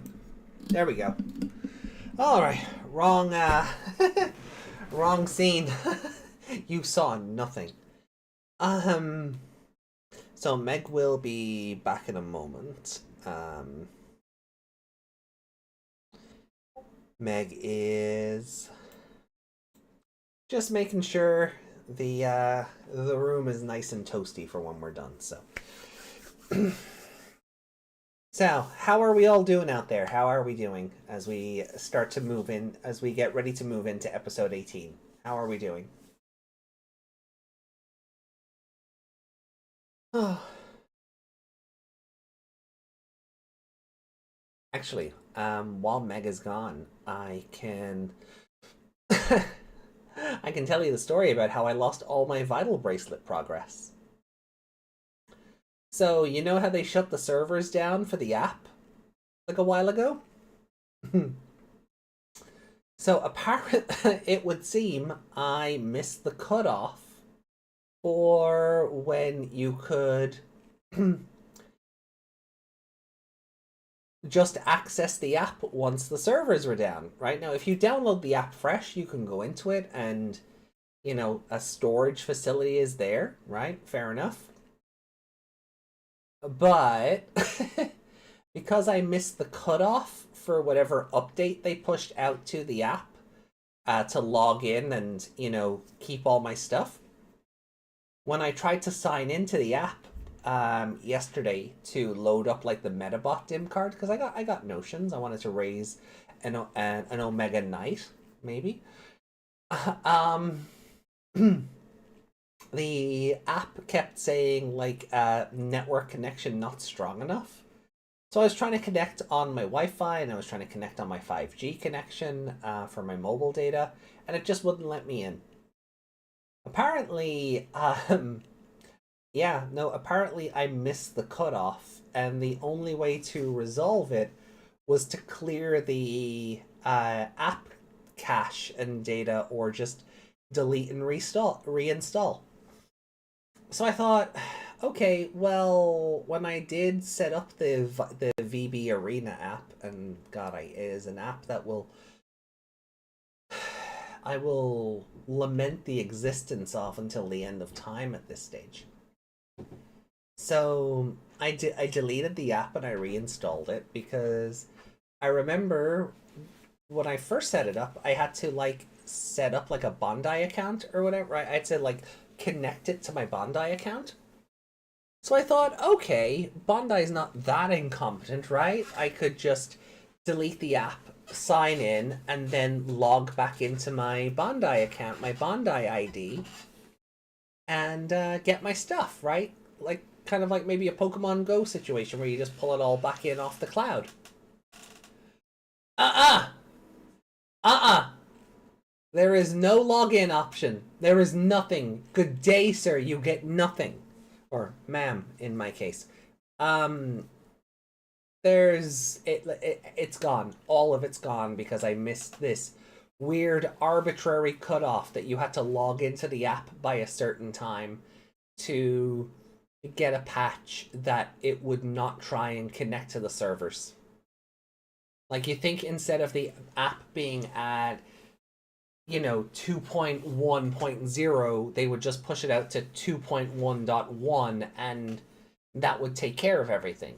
There we go. Alright, wrong, wrong scene. You saw nothing. So Meg will be back in a moment. Meg is just making sure the room is nice and toasty for when we're done, so. So, how are we all doing out there? How are we doing as we start to move in, as we get ready to move into episode 18? How are we doing? Oh. Actually, while Meg is gone, I can I can tell you the story about how I lost all my Vital Bracelet progress. So, you know how they shut the servers down for the app like a while ago? So, apparently, it would seem I missed the cutoff for when you could just access the app once the servers were down. Right now, if you download the app fresh, you can go into it and, you know, a storage facility is there, right? Fair enough. But because I missed the cutoff for whatever update they pushed out to the app to log in and, you know, keep all my stuff, when I tried to sign into the app yesterday to load up like the Metabot dim card, because I got notions, I wanted to raise an Omega Knight maybe. The app kept saying like network connection not strong enough. So I was trying to connect on my Wi-Fi and I was trying to connect on my 5G connection for my mobile data, and it just wouldn't let me in. Apparently, apparently I missed the cutoff, and the only way to resolve it was to clear the app cache and data, or just delete and reinstall. So I thought, okay, well, when I did set up the VB Arena app, and God, it is an app that I will lament the existence of until the end of time at this stage. So I deleted the app and I reinstalled it, because I remember when I first set it up, I had to like set up like a Bondi account or whatever, right? I had to like connect it to my Bondi account. So I thought, okay, Bondi's not that incompetent, right? I could just delete the app, sign in, and then log back into my Bondi account, my Bondi ID, and get my stuff, right? Like, kind of like maybe a Pokemon Go situation where you just pull it all back in off the cloud. There is no login option. There is nothing. Good day, sir. You get nothing. Or ma'am, in my case. It's gone. All of it's gone because I missed this weird arbitrary cutoff that you had to log into the app by a certain time to get a patch that it would not try and connect to the servers. Like, you think instead of the app being at, 2.1.0, they would just push it out to 2.1.1 and that would take care of everything.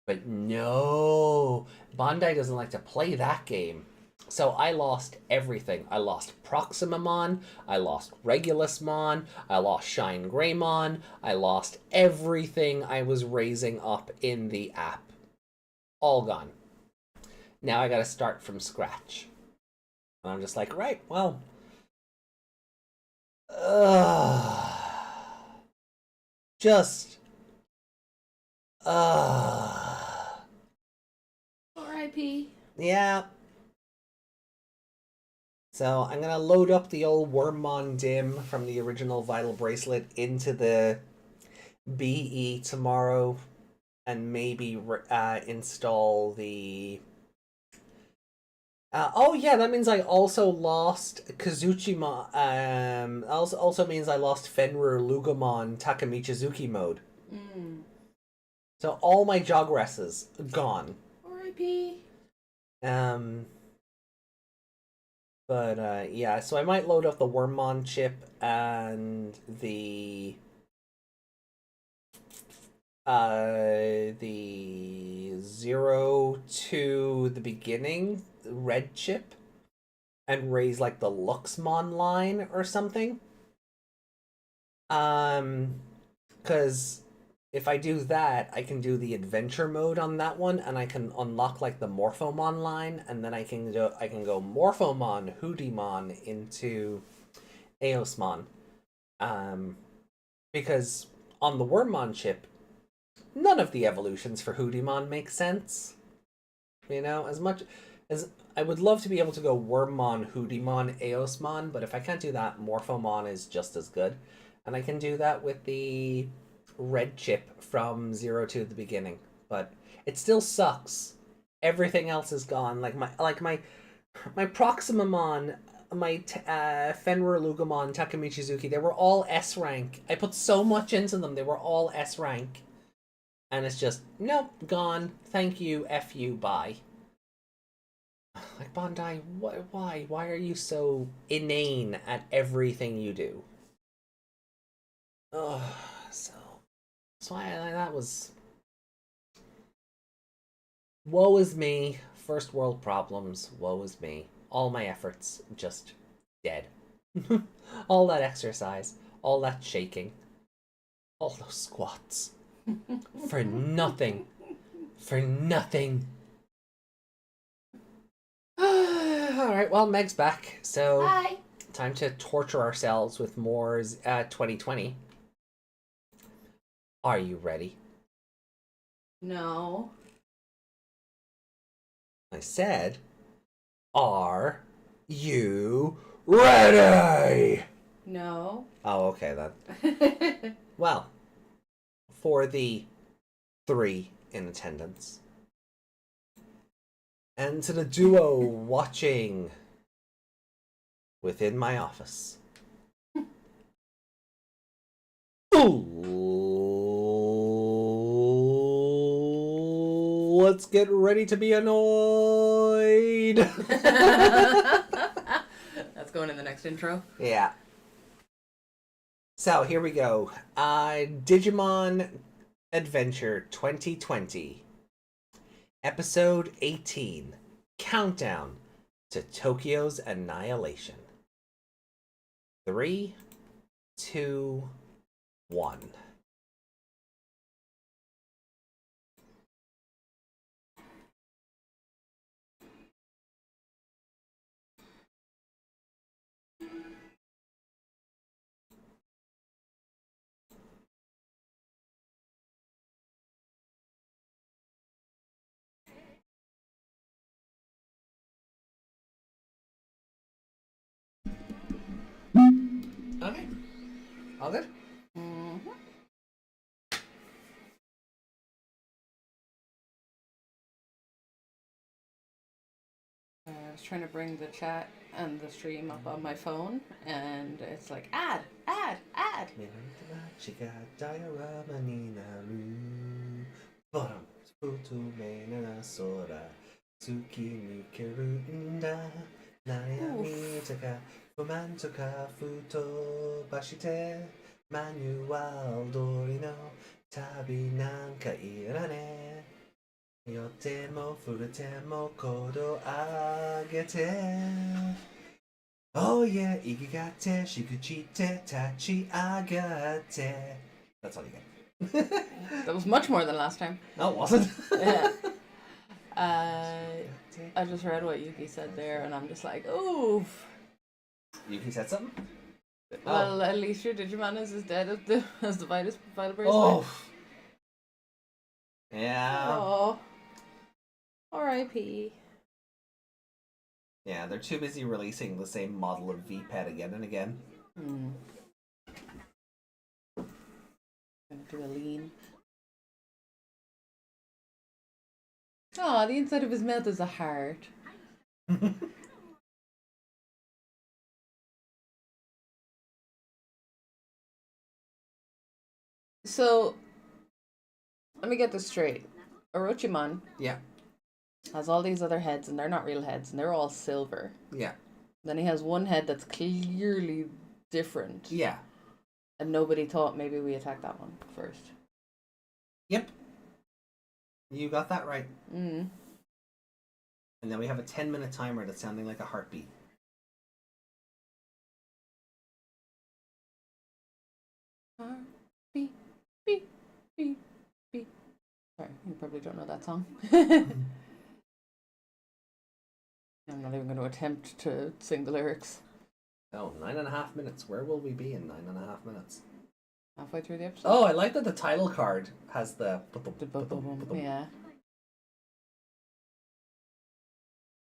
But no, Bandai doesn't like to play that game. So I lost everything. I lost Proximamon, I lost Regulusmon, I lost Shine Greymon, I lost everything I was raising up in the app. All gone. Now I gotta start from scratch. And I'm just like, right, well. Just. R.I.P. Yeah. So I'm gonna load up the old Wormmon Dim from the original Vital Bracelet into the BE tomorrow, and maybe install the. Oh yeah, that means I also lost Kazuchimon. Also means I lost Fenrir Lugamon Takamichizuki mode. So all my Jogresses gone. R.I.P. But yeah, so I might load up the Wormmon chip and the 0 to the beginning red chip and raise like the Luxmon line or something. Because if I do that, I can do the adventure mode on that one, and I can unlock like the Morphomon line, and then I can go Morphomon, Hoodimon into Eosmon. Because on the Wormmon chip, none of the evolutions for Hoodimon make sense. As much as I would love to be able to go Wormmon, Hoodimon, Eosmon, but if I can't do that, Morphomon is just as good. And I can do that with the red chip from 0 to the beginning, but it still sucks. Everything else is gone. Like my Proximamon, my Fenrir Lugamon, Takamichizuki, they were all S rank. I put so much into them, they were all S rank. And it's just, nope, gone. Thank you, F you, bye. Like, Bandai, why? Why are you so inane at everything you do? Oh, so that was. Woe is me. First world problems. Woe is me. All my efforts just dead. All that exercise. All that shaking. All those squats. For nothing. For nothing. Alright, well, Meg's back. So, Hi. time to torture ourselves with more 2020. Are you ready? No. I said, are you ready? No. Oh, okay then. Well, for the 3 in attendance, and to the duo watching within my office. Let's get ready to be annoyed. That's going in the next intro. Yeah. So here we go. Digimon Adventure 2020. Episode 18. Countdown to Tokyo's Annihilation. 3, 2, 1. Okay. All good? Mm-hmm. I was trying to bring the chat and the stream up on my phone, and it's like ad. 目の見た街がダイオラマになる。ボロン不透明な空、突き抜けるんだ。悩みとか不満とか吹っ飛ばして、マニュアル通りの旅なんかいらねえ。酔っても触れても行動上げて。Oh yeah, 息がってしくじって立ち上がって。That's all you get. That was much more than last time. No, it wasn't. Yeah. I just read what Yuki said there, and I'm just like, oof. Yuki said something? Well, at least your Digimon is as dead as the vital bracelet. Oh. Yeah. Oh. R.I.P. Yeah, they're too busy releasing the same model of V-Pet again and again. Gonna do a lean. Oh, the inside of his mouth is a heart. So, let me get this straight. Orochimaru Yeah. has all these other heads, and they're not real heads, and they're all silver. Yeah. Then he has one head that's clearly different. Yeah. And nobody thought maybe we attack that one first. Yep. You got that right. Mm. And then we have a 10-minute timer that's sounding like a heartbeat. Beep, beep, beep, beep. Sorry, you probably don't know that song. I'm not even going to attempt to sing the lyrics. Oh, 9.5 minutes. Where will we be in 9.5 minutes? Halfway through the episode. Oh, I like that the title card has the... Yeah.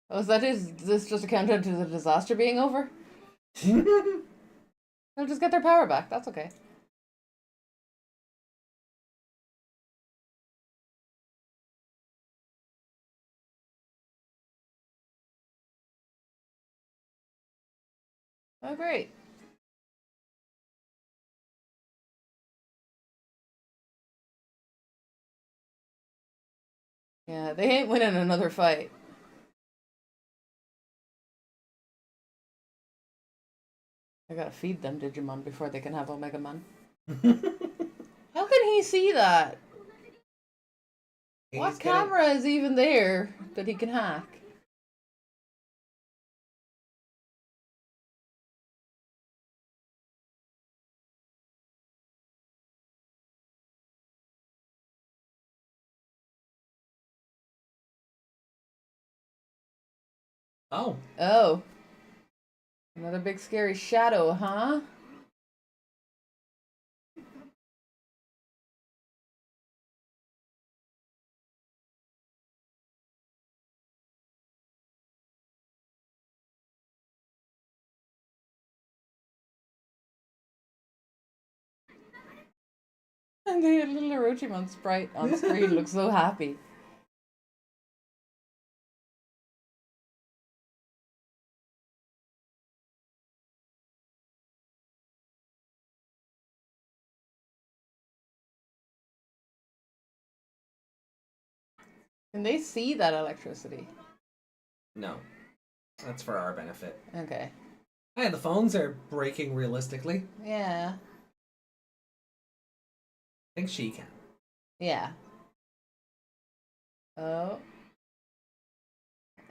Oh, is that is this just a countdown to the disaster being over? They'll just get their power back. That's okay. Oh, great. Yeah, they ain't winning another fight. I gotta feed them Digimon before they can have Omega Man. How can he see that? What camera is even there that he can hack? Oh. Oh. Another big scary shadow, huh? And the little Orochimaru sprite on screen looks so happy. Can they see that electricity? No. That's for our benefit. Okay. Hey, the phones are breaking realistically. Yeah. I think she can. Yeah. Oh.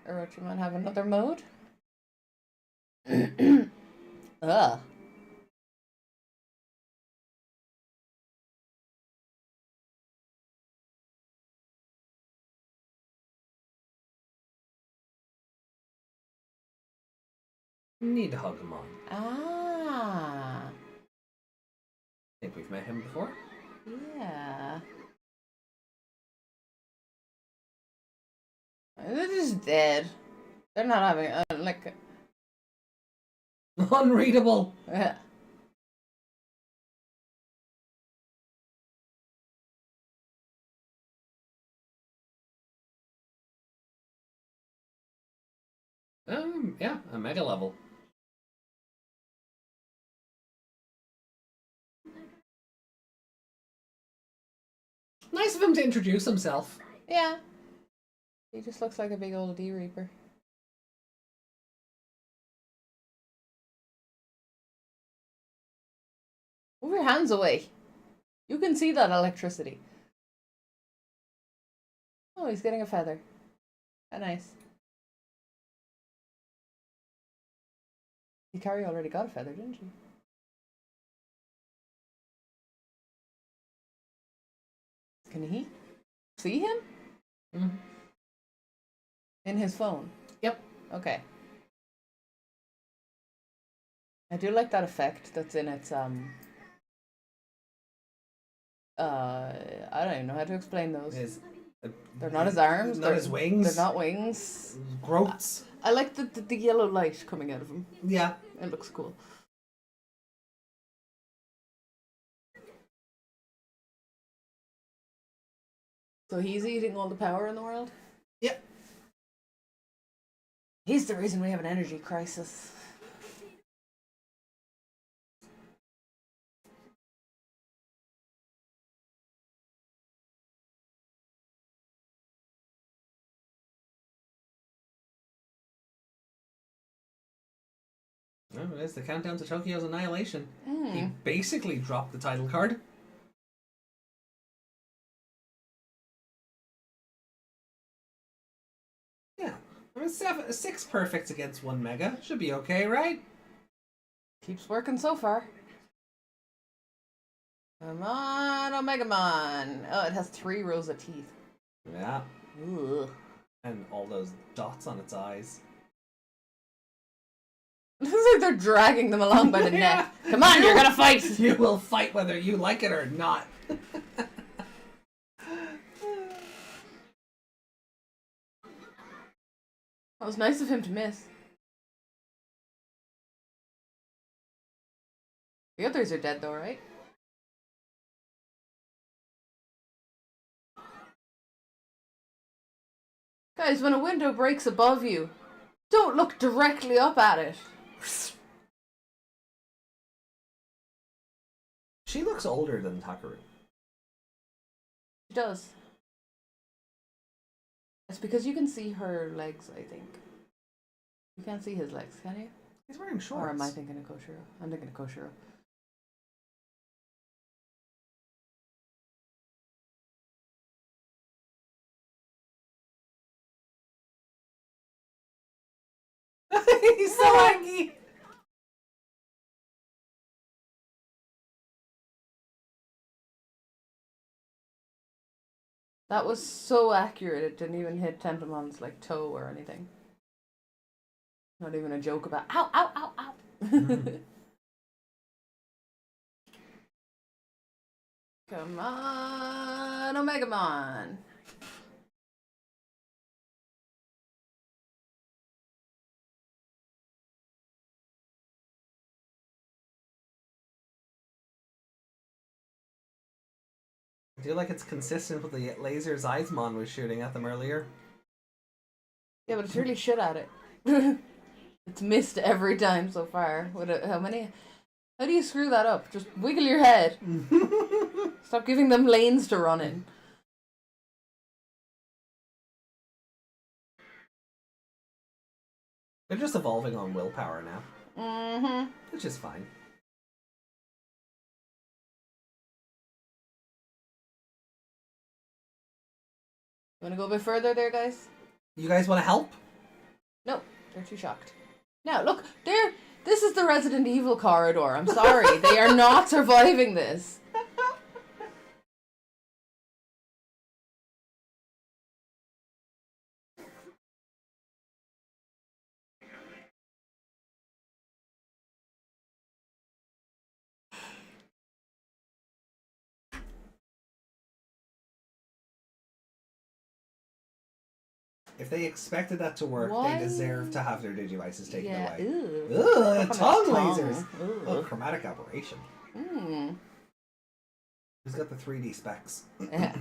Orochimaru have another mode? Ugh. Need to hug him on. Ah. Think we've met him before? Yeah. They're just dead. They're not having like. Unreadable. Yeah, a mega level. Nice of him to introduce himself. Yeah. He just looks like a big old D-Reaper. Move your hands away. You can see that electricity. Oh, he's getting a feather. How nice. Hikari already got a feather, didn't she? Can he see him? Mm-hmm. In his phone? Yep. Okay. I do like that effect that's in its I don't even know how to explain those. They're not his arms. Not his wings. They're not wings. Groats. I like the yellow light coming out of him. Yeah. It looks cool. So he's eating all the power in the world? Yep. He's the reason we have an energy crisis. Oh, there's the countdown to Tokyo's annihilation. He Mm. basically dropped the title card. Yeah. I mean, 6 perfects against 1 mega. Should be okay, right? Keeps working so far. Come on, Omegamon! Oh, it has 3 rows of teeth. Yeah. Ugh. And all those dots on its eyes. Looks like they're dragging them along by the Yeah. neck. Come on, you're gonna fight! You will fight whether you like it or not. That was nice of him to miss. The others are dead though, right? Guys, when a window breaks above you, don't look directly up at it. She looks older than Takaru. She does. It's because you can see her legs, I think. You can't see his legs, can you? He's wearing shorts. Or am I thinking of Koushiro? I'm thinking of Koushiro. He's so angry. That was so accurate, it didn't even hit Tentomon's like toe or anything. Not even a joke about ow, ow, ow, ow. Mm. Come on, Omegamon. I feel like it's consistent with the lasers Eismon was shooting at them earlier. Yeah, but it's really shit at it. It's missed every time so far. How many? How do you screw that up? Just wiggle your head. Stop giving them lanes to run in. They're just evolving on willpower now. Mm-hmm. Which is fine. You wanna go a bit further there, guys? You guys want to help? No, they're too shocked. Now, look, this is the Resident Evil corridor. I'm sorry. They are not surviving this. If they expected that to work, Why? they deserve to have their Digivices taken Yeah. away. Ew. Ugh, tongue Tongue. lasers. Ugh. Oh, chromatic aberration. Mm. Who's got the 3D specs? Yeah.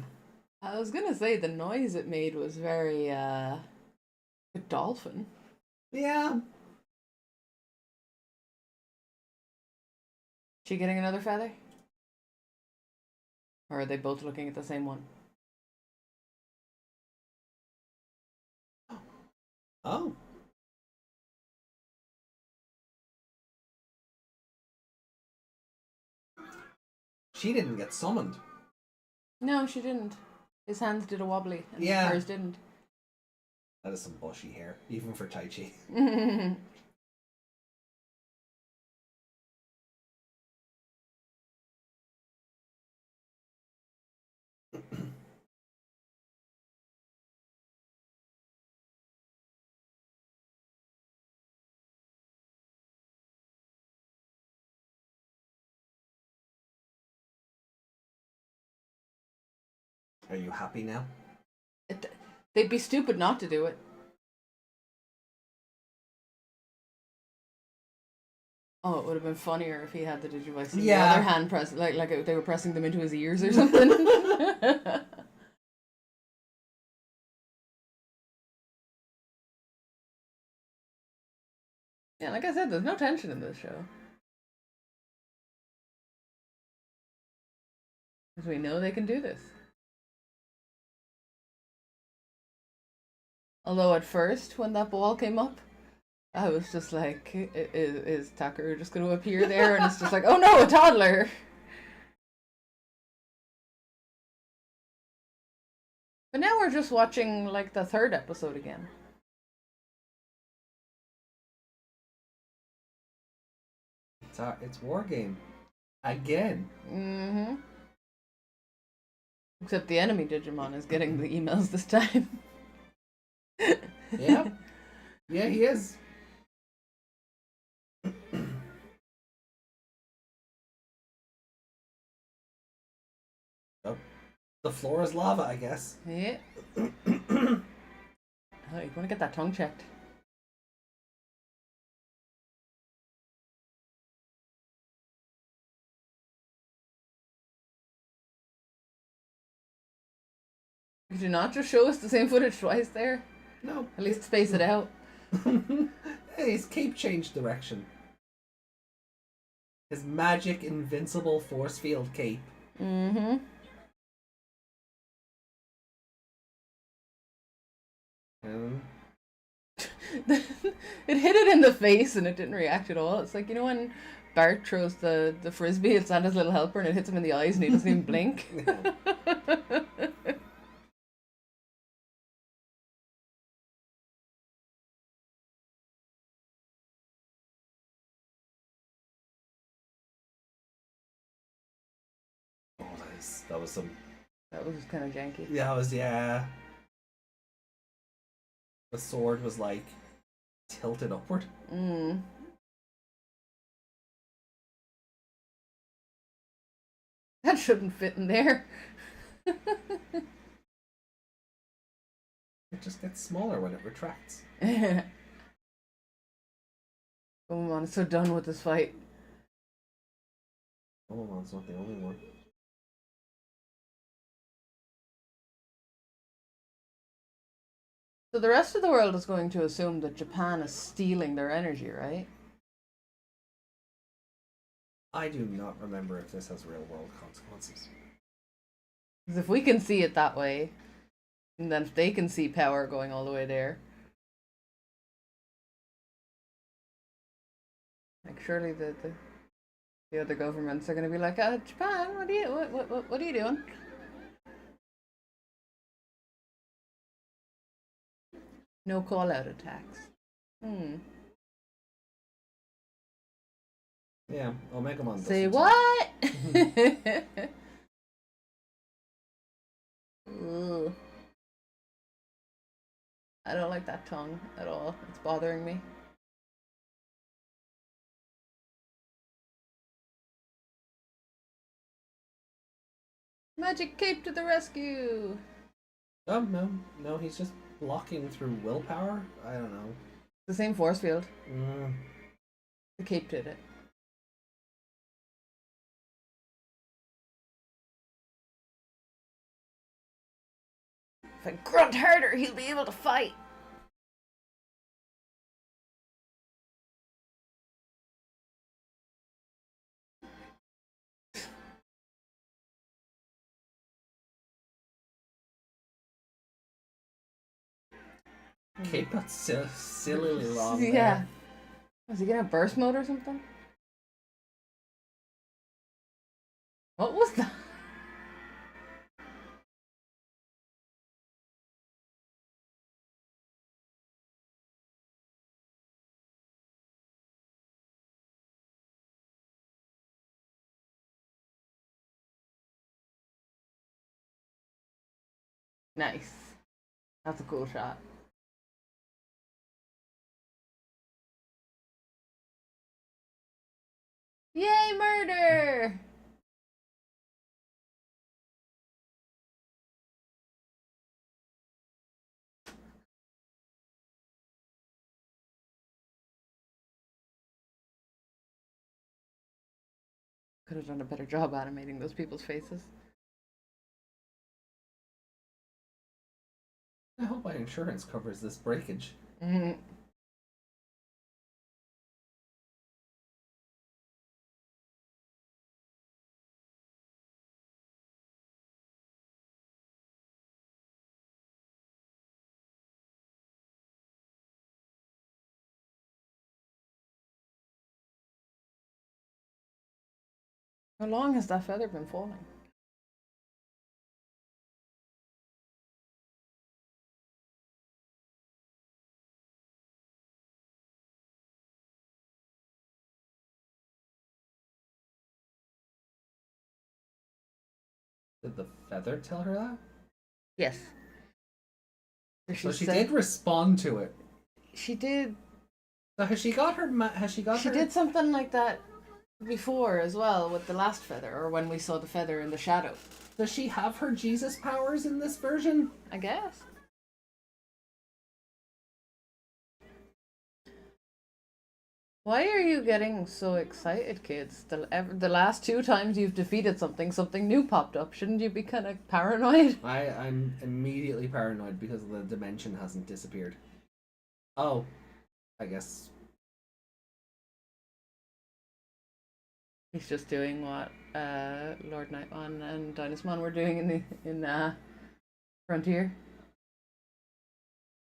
I was gonna say the noise it made was very a dolphin. Yeah. She getting another feather? Or are they both looking at the same one? Oh. She didn't get summoned. No, she didn't. His hands did a wobbly, and Yeah. hers didn't. That is some bushy hair, even for Taichi. Are you happy now? They'd be stupid not to do it. Oh, it would have been funnier if he had the Digivice in the other hand press, like they were pressing them into his ears or something. Yeah, like I said, there's no tension in this show. Because we know they can do this. Although at first, when that ball came up, I was just like, is Tucker just going to appear there? And it's just like, oh no, a toddler! But now we're just watching, like, the third episode again. It's War Game. Again. Mm-hmm. Except the enemy Digimon is getting the emails this time. Yeah. Yeah, he is. Oh. The floor is lava, I guess. Yeah. Oh, you want to get that tongue checked. Did you not just show us the same footage twice there? No. At least space it out. Hey, his cape changed direction. His magic invincible force field cape. Mm-hmm. It hit it in the face and it didn't react at all. It's like, you know when Bart throws the frisbee at Santa's little helper and it hits him in the eyes and he doesn't even blink? Oh, that was some... That was kind of janky. Yeah, that was, yeah. The sword was like tilted upward. Mm. That shouldn't fit in there. It just gets smaller when it retracts. Oh, I'm so done with this fight. Palmon's not the only one. So the rest of the world is going to assume that Japan is stealing their energy, right? I do not remember if this has real world consequences. Because if we can see it that way, and then if they can see power going all the way there, like surely the other governments are going to be like, Japan, what are you doing? No call out attacks. Yeah, Omegamon doesn't. Say what? Ooh. I don't like that tongue at all. It's bothering me. Magic cape to the rescue! Oh, no, he's just blocking through willpower? I don't know. The same force field. Mm. The cape did it. If I grunt harder, he'll be able to fight. Cape got sillily long. Yeah. There. Was he gonna have burst mode or something? What was that? Nice. That's a cool shot. Yay, murder! Could have done a better job animating those people's faces. I hope my insurance covers this breakage. Mm. How long has that feather been falling? Did the feather tell her that? Yes. So she did respond to it. She did. So has she got her? She did something like that before as well with the last feather, or when we saw the feather in the shadow. Does she have her Jesus powers in this version? I guess. Why are you getting so excited, kids? The last 2 times you've defeated something, something new popped up. Shouldn't you be kind of paranoid? I'm immediately paranoid because the dimension hasn't disappeared. Oh, I guess. He's just doing what Lord Nightmon and Dynasmon were doing in Frontier.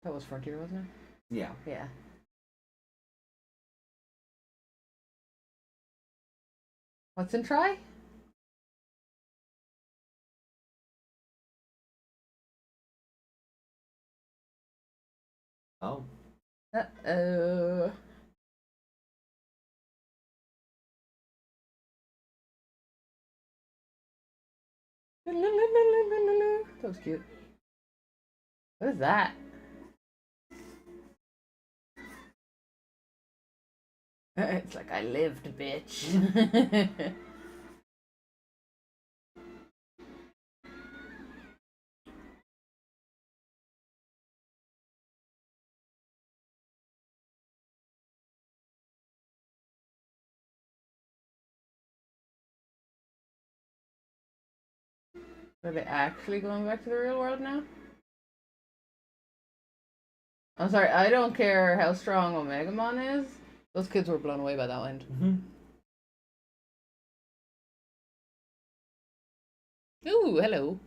That was Frontier, wasn't it? Yeah. Yeah. What's in try? Oh. Uh-oh. That was cute. What is that? It's like, I lived, bitch. Are they actually going back to the real world now? I'm sorry, I don't care how strong Omegamon is. Those kids were blown away by that wind. Ooh, hello.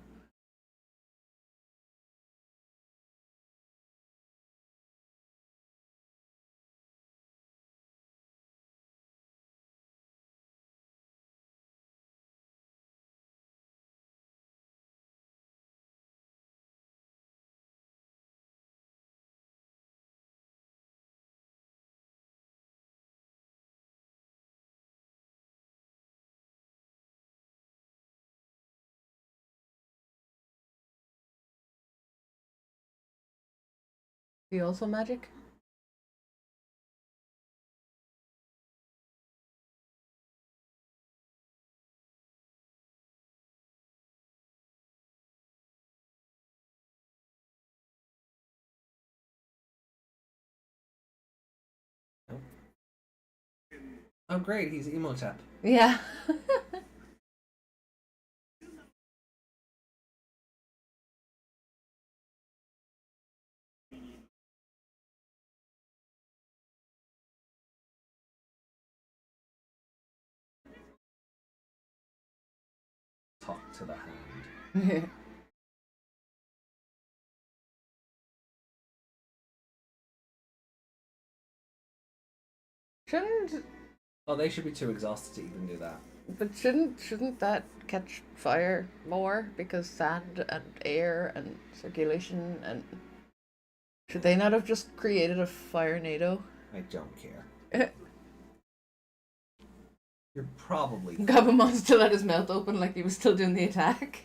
You also magic? Oh, great, he's Emotep. Yeah. Talk to the hand. Shouldn't Oh, they should be too exhausted to even do that. But shouldn't that catch fire more because sand and air and circulation and should they not have just created a fire NATO? I don't care. You're probably Gabumon still had his mouth open like he was still doing the attack.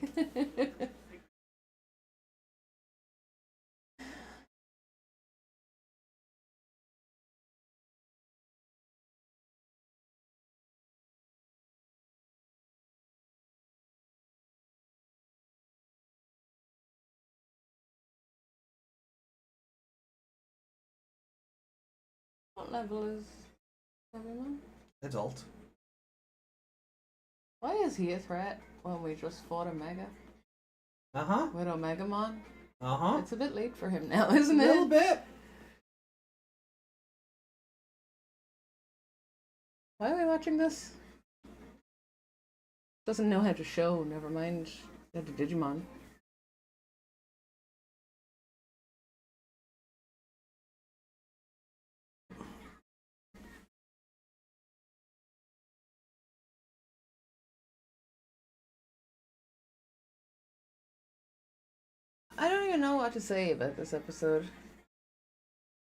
What level is Gabumon? adult. Why is he a threat when we just fought a Mega? Uh-huh. With Omegamon? Uh-huh. It's a bit late for him now, isn't A it? little bit. Why are we watching this? Doesn't know how to show, never mind how to Digimon. I don't even know what to say about this episode.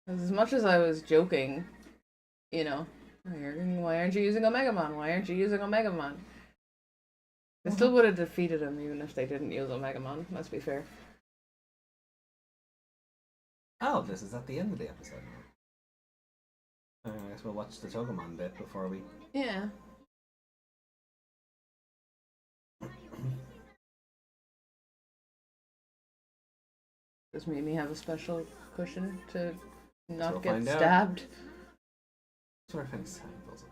As much as I was joking, you know, why aren't you using Omegamon? Why aren't you using Omegamon? They still would have defeated him even if they didn't use Omegamon, let's be fair. Oh, this is at the end of the episode. I guess we'll watch the Togemon bit before we... Yeah. Just made me have a special cushion to not we'll get find out. stabbed. That's where I think Sam goes up.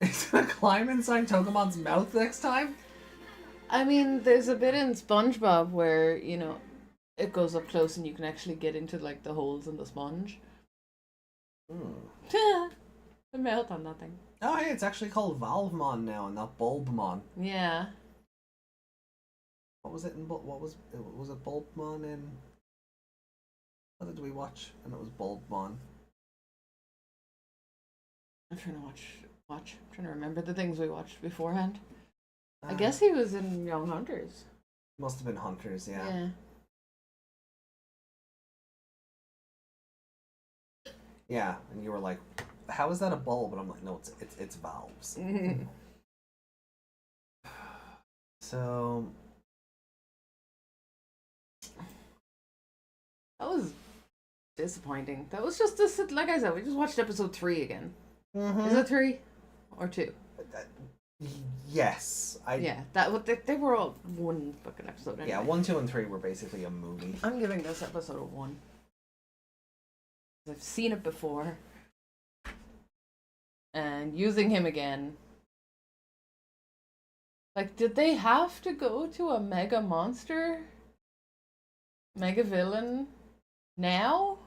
Is it gonna climb inside Togemon's mouth next time? I mean, there's a bit in SpongeBob where, you know, it goes up close and you can actually get into, like, the holes in the sponge. The mouth on that thing. Oh, hey, it's actually called Valvemon now and not Bulbmon. Yeah. What was it in was it Bulbmon in... What did we watch? And it was Bulbmon. I'm trying to watch. I'm trying to remember the things we watched beforehand. I Ah, guess he was in Young Hunters. Must have been Hunters, yeah. Yeah. Yeah, and you were like, how is that a bulb? And I'm like, no, it's valves. So... That was disappointing. That was just this. Like I said, we just watched episode 3 again. Is it 3 or 2? Yes. Yeah, they were all one fucking episode. Anyway. Yeah, 1, 2, and 3 were basically a movie. I'm giving this episode a 1. I've seen it before, and using him again. Like, did they have to go to a mega monster, mega villain, now?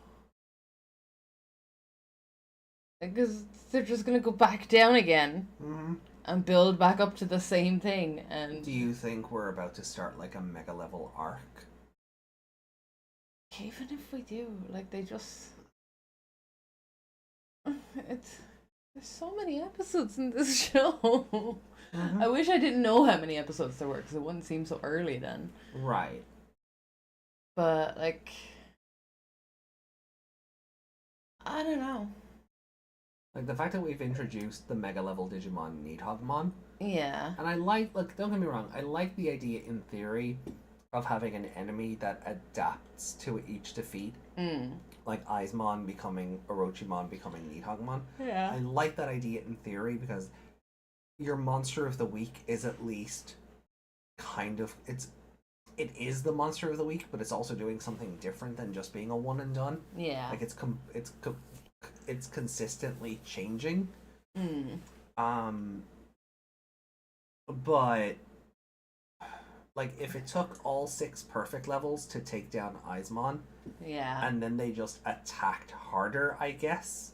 Because they're just gonna go back down again and build back up to the same thing. And Do you think we're about to start like a mega level arc? even if we do, like, they just there's so many episodes in this show. I wish I didn't know how many episodes there were because it wouldn't seem so early then. Right. But, like, I don't know. Like the fact that we've introduced the mega level Digimon Nidhoggmon, Yeah. and I like, look, don't get me wrong, I like the idea in theory of having an enemy that adapts to each defeat. Like Aizmon becoming Orochimon becoming Nidhoggmon. Yeah. I like that idea in theory because your monster of the week is at least kind of it is the monster of the week, but it's also doing something different than just being a one and done. Yeah. Like it's consistently changing. But like if it took all 6 perfect levels to take down Aizmon, Yeah. and then they just attacked harder, I guess,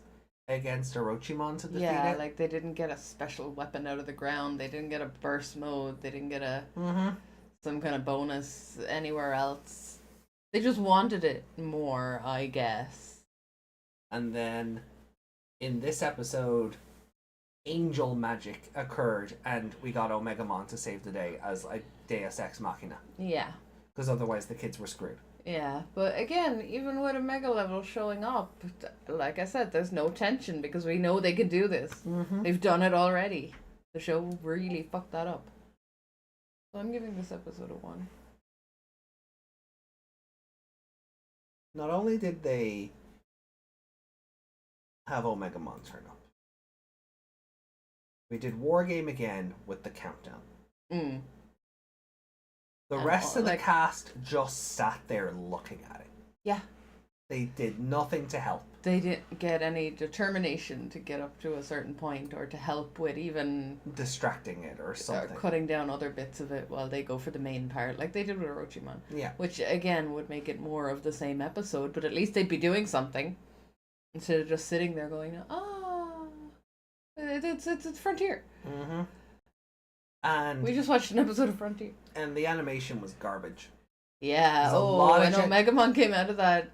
against Orochimon to defeat Yeah, it. like they didn't get a special weapon out of the ground. They didn't get a burst mode. They didn't get a some kind of bonus anywhere else. They just wanted it more, I guess. And then in this episode, angel magic occurred, and we got Omegamon to save the day as a Deus Ex Machina. Yeah. Because otherwise the kids were screwed. Yeah, but again, even with a mega level showing up, like I said, there's no tension because we know they can do this. Mm-hmm. They've done it already. The show really fucked that up. So I'm giving this episode a 1. Not only did they have Omegamon turn up, we did Wargame again with the countdown. Mm. The And rest of the like- cast just sat there looking at it. Yeah. They did nothing to help. They didn't get any determination to get up to a certain point or to help with even Distracting it or something. cutting down other bits of it while they go for the main part, like they did with Orochimaru. Yeah. Which, again, would make it more of the same episode, but at least they'd be doing something instead of just sitting there going, it's Frontier. Mm-hmm. And We just watched an episode of Frontier. and the animation was garbage. Yeah, There's a lot and of Omegamon came out of that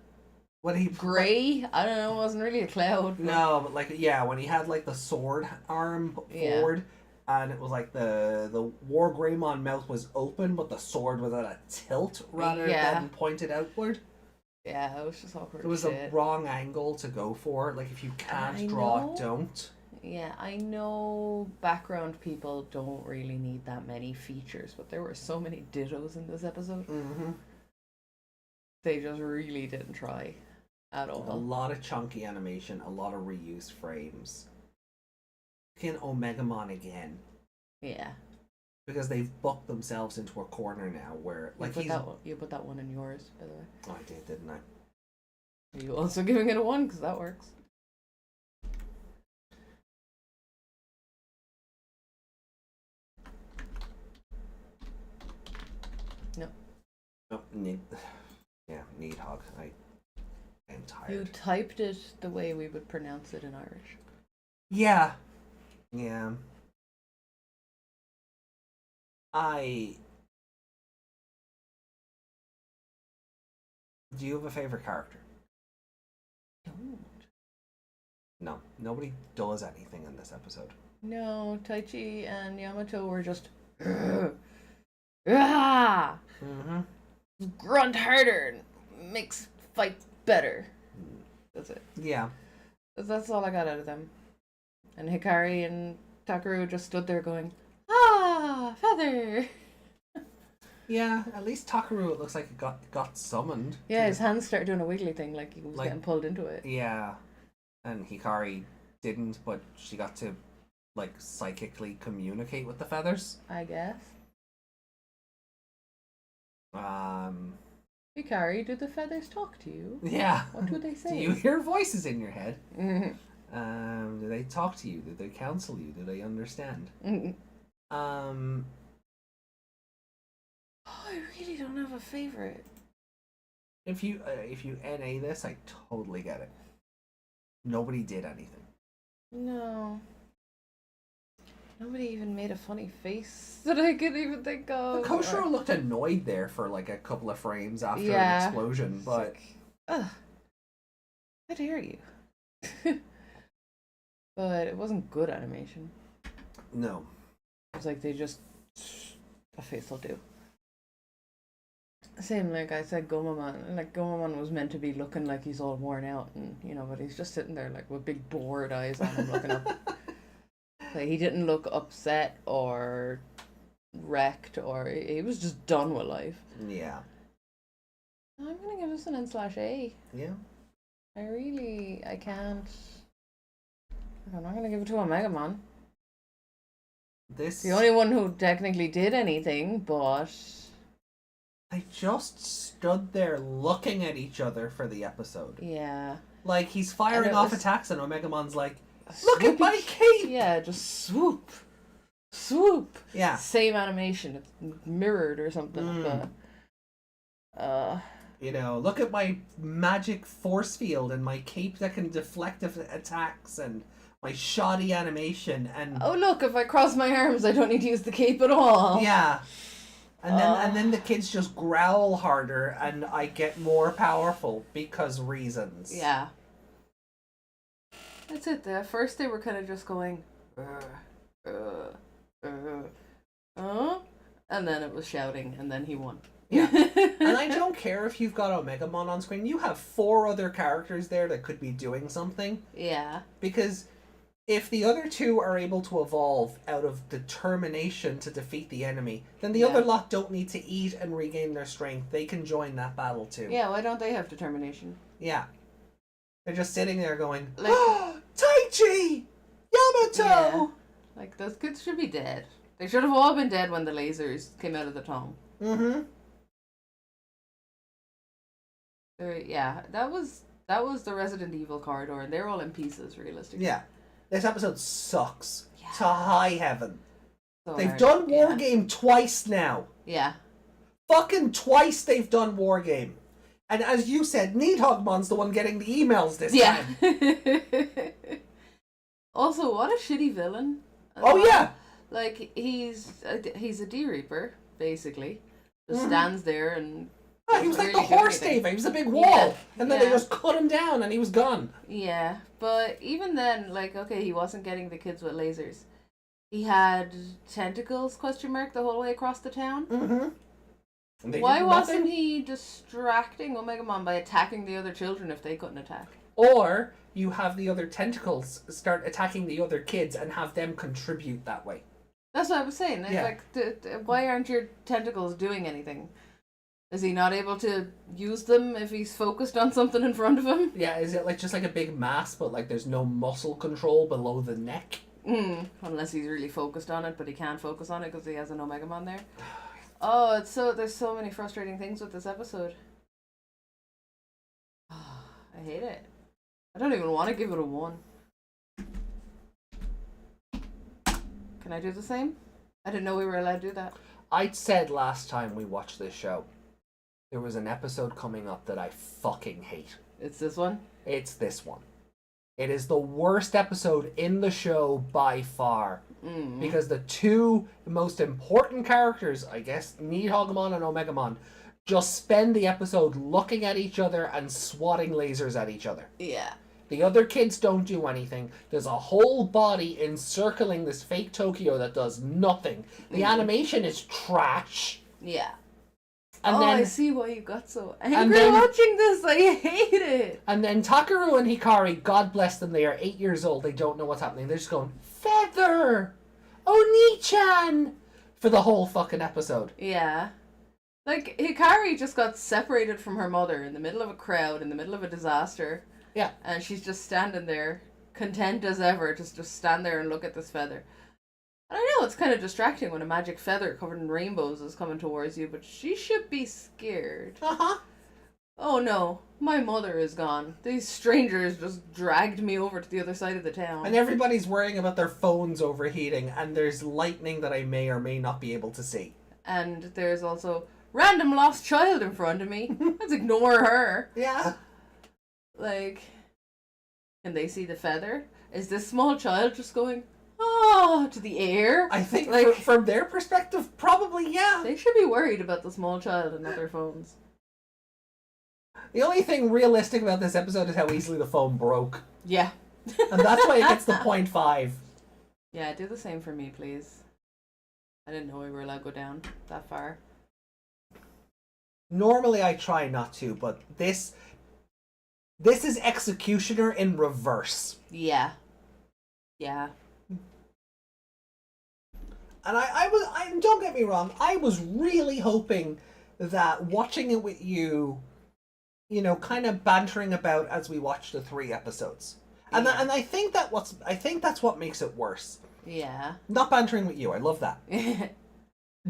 When he grey, I don't know, it wasn't really a cloud. But... No, but like when he had like the sword arm Yeah. forward, and it was like the War Greymon mouth was open, but the sword was at a tilt rather than pointed outward. Yeah, it was just awkward. It was shit. a wrong angle to go for. Like if you can't I draw know. it, don't. Yeah, I know background people don't really need that many features, but there were so many dittos in this episode. Mm-hmm. They just really didn't try at all. A lot of chunky animation, a lot of reused frames. Fucking Omegamon again. Yeah. Because they've booked themselves into a corner now where like You put that one in yours, by the way. Oh, I did, didn't I? Are you also giving it a 1? Because that works. No. Oh, Needhog. I am tired. You typed it the way we would pronounce it in Irish. Yeah. Do you have a favorite character? Don't. No. Nobody does anything in this episode. No, Taichi and Yamato were just Mm-hmm. grunt harder and makes fight better. That's it. Yeah. That's all I got out of them. And Hikari and Takaru just stood there going, feather. Yeah, at least Takaru, it looks like it got summoned. Yeah, his hands started doing a wiggly thing like he was Like- getting pulled into it. Yeah. And Hikari didn't, but she got to, like, psychically communicate with the feathers. I guess. Yeah. Do the feathers talk to you? Yeah. What do they say? Do you hear voices in your head? Mhm. Do they talk to you? Do they counsel you? Do they understand? Mhm. Um, Oh, I really don't have a favorite. if you NA this, I totally get it. Nobody did anything. No. Nobody even made a funny face that I could even think of. Koushiro looked annoyed there for like a couple of frames after Yeah. an explosion, It's but like, ugh. How dare you? But it wasn't good animation. no. It was like they just a face will do. Same like I said, Gomamon. Like Gomamon was meant to be looking like he's all worn out, and but he's just sitting there like with big bored eyes on him, looking up. Like he didn't look upset or wrecked, or he was just done with life. Yeah. I'm gonna give this an N/A. Yeah. I can't. I'm not gonna give it to Omegamon. This The only one who technically did anything, but they just stood there looking at each other for the episode. yeah. Like he's firing And it off was- attacks and Omegamon's like, "Look at Swoopy- my cape!" Yeah, just swoop. Swoop. Yeah. Same animation. It's mirrored or something, Mm. but Look at my magic force field and my cape that can deflect attacks and my shoddy animation and oh look, if I cross my arms I don't need to use the cape at all. yeah. And then the kids just growl harder and I get more powerful because reasons. Yeah. That's it. At first they were kind of just going, and then it was shouting, and then he won. Yeah. And I don't care if you've got Omegamon on screen. You have 4 other characters there that could be doing something. Yeah. Because if the other 2 are able to evolve out of determination to defeat the enemy, then the other lot don't need to eat and regain their strength. They can join that battle too. Yeah, why don't they have determination? Yeah. They're just sitting there going, Like, Taichi! Yamato! yeah. Like, those kids should be dead. They should have all been dead when the lasers came out of the tongue. Mm-hmm. Yeah, that was the Resident Evil corridor, and they're all in pieces, realistically. Yeah. This episode sucks. Yeah. To high heaven. So They've hard. done Yeah. Wargame twice now. Yeah. Fucking twice they've done Wargame. And as you said, Needhogmon's the one getting the emails this time. Also, what a shitty villain. Oh, yeah. Like, he's a D-Reaper, basically. Just stands there and... Oh, he was like the really do horse anything. Dave. He was a big wall. Yeah, And then they yeah. just cut him down and he was gone. Yeah, but even then, like, okay, he wasn't getting the kids with lasers. He had tentacles, question mark, the whole way across the town. Mm-hmm. Why wasn't he distracting Omegamon by attacking the other children if they couldn't attack? Or you have the other tentacles start attacking the other kids and have them contribute that way. That's what I was saying. It's Yeah. like, why aren't your tentacles doing anything? Is he not able to use them if he's focused on something in front of him? Yeah, is it like just like a big mass, but like there's no muscle control below the neck? Unless he's really focused on it, but he can't focus on it because he has an Omegamon there. Oh, there's so many frustrating things with this episode. I hate it. I don't even want to give it a 1. Can I do the same? I didn't know we were allowed to do that. I said last time we watched this show, there was an episode coming up that I fucking hate. It's this one? It's this one. It is the worst episode in the show by far. Because the 2 most important characters, I guess, Needhogmon and Omegamon, just spend the episode looking at each other and swatting lasers at each other. Yeah. The other kids don't do anything. There's a whole body encircling this fake Tokyo that does nothing. The animation is trash. Yeah. And I then see why you got so angry watching this. I hate it. And then Takaru and Hikari, God bless them, they are 8 years old. They don't know what's happening. They're just going, Feather! Oni-chan! For the whole fucking episode. Yeah. Like, Hikari just got separated from her mother in the middle of a crowd, in the middle of a disaster. Yeah. And she's just standing there, content as ever, just stand there and look at this feather. And I know it's kind of distracting when a magic feather covered in rainbows is coming towards you, but she should be scared. Uh-huh. Oh no, my mother is gone. These strangers just dragged me over to the other side of the town. And everybody's worrying about their phones overheating, and there's lightning that I may or may not be able to see. And there's also random lost child in front of me. Let's ignore her. Yeah. Like, can they see the feather? Is this small child just going, oh, to the air? I think like, from their perspective, probably, yeah. They should be worried about the small child and not their phones. The only thing realistic about this episode is how easily the phone broke. Yeah. And that's why it gets the 0.5. Yeah, do the same for me, please. I didn't know we were allowed to go down that far. Normally I try not to, but this is Executioner in reverse. Yeah. Yeah. And I don't get me wrong, I was really hoping that watching it with you, you know, kind of bantering about as we watched the 3 episodes. And Yeah. and I think that's what makes it worse. Yeah. Not bantering with you, I love that.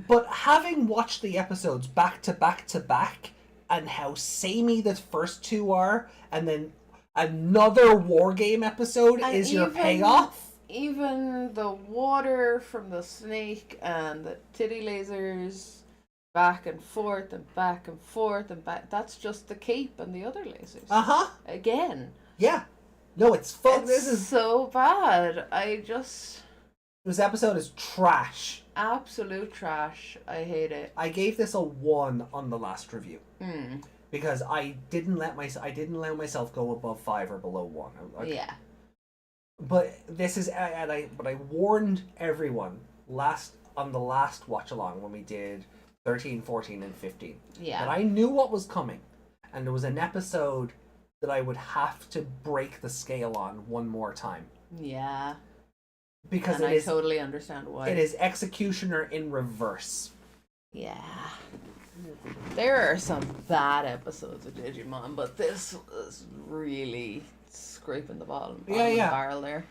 But having watched the episodes back to back to back, and how samey the first 2 are, and then another Wargame episode And is your even- payoff. Even the water from the snake and the titty lasers back and forth and back and forth and back. That's just the cape and the other lasers. Uh-huh. Again. Yeah. No, it's fun. It's This is so bad. this episode is trash. Absolute trash. I hate it. I gave this a 1 on the last review. Mm. Because I didn't let myself go above 5 or below 1. Yeah. But this is, but I warned everyone on the last watch along when we did 13, 14, and 15. Yeah. That I knew what was coming, and there was an episode that I would have to break the scale on one more time. Yeah. Because and I totally understand why. It is Executioner in reverse. Yeah. There are some bad episodes of Digimon, but this was really scraping the bottom of the barrel there.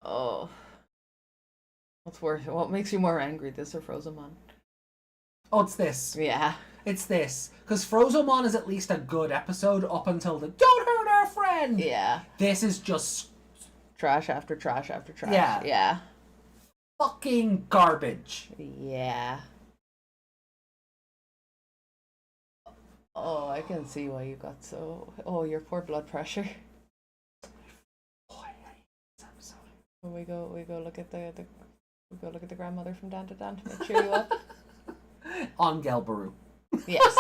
Oh. What's worse? What makes you more angry, this or Frozomon? Oh, it's this. Yeah. It's this. Because Frozomon is at least a good episode up until the "don't hurt our friend." Yeah. This is just trash after trash after trash. Yeah. Yeah. Fucking garbage. Yeah. Oh, I can see why you got so... Oh, your poor blood pressure. Boy, I hate this episode. When we go look at the grandmother from Dan to Dan to make sure you up. On Gelbaru. Yes.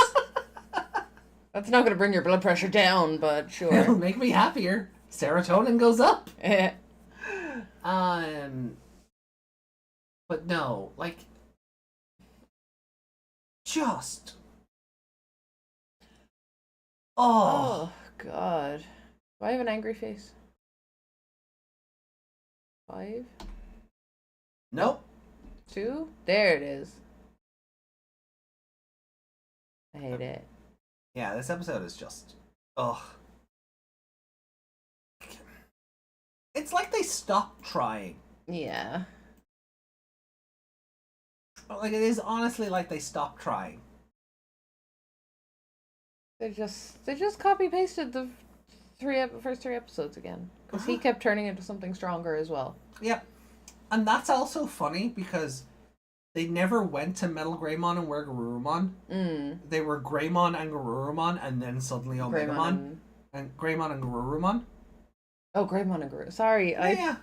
That's not going to bring your blood pressure down, but sure. It'll make me happier. Serotonin goes up. But no, like, just. Oh God. Do I have an angry face? 5? Nope. 2? There it is. I hate it. Yeah, this episode is just. Ugh. It's like they stopped trying. Yeah. Like, it is honestly like they stopped trying. They just copy pasted the first 3 episodes again, because he kept turning into something stronger as well. Yep, and that's also funny because they never went to Metal Greymon and Garurumon. They were Greymon and Garurumon, and then suddenly Omegamon and Greymon and Garurumon. Oh, Greymon and Garurumon. Sorry, yeah,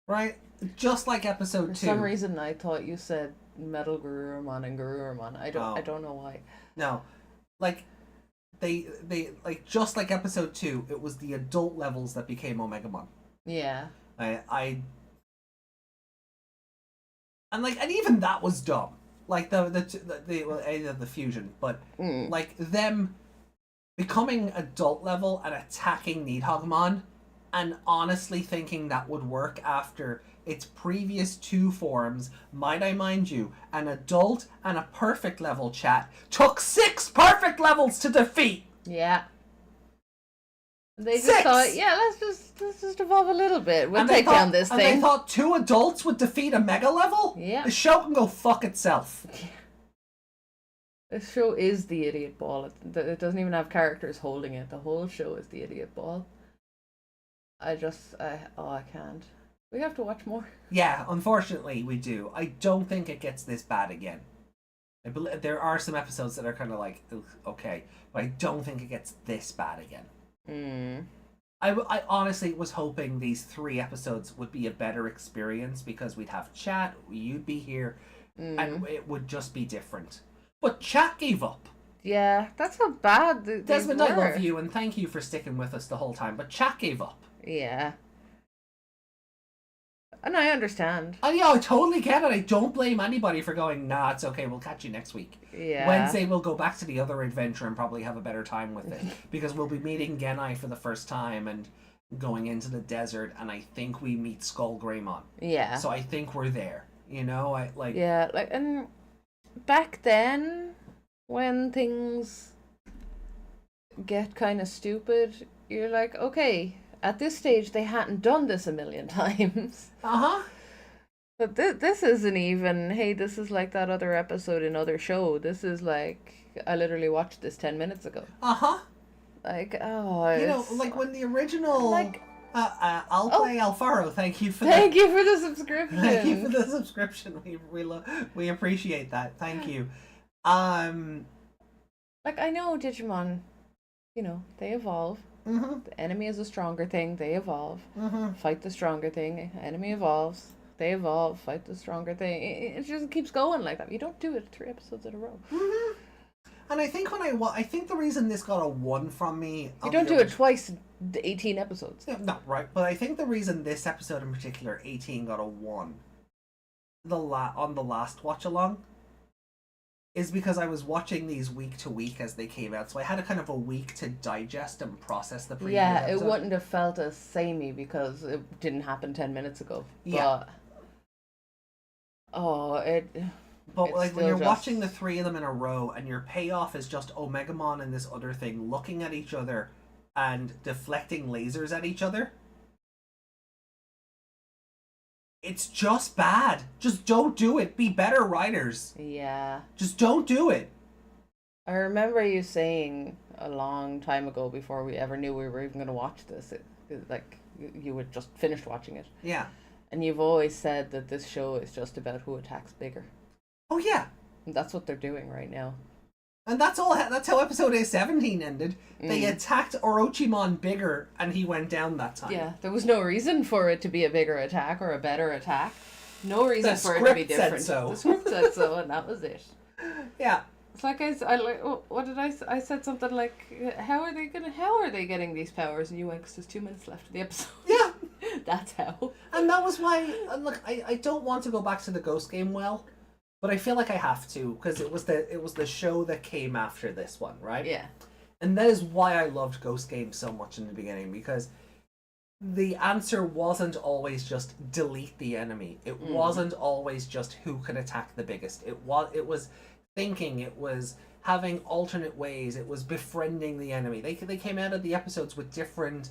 right. Just like episode 2. For some reason, I thought you said Metal Garurumon and Garurumon. I don't know why. No, like. They like, just like episode 2, it was the adult levels that became Omegamon. Yeah. And even that was dumb. Like the fusion, but like them becoming adult level and attacking Nidhoggmon, and honestly thinking that would work after its previous 2 forms, might I mind you, an adult and a perfect level chat took 6 perfect levels to defeat. Yeah. They just 6! thought, yeah, let's just evolve a little bit. We'll take down this thing. And they thought 2 adults would defeat a mega level? Yeah. The show can go fuck itself. This show is the idiot ball. It doesn't even have characters holding it. The whole show is the idiot ball. I can't. We have to watch more. Yeah, unfortunately we do. I don't think it gets this bad again. I believe there are some episodes that are kind of like, okay, but I don't think it gets this bad again. I honestly was hoping these 3 episodes would be a better experience because we'd have chat, you'd be here, and it would just be different. But chat gave up. Yeah, that's how bad Desmond, I love you and thank you for sticking with us the whole time, but chat gave up. Yeah. And I understand. I totally get it. I don't blame anybody for going, nah, it's okay, we'll catch you next week. Yeah. Wednesday we'll go back to the other adventure and probably have a better time with it. Because we'll be meeting Genai for the first time and going into the desert, and I think we meet Skull Greymon. Yeah. So I think we're there. You know, Yeah, and back then, when things get kind of stupid, you're like, okay, at this stage they hadn't done this a million times. But this isn't even, hey, this is like that other episode in other show. This is like, I literally watched this 10 minutes ago. Like, like when the original... Like, I'll play Alfaro. Thank you for the subscription. Thank you for the subscription. We appreciate that. Thank you. Like, I know Digimon, they evolve. The enemy is a stronger thing, they evolve. Fight the stronger thing, enemy evolves. They evolve, fight the stronger thing. It just keeps going like that. You don't do it 3 episodes in a row. And I think I think the reason this got a 1 from me. You on don't the do it twice, 18 episodes. Yeah, no, right. But I think the reason this episode in particular, 18, got a 1, on the last watch along, is because I was watching these week to week as they came out, so I had a kind of a week to digest and process the previous Yeah, it episode. wouldn't have felt as samey because it didn't happen 10 minutes ago. Yeah. But, oh, it... But it's like when still you're just- watching the 3 of them in a row, and your payoff is just Omegamon and this other thing looking at each other and deflecting lasers at each other, it's just bad. Just don't do it. Be better writers. Yeah. Just don't do it. I remember you saying a long time ago, before we ever knew we were even going to watch this, like, you had just finished watching it. Yeah. And you've always said that this show is just about who attacks bigger. Oh yeah. And that's what they're doing right now. And that's all. That's how episode 17 ended. They Mm. attacked Orochimon bigger, and he went down that time. Yeah, there was no reason for it to be a bigger attack or a better attack. No reason The for it to be script said different. so. The script said so, and that was it. Yeah. It's like what did I said something like, how are they getting these powers? And you went, 'cause there's 2 minutes left of the episode. Yeah. That's how. And that was why. And look, I don't want to go back to the Ghost game but I feel like I have to, because it was the show that came after this one, right? Yeah. And that is why I loved Ghost Game so much in the beginning, because the answer wasn't always just delete the enemy. It wasn't always just who can attack the biggest. It was thinking, it was having alternate ways, it was befriending the enemy. They came out of the episodes with different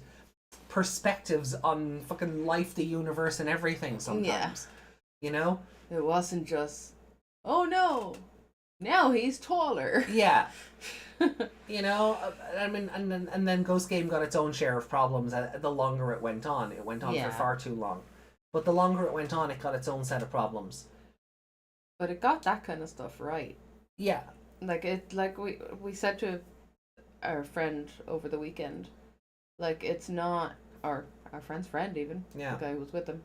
perspectives on fucking life, the universe, and everything sometimes. Yeah. You know? It wasn't just, oh no, now he's taller. Yeah. You know, I mean, and then Ghost Game got its own share of problems the longer it went on. It went on Yeah. for far too long. But the longer it went on, it got its own set of problems. But it got that kind of stuff right. Yeah. Like we said to our friend over the weekend, like, it's not our friend's friend, even Yeah. the guy who was with them.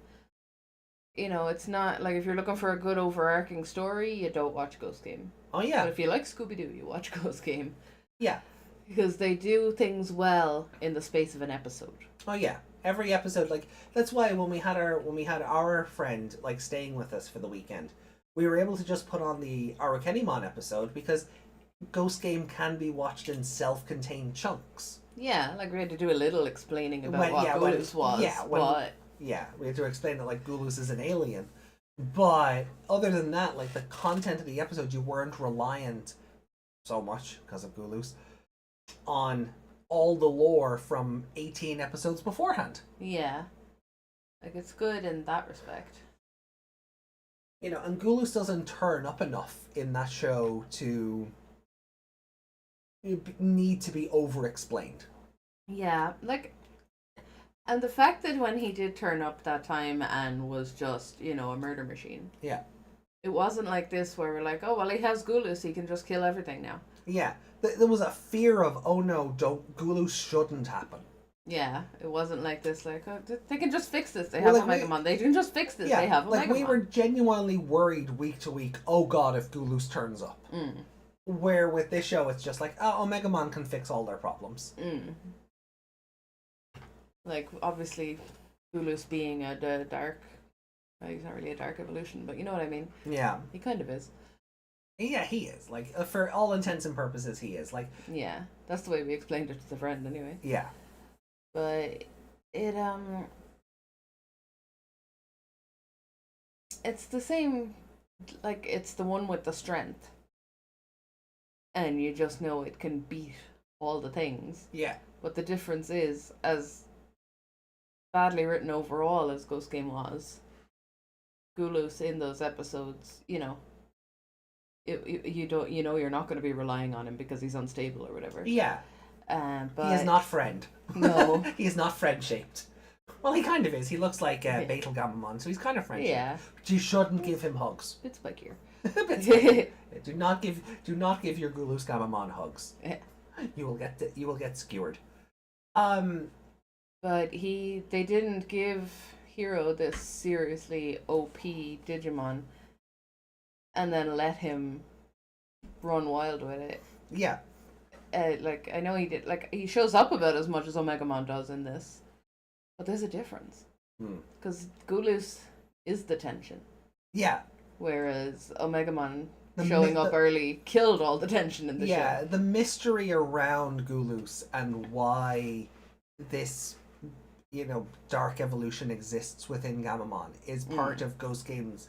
You know, it's not like, if you're looking for a good overarching story, you don't watch Ghost Game. Oh, yeah. But if you like Scooby-Doo, you watch Ghost Game. Yeah. Because they do things well in the space of an episode. Oh, yeah. Every episode, like, that's why when we had our friend, like, staying with us for the weekend, we were able to just put on the Arukenimon episode, because Ghost Game can be watched in self-contained chunks. Yeah, like, we had to do a little explaining about When- what yeah, when- Goulus was. yeah, when- but Yeah, we had to explain that, like, Goulus is an alien. But other than that, like, the content of the episode, you weren't reliant so much, because of Goulus, on all the lore from 18 episodes beforehand. yeah, like, it's good in that respect. You know, and Goulus doesn't turn up enough in that show to need to be over-explained. Yeah, like, and the fact that when he did turn up that time and was just, you know, a murder machine. Yeah. It wasn't like this where we're like, oh, well, he has Goulus, he can just kill everything now. Yeah. There was a fear of, oh no, Goulus shouldn't happen. Yeah, it wasn't like this, like, oh, they can just fix this. They Well, have like, Omegamon. They can just fix this. Yeah, They have like, Omegamon. we were genuinely worried week to week, oh god, if Goulus turns up. Mm. Where with this show, it's just like, oh, Omegamon can fix all their problems. Mm. Like, obviously, Goulus being a dark... Well, he's not really a dark evolution, but you know what I mean. Yeah. He kind of is. Yeah, he is. Like, for all intents and purposes, he is. Like, Yeah, that's the way we explained it to the friend anyway. yeah. But it it's the same, like, it's the one with the strength, and you just know it can beat all the things. Yeah. But the difference is, as badly written overall as Ghost Game was, Goulus in those episodes, you know, you don't, you know, you're not going to be relying on him because he's unstable or whatever. Yeah. But He is not friend. No. He is not friend-shaped. Well, he kind of is. He looks like Betelgeuse, so he's kind of friend-shaped. Yeah. But you shouldn't give him hugs. Bit spikier. do not give your Goulus Gamamon hugs. Yeah. You will get skewered. But they didn't give Hero this seriously OP Digimon and then let him run wild with it. Yeah. Like, I know he did. Like, he shows up about as much as Omegamon does in this, but there's a difference because Gulus is the tension, Yeah. whereas Omegamon The showing mi- up the- early killed all the tension in the Yeah, show. the mystery around Gulus and why this, dark evolution exists within Gamamon is part of Ghost Game's.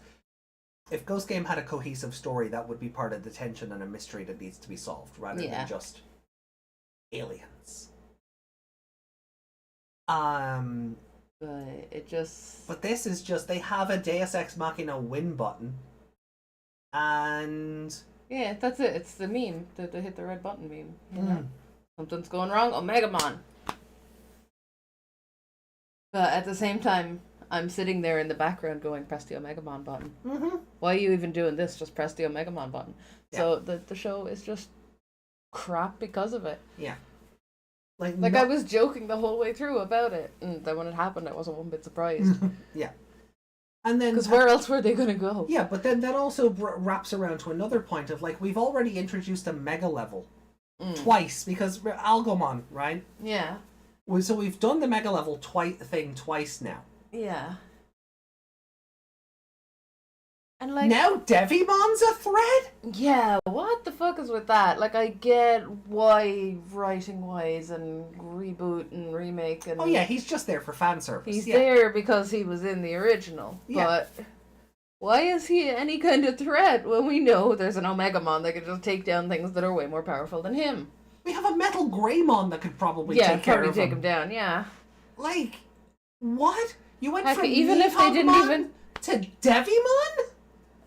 If Ghost Game had a cohesive story, that would be part of the tension and a mystery that needs to be solved, rather than just aliens. But it just. But this is just, they have a Deus Ex Machina win button, and Yeah, that's it. It's the meme, the hit the red button meme. You know? Something's going wrong. Omegamon. But at the same time, I'm sitting there in the background going, press the Omegamon button. Why are you even doing this? Just press the Omegamon button. Yeah. So the show is just crap because of it. Yeah. Like I was joking the whole way through about it, and then when it happened, I wasn't one bit surprised. Yeah. And then Because where else were they going to go? Yeah, but then that also wraps around to another point of, like, we've already introduced a mega level twice, because Algomon, right? Yeah. So we've done the mega level thing twice now. Yeah. And like Now Devimon's a threat? yeah, what the fuck is with that? Like, I get why writing wise and reboot and remake and Oh yeah, he's just there for fan service. he's yeah. there because he was in the original. Yeah. But why is he any kind of threat when we know there's an Omegamon that can just take down things that are way more powerful than him? We have a Metal Greymon that could probably Yeah, take care probably of take him. him down. Yeah. Like, what? You went Heck, from even if they didn't Nihonmon even. to Devimon?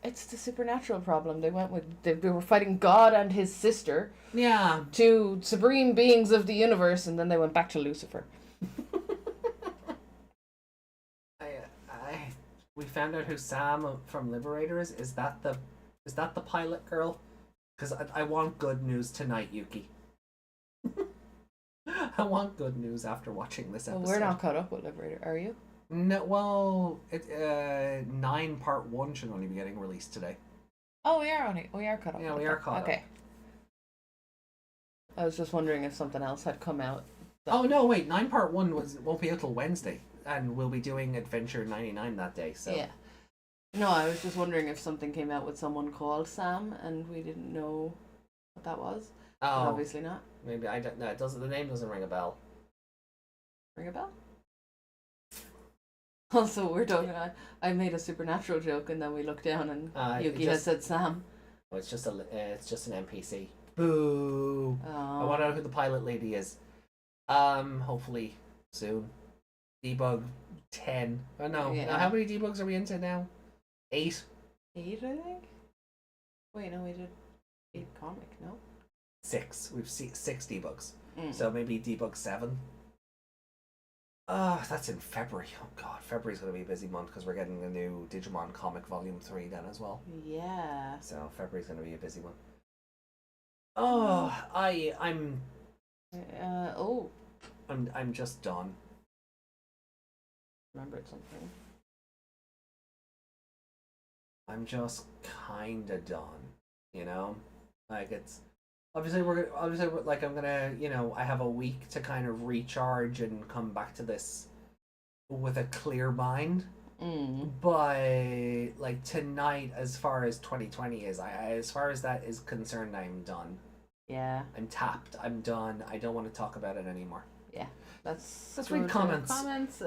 It's the supernatural problem. They went with they were fighting God and his sister, Yeah. two supreme beings of the universe, and then they went back to Lucifer. We found out who Sam from Liberator is. Is that the pilot girl? Because I want good news tonight, Yuki. I want good news after watching this episode. Well, we're not caught up with Liberator, are you? No, well, 9 part 1 should only be getting released today. Oh, we are caught up. Yeah, with we that. are caught up. Okay. I was just wondering if something else had come out. Oh no, wait, 9 part 1 won't be out till Wednesday, and we'll be doing Adventure 99 that day. So Yeah. No, I was just wondering if something came out with someone called Sam and we didn't know what that was. But oh, obviously not. maybe I don't know. It doesn't. The name doesn't ring a bell. Ring a bell? Also, we're talking. I made a supernatural joke, and then we looked down, and Yuki has said Sam. Oh, it's just an NPC. Boo! Oh. I want to know who the pilot lady is. Hopefully soon. Debug 10. Oh no. Yeah. Now, how many debugs are we into now? 8. 8, I think. Wait, no, we did 8 comic. No. 6. We've seen 6 debugs. Mm. So maybe debug 7. That's in February. Oh god, February's gonna be a busy month because we're getting a new Digimon comic volume 3 then as well. Yeah. So February's gonna be a busy one. Oh, I'm Oh. I'm just done. Remembered something. I'm just kinda done. You know, like it's obviously we're like I'm gonna I have a week to kind of recharge and come back to this with a clear mind. But like tonight, as far as 2020 is, as far as that is concerned, I'm done. Yeah. I'm tapped. I'm done. I don't want to talk about it anymore. Yeah. Let's read go to comments. Comments.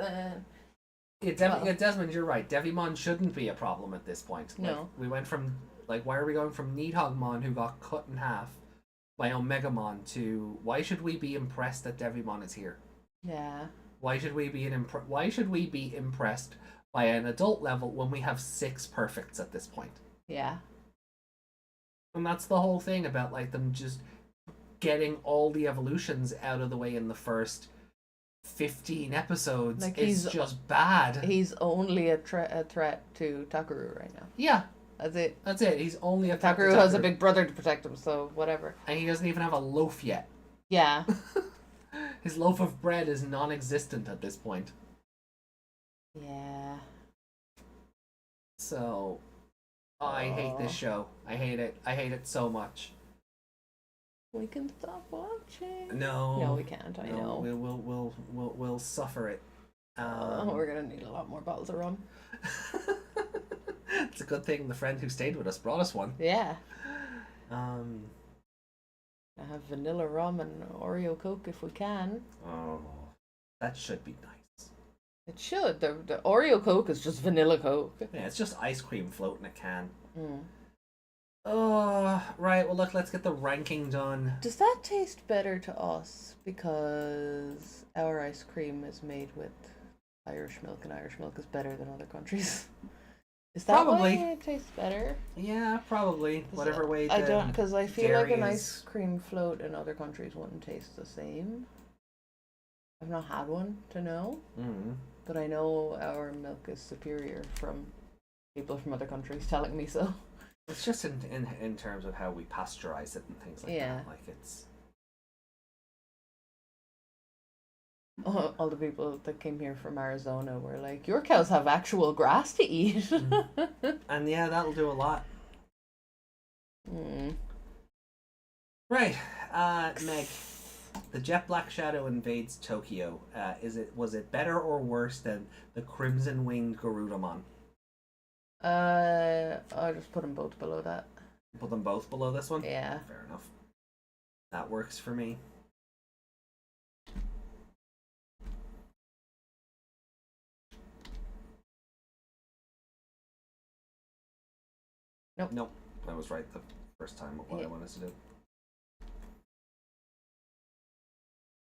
Yeah, Desmond, you're right. Devimon shouldn't be a problem at this point. Like, No. we went from why are we going from Nidhoggmon, who got cut in half by Omegamon, to why should we be impressed that Devimon is here? Yeah. Why should we be impressed by an adult level when we have 6 perfects at this point? Yeah. And that's the whole thing about like them just getting all the evolutions out of the way in the first 15 episodes. Like, is just bad. He's only a threat to Takeru right now. Yeah, That's it. that's it. He's only a Takeru has a big brother to protect him, so whatever. and he doesn't even have a loaf yet. Yeah. His loaf of bread is non-existent at this point. Yeah. So I hate this show. I hate it. I hate it so much. We can stop watching. No. No, we can't. I know. We'll suffer it. We're gonna need a lot more bottles of rum. It's a good thing the friend who stayed with us brought us one. Yeah. I have vanilla rum and Oreo Coke if we can. Oh, that should be nice. It should. The Oreo Coke is just vanilla Coke. Yeah, it's just ice cream floating in a can. Mm. Oh, right. Well, look, let's get the ranking done. Does that taste better to us because our ice cream is made with Irish milk and Irish milk is better than other countries? Is that Probably. why it tastes better? Yeah, probably. Whatever way. I don't, because I feel like an dairy ice cream float in other countries wouldn't taste the same. I've not had one to know, but I know our milk is superior from people from other countries telling me so. It's just in terms of how we pasteurize it and things like that. Like it's. All the people that came here from Arizona were like, your cows have actual grass to eat. And yeah, that'll do a lot. Right. Meg, the Jet Black Shadow invades Tokyo. Was it better or worse than the Crimson Winged Garudamon? I'll just put them both below that. Put them both below this one? Yeah. Fair enough. That works for me. Nope. I was right the first time with what I wanted to do.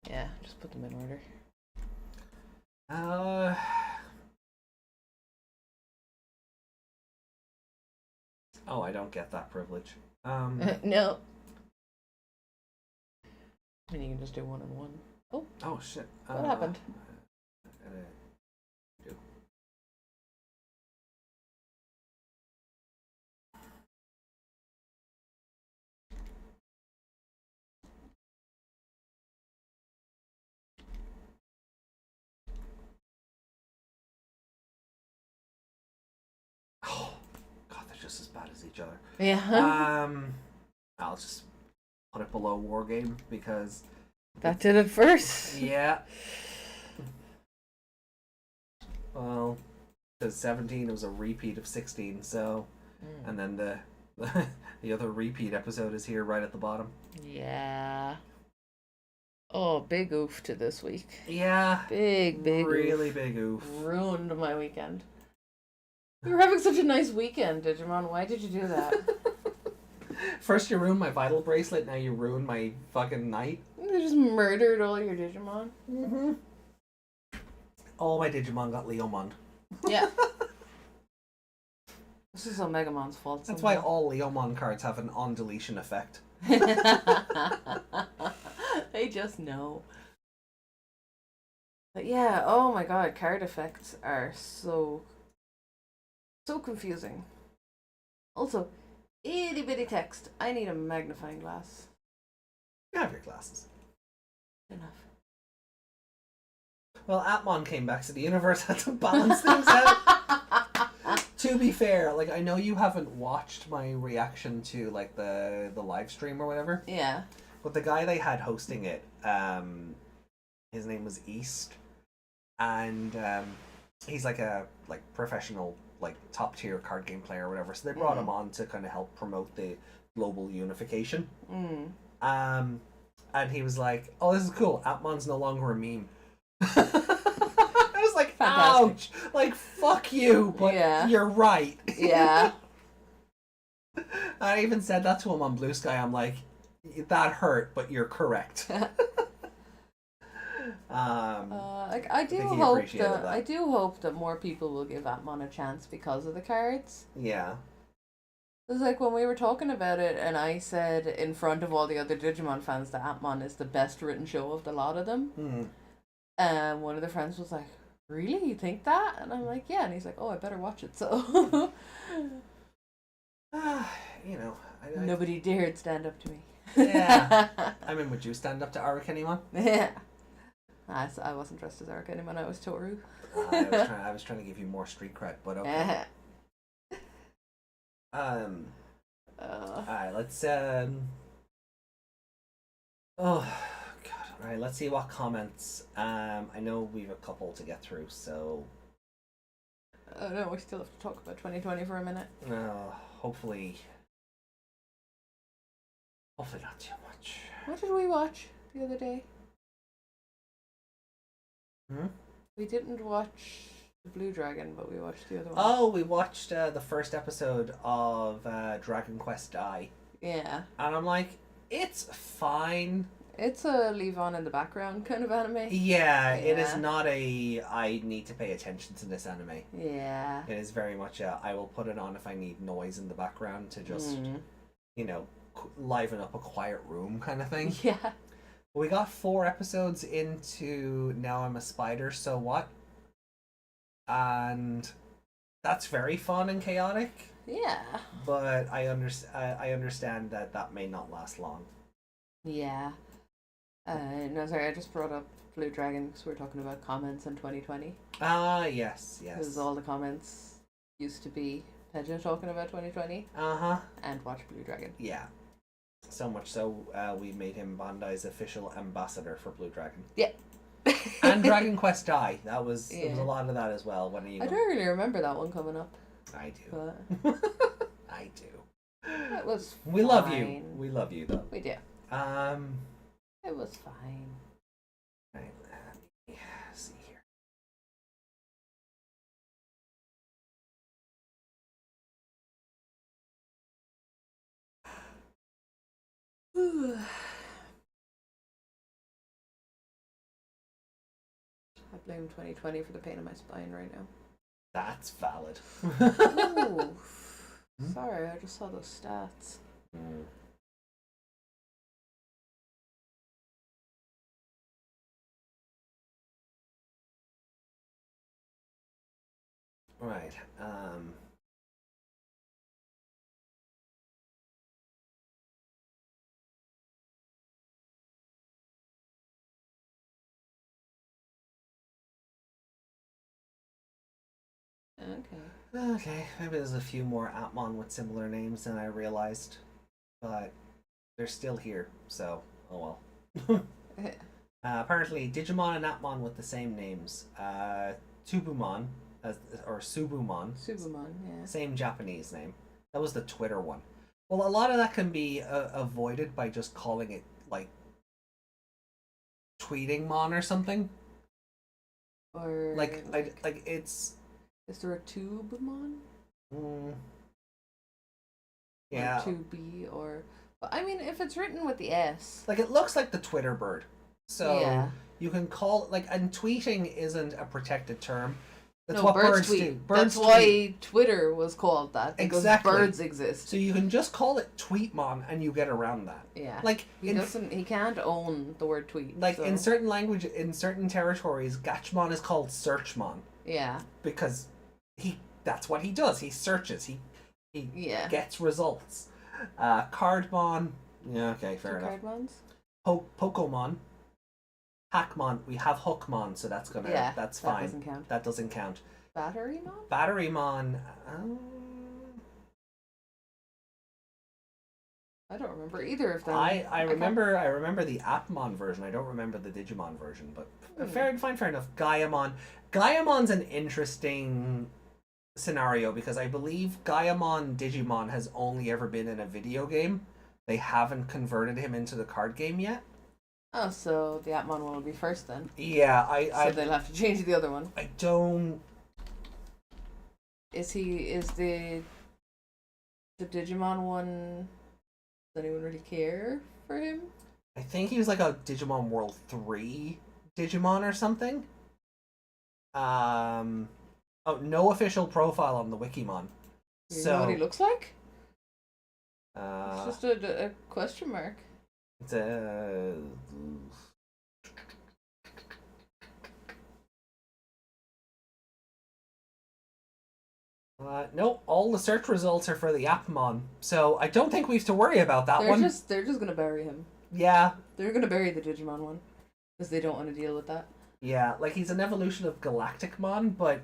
Yeah, just put them in order. Oh, I don't get that privilege. No. I mean, you can just do one and one. Oh. Oh shit. What happened? Oh, God, they're just as bad as each other. Yeah. I'll just put it below War Game because that did it first. Yeah. Well, because 17 was a repeat of 16, so and then the other repeat episode is here right at the bottom. Yeah. Oh, big oof to this week. Yeah. Big really oof. big oof. Ruined my weekend. You were having such a nice weekend, Digimon. Why did you do that? First you ruined my vital bracelet, now you ruined my fucking night. You just murdered all your Digimon. Mm-hmm. All my Digimon got Leomon. Yeah. This is Omegamon's fault. That's why all Leomon cards have an on-deletion effect. They just know. But yeah, oh my god, card effects are so confusing. Also, itty bitty text. I need a magnifying glass. You have your glasses. Enough. Well, Atmon came back, so the universe had to balance things out. To be fair, like, I know you haven't watched my reaction to like the live stream or whatever. Yeah. But the guy they had hosting it, his name was East, and he's like a professional, like top tier card game player or whatever. So they brought him on to kind of help promote the global unification. And he was like, "Oh, this is cool. Atmon's no longer a meme." I was like, fantastic. "Ouch! Like, fuck you!" But yeah. You're right. Yeah. I even said that to him on Blue Sky. I'm like, that hurt, but you're correct. I do hope that more people will give Atmon a chance because of the cards. Yeah. It was like when we were talking about it, and I said in front of all the other Digimon fans that Atmon is the best written show of the lot of them. And one of the friends was like, "Really? You think that?" And I'm like, "Yeah." And he's like, "Oh, I better watch it." So. You know, nobody dared stand up to me. Yeah. I mean, would you stand up to Arik anyone? Yeah. I wasn't dressed as Arik anyone. I was Toru. I was trying to give you more street cred, but okay. Alright, let's Oh god. Alright, let's see what comments. I know we've a couple to get through, so No, we still have to talk about 2020 for a minute. hopefully not too much. What did we watch the other day? We didn't watch the Blue Dragon, but we watched the other one. Oh, we watched the first episode of Dragon Quest Die. Yeah. And I'm like, it's fine. It's a leave on in the background kind of anime. Yeah, it is Yeah. not a I need to pay attention to this anime. Yeah. It is very much a I will put it on if I need noise in the background to just, you know, liven up a quiet room kind of thing. Yeah. We got 4 episodes into Now I'm a Spider, So What? And that's very fun and chaotic. Yeah. But I understand that that may not last long. Yeah. No, sorry, I just brought up Blue Dragon because we're talking about comments in 2020. Ah, yes. Because all the comments used to be Pedja talking about 2020 Uh-huh. and watch Blue Dragon. Yeah. So much so, we made him Bandai's official ambassador for Blue Dragon. Yeah. And Dragon Quest Die. There was a Yeah. lot of that as well. When I don't really remember that one coming up. I do. But I do. it was We love you. fine. We love you, though. We do. It was fine. Right, let me see here. I blame 2020 for the pain in my spine right now. That's valid. Ooh. Sorry, I just saw those stats. Right. Okay, maybe there's a few more Atmon with similar names than I realized, but they're still here, so oh well. Apparently, Digimon and Atmon with the same names. Tsubumon, or Subumon. Subumon, yeah. Same Japanese name. That was the Twitter one. Well, a lot of that can be avoided by just calling it, like, Tweeting Mon or something. Or Like it's... Is there a Tubemon? Yeah. Or 2B or... But I mean, if it's written with the S... Like, it looks like the Twitter bird. So, yeah. you can call it, like, and tweeting isn't a protected term. That's No, what birds birds tweet. do. Birds That's tweet. why Twitter was called that. Because Exactly. birds exist. So you can just call it Tweetmon and you get around that. Yeah. Like, He can't own the word tweet. like so. in certain language, in certain territories, Gachmon is called Searchmon. Yeah. Because that's what he does. He searches. He Yeah. gets results. Cardmon. Yeah, okay, fair enough. Cardmons? Pokemon. Hackmon. We have Hookmon, so that's fine. That doesn't count. That doesn't count. Batterymon? Batterymon. I don't remember either of them. I remember the Appmon version. I don't remember the Digimon version, but fair enough. Gaiamon. Gaiamon's an interesting scenario because I believe Gaiamon Digimon has only ever been in a video game. They haven't converted him into the card game yet. Oh, so the Atmon one will be first then. Yeah, So they'll have to change the other one. I don't. Is the Digimon one? Does anyone really care for him? I think he was like a Digimon World 3 Digimon or something. Oh, no official profile on the Wikimon. You know what he looks like? Uh, It's just a question mark. It's a... no, all the search results are for the Appmon, so I don't think we have to worry about that one. They're just gonna bury him. Yeah. They're gonna bury the Digimon one because they don't want to deal with that. Yeah, like he's an evolution of Galacticmon, but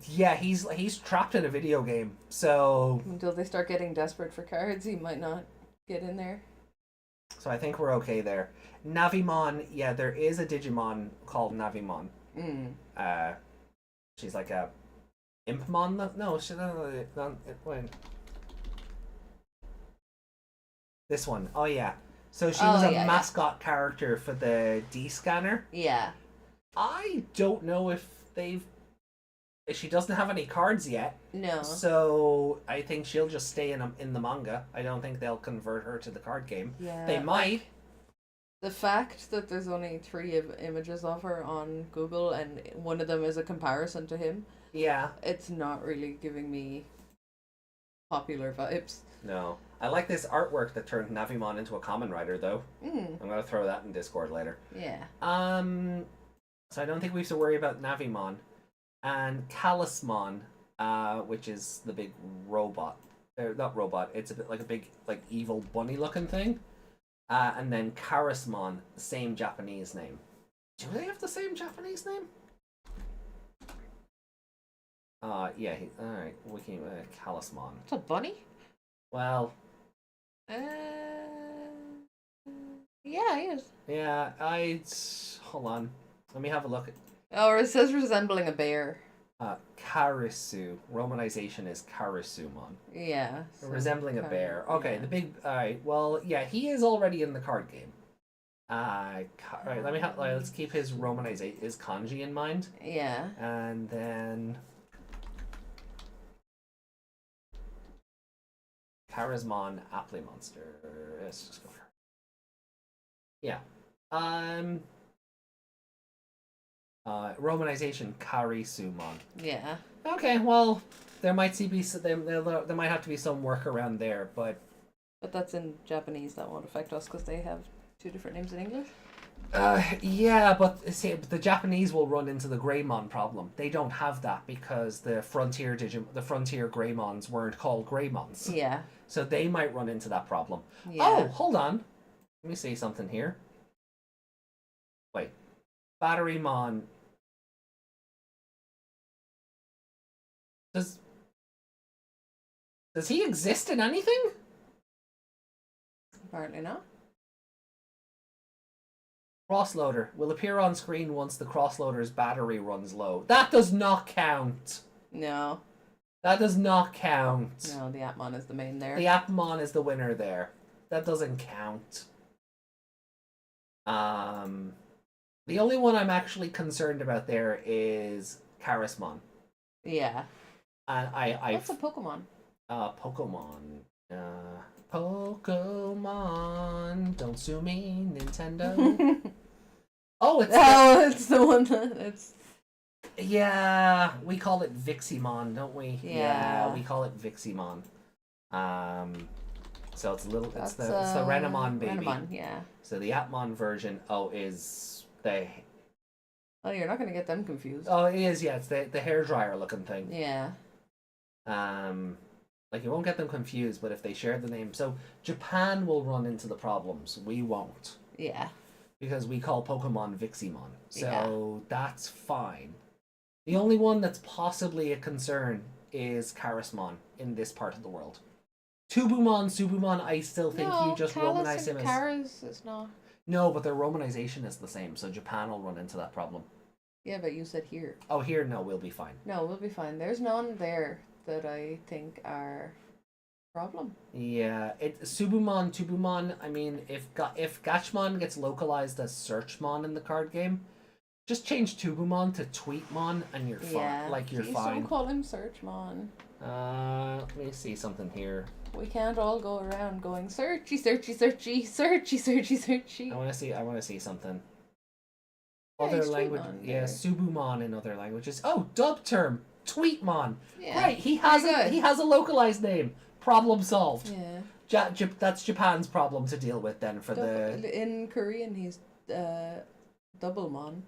he's trapped in a video game, so Until they start getting desperate for cards, he might not get in there. So I think we're okay there. Navimon, yeah, there is a Digimon called Navimon. She's like a Impmon. No, she's not. Wait. This one. Oh yeah. So she was a mascot character for the D scanner. Yeah. I don't know if they've. She doesn't have any cards yet. No. So I think she'll just stay in the manga. I don't think they'll convert her to the card game. Yeah. They might. The fact that there's only 3 images of her on Google and one of them is a comparison to him. Yeah. It's not really giving me popular vibes. No. I like this artwork that turned Navimon into a common writer, though. I'm gonna throw that in Discord later. Yeah. So I don't think we have to worry about Navimon. And Callusmon, which is the big robot. Not robot, it's a bit like a big, like, evil bunny-looking thing. And then Karasmon, the same Japanese name. Do they have the same Japanese name? Yeah, alright, Callusmon. It's a bunny? Well... yeah, he is. Yeah, hold on. Let me have a look. Oh, it says resembling a bear. Karisu. Romanization is Karisumon. Yeah. So resembling a bear. Okay, yeah. The big... Alright, well, yeah, he is already in the card game. Alright, let's keep his romanization, his kanji in mind. Yeah. And then... Charismon, Apple Monster. Let's just go for it. Yeah. Romanization, Karisumon. Yeah. Okay, well, there might there might have to be some work around there, but that's in Japanese. That won't affect us because they have 2 different names in English. Yeah, but see, the Japanese will run into the Greymon problem. They don't have that because the frontier Greymons weren't called Greymons. Yeah. So they might run into that problem. Yeah. Oh, hold on. Let me see something here. Wait. Batterymon. Does he exist in anything? Apparently not. Crossloader will appear on screen once the crossloader's battery runs low. That does not count. No. That does not count. No, the Appmon is the main there. The Appmon is the winner there. That doesn't count. The only one I'm actually concerned about there is Karasmon. Yeah. And What's a Pokemon? Pokemon. Pokemon. Don't sue me, Nintendo. It's the one that it's. Yeah, we call it Viximon, don't we? Yeah, we call it Viximon. So it's it's the Renamon baby. Renamon, yeah. So the Appmon version, is the. Oh, you're not gonna get them confused. Oh, it is. Yeah, it's the hairdryer looking thing. Yeah. Like you won't get them confused, but if they share the name, so Japan will run into the problems. We won't. Yeah. Because we call Pokemon Viximon, so that's fine. The only one that's possibly a concern is Karasmon in this part of the world. Subumon, I still think you just romanize him as... Karas is not... No, but their romanization is the same, so Japan will run into that problem. Yeah, but you said here. Oh, here? No, we'll be fine. No, we'll be fine. There's none there that I think are problem. Yeah, Tubumon, I mean, if Gachmon gets localized as Searchmon in the card game, just change Tubumon to Tweetmon and you're fine. Like, you're fine. Don't call him Searchmon. Let me see something here. We can't all go around going searchy, searchy, searchy, searchy, searchy, searchy. I want to see something. Yeah, Other language, Subumon in other languages. Oh, dub term, Tweetmon. Yeah, right, he has a localized name. Problem solved. Yeah. That's Japan's problem to deal with then for in Korean he's Doublemon.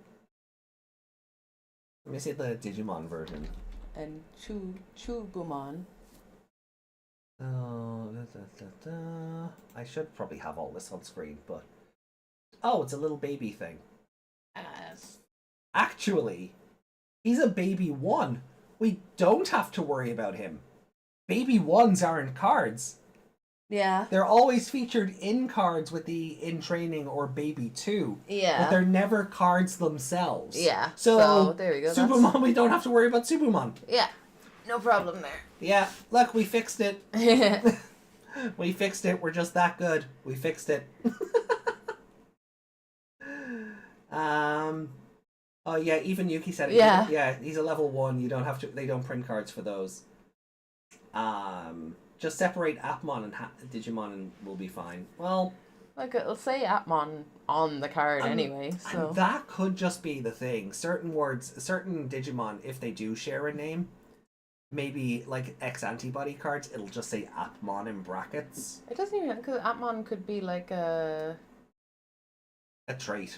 Let me see the Digimon version. And Chubumon. Oh, I should probably have all this on screen, but it's a little baby thing. Actually, he's a baby 1. We don't have to worry about him. Baby 1s aren't cards. Yeah. They're always featured in cards with the In Training or Baby 2. Yeah. But they're never cards themselves. Yeah. So there we go. Supermon, we don't have to worry about Supermon. Yeah. No problem there. Yeah, look, we fixed it. We fixed it. We're just that good. We fixed it. Oh yeah, even Yuki said it. Yeah. Yeah, he's a level 1. You don't have to. They don't print cards for those. Just separate Appmon and Digimon and we'll be fine. Well, like it'll say Atmon on the card anyway, so and that could just be the thing. Certain words, certain Digimon, if they do share a name, maybe like X-Antibody cards, it'll just say Appmon in brackets. it doesn't even, because Atmon could be like a trait.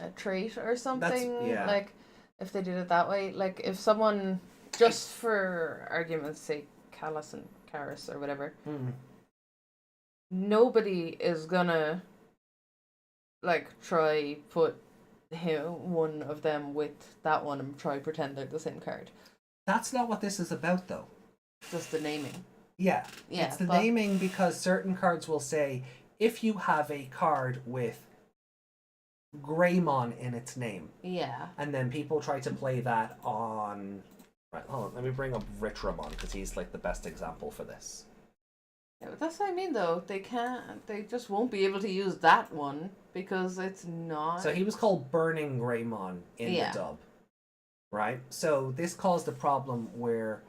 or something. yeah. Like if they did it that way, like if someone, just for argument's sake, Callus and Karis or whatever, nobody is gonna like try put one of them with that one and try pretend they're the same card. That's not what this is about, though. Just the naming. Yeah, Yeah, it's the but- naming, because certain cards will say, if you have a card with Greymon in its name, Yeah. and then people try to play that on... Right, hold on, let me bring up Ritramon, because he's like the best example for this. Yeah, but that's what I mean though. They just won't be able to use that one because it's not. So he was called Burning Greymon in Yeah. the dub, right? So this caused a problem where,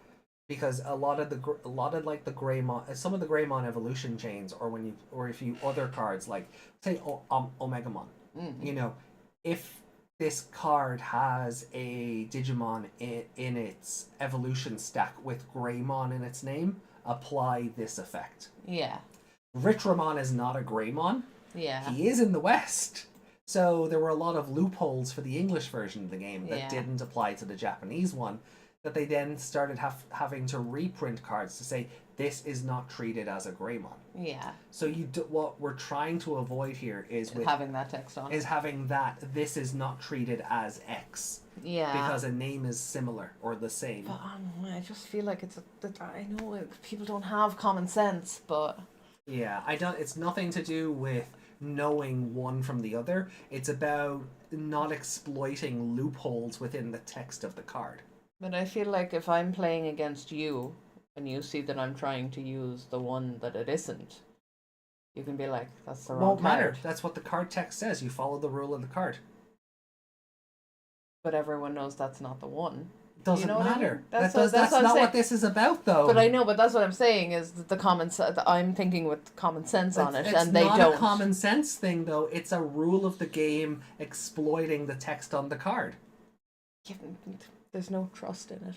because a lot of the Greymon, some of the Greymon evolution chains, or if you other cards like say Omegamon, you know, if this card has a Digimon in its evolution stack with Greymon in its name, apply this effect. Yeah. Ritramon is not a Greymon. Yeah. He is in the West. So there were a lot of loopholes for the English version of the game that Yeah. didn't apply to the Japanese one, that they then started having to reprint cards to say, this is not treated as a Greymon. Yeah. So what we're trying to avoid here is Having that text on. having that this is not treated as X. Yeah. Because a name is similar or the same. But I just feel like I know people don't have common sense, but Yeah, it's nothing to do with knowing one from the other. It's about not exploiting loopholes within the text of the card. I feel like if I'm playing against you and you see that I'm trying to use the one that it isn't, you can be like, that's the wrong Won't matter. card. That's what the card text says. You follow the rule of the card. But everyone knows that's not the one. Doesn't know what I mean? matter. That's That's what I'm not saying. what this is about, though. But I know, but that's what I'm saying is that the common sense. I'm thinking with common sense on it, It's and they not don't. a common sense thing, though. It's a rule of the game exploiting the text on the card. There's no trust in it.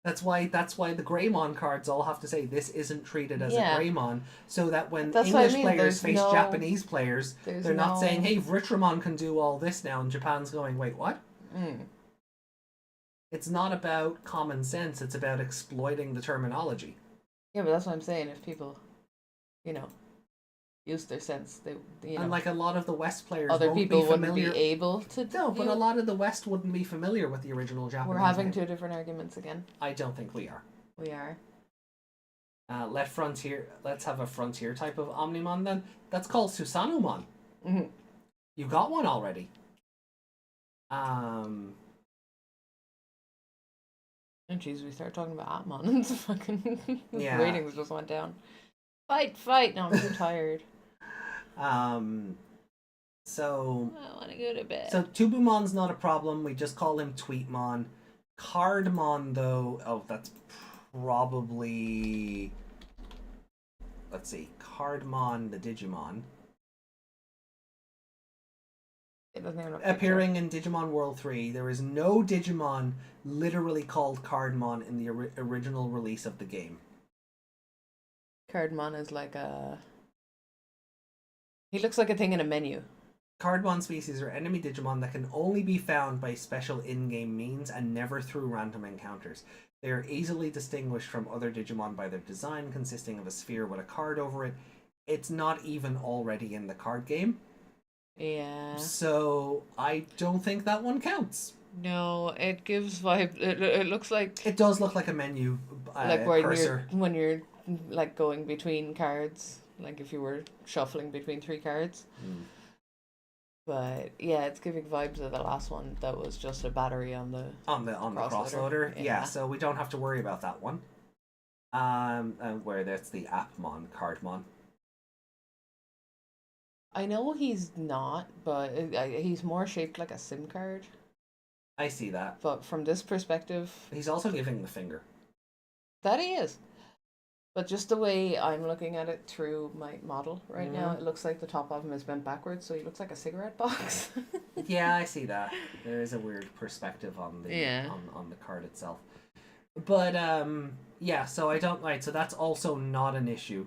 That's why the Greymon cards all have to say this isn't treated as Yeah. a Greymon, so that when That's what I English mean, players there's face no- Japanese players, there's they're not no- saying, "Hey, Ritramon can do all this now," and Japan's going, "Wait, what?" It's not about common sense. It's about exploiting the terminology. Yeah, but that's what I'm saying. If people, use their sense, And like a lot of the West players, other won't people be wouldn't familiar. be able to. No, but a lot of the West wouldn't be familiar with the original Japanese. We're having name. two different arguments again. I don't think we are. We are. Let's have a frontier type of Omnimon then. That's called Susanumon. Mhm. You got one already. Um, And jeez, we started talking about Atmon and the fucking Yeah. ratings just went down. Fight! No, I'm too tired. so I want to go to bed. so Tubumon's not a problem. We just call him Tweetmon. Cardmon though, that's probably, let's see, Cardmon the Digimon. It doesn't even have a picture. Appearing in Digimon World 3, there is no Digimon literally called Cardmon in the original release of the game. Cardmon is like a. He looks like a thing in a menu. Cardmon species are enemy Digimon that can only be found by special in-game means and never through random encounters. They are easily distinguished from other Digimon by their design, consisting of a sphere with a card over it. It's not even already in the card game. Yeah. So I don't think that one counts. No, it gives vibe. It looks like It does look like a menu like where cursor. when you're like going between cards, like if you were shuffling between 3 cards. Mm. But yeah, it's giving vibes of the last one that was just a battery on the crossloader. Yeah, Yeah. so we don't have to worry about that one. Where that's the Appmon cardmon. I know he's not, but he's more shaped like a SIM card. I see that. But from this perspective, He's also giving the finger. that he is. But just the way I'm looking at it through my model right now, it looks like the top of him is bent backwards, so he looks like a cigarette box. Yeah, I see that. There is a weird perspective on the Yeah. on the card itself. But yeah, so I don't so that's also not an issue.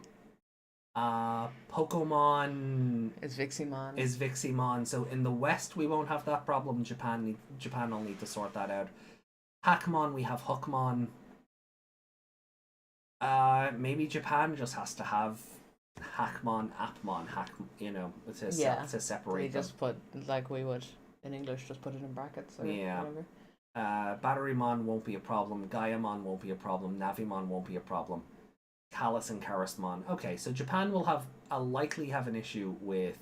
Pokemon It's Viximon. is Viximon, so in the West we won't have that problem. Japan will need to sort that out. Hackmon, we have Hookmon. Maybe Japan just has to have Hackmon, Appmon, to separate We them. just put, like we would in English, just put it in brackets or Yeah. whatever. Batterymon won't be a problem. Gaiamon won't be a problem. Navimon won't be a problem. Callus and Karasmon. Okay, so Japan will likely have an issue with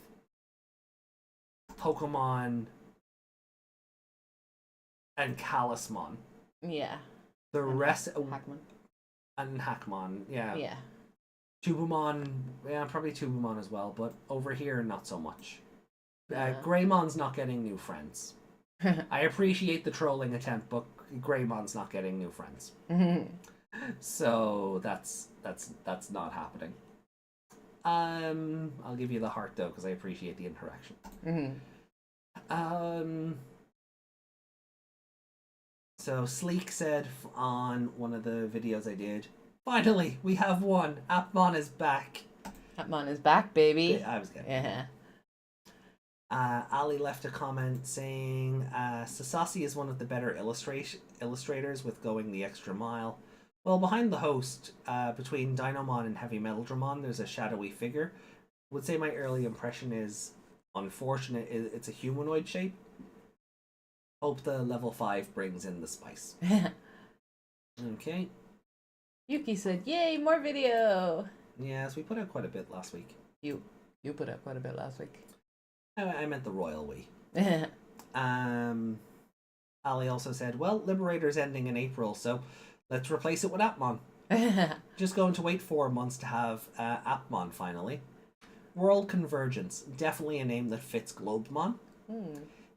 Pokemon and Callusmon. Yeah. The rest Hackman. and Hackmon, yeah. Yeah. Tubumon, yeah, probably Tubumon as well, but over here not so much. Yeah. Greymon's not getting new friends. I appreciate the trolling attempt, but Greymon's not getting new friends. So that's not happening. I'll give you the heart though because I appreciate the interaction. So Sleek said on one of the videos I did, finally we have one. Appmon is back. Hackman is back, baby. I was getting. Yeah. Ali left a comment saying Sasasi is one of the better illustrators with going the extra mile. Well, behind the host, between Dynamon and Heavy Metal Dramon, there's a shadowy figure. I would say my early impression is unfortunate. It's a humanoid shape. Hope the level 5 brings in the spice. Okay. Yuki said, "Yay, more video." Yes, we put out quite a bit last week. You put up quite a bit last week. I meant the royal we. Ali also said, well, Liberator's ending in April, so let's replace it with Appmon. Just going to wait 4 months to have Appmon finally. World Convergence, definitely a name that fits Globemon.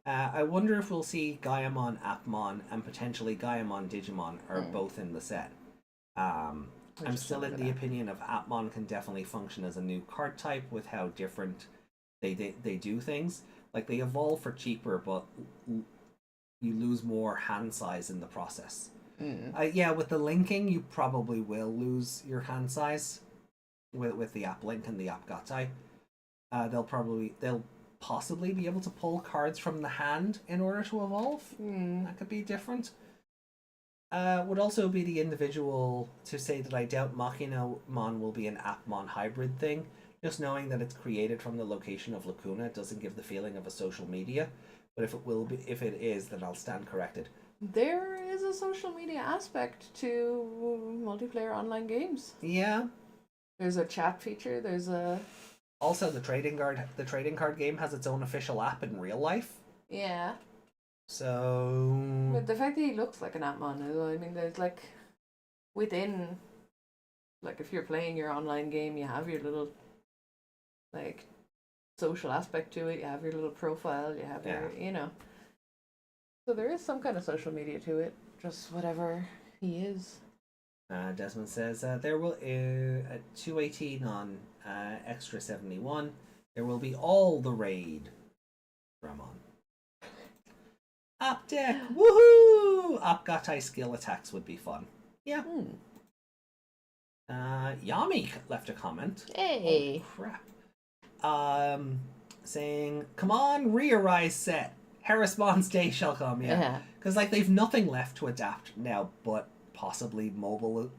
I wonder if we'll see Gaiamon, Appmon, and potentially Gaiamon Digimon are both in the set. I'm still in the opinion of Appmon can definitely function as a new card type with how different they do things. Like they evolve for cheaper, but you lose more hand size in the process. Yeah, with the linking, you probably will lose your hand size with the app link and the app gatai. They'll possibly be able to pull cards from the hand in order to evolve. That could be different. Would also be the individual to say that I doubt Machinamon will be an Appmon hybrid thing. Just knowing that it's created from the location of Lacuna doesn't give the feeling of a social media. But if it is, then I'll stand corrected. There is a social media aspect to multiplayer online games. Yeah. There's a chat feature. There's a Also the trading card game has its own official app in real life. yeah. So But the fact that he looks like an Appmon, I mean, there's like within, like if you're playing your online game, you have your little like social aspect to it. You have your little profile. You have your, So there is some kind of social media to it. Just whatever he is. Desmond says there will at 218 on extra 71. There will be all the raid. Ramon. Up deck, woohoo! Up gatai skill attacks would be fun. Yeah. Yami left a comment. Hey. Oh, crap. Saying, come on, re-arise set. Harrismon's day shall come. Yeah. Because like they've nothing left to adapt now, but possibly more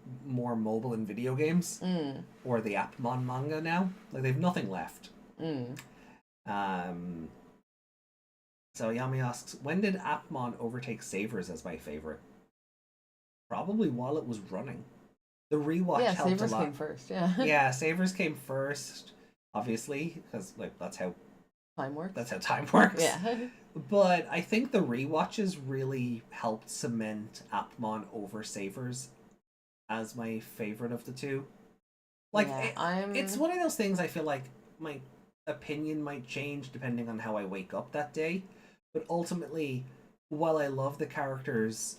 mobile in video games or the Appmon manga now. Like they've nothing left. So Yami asks, when did Appmon overtake Savers as my favorite? Probably while it was running. The rewatch Yeah, helped Sabers a lot. came first. Yeah. Yeah, Sabers came first, obviously, because like that's how Time works. time works. Yeah. But I think the rewatches really helped cement Appmon over Savers as my favorite of the two. Like, Yeah, it's one of those things I feel like my opinion might change depending on how I wake up that day. But ultimately, while I love the characters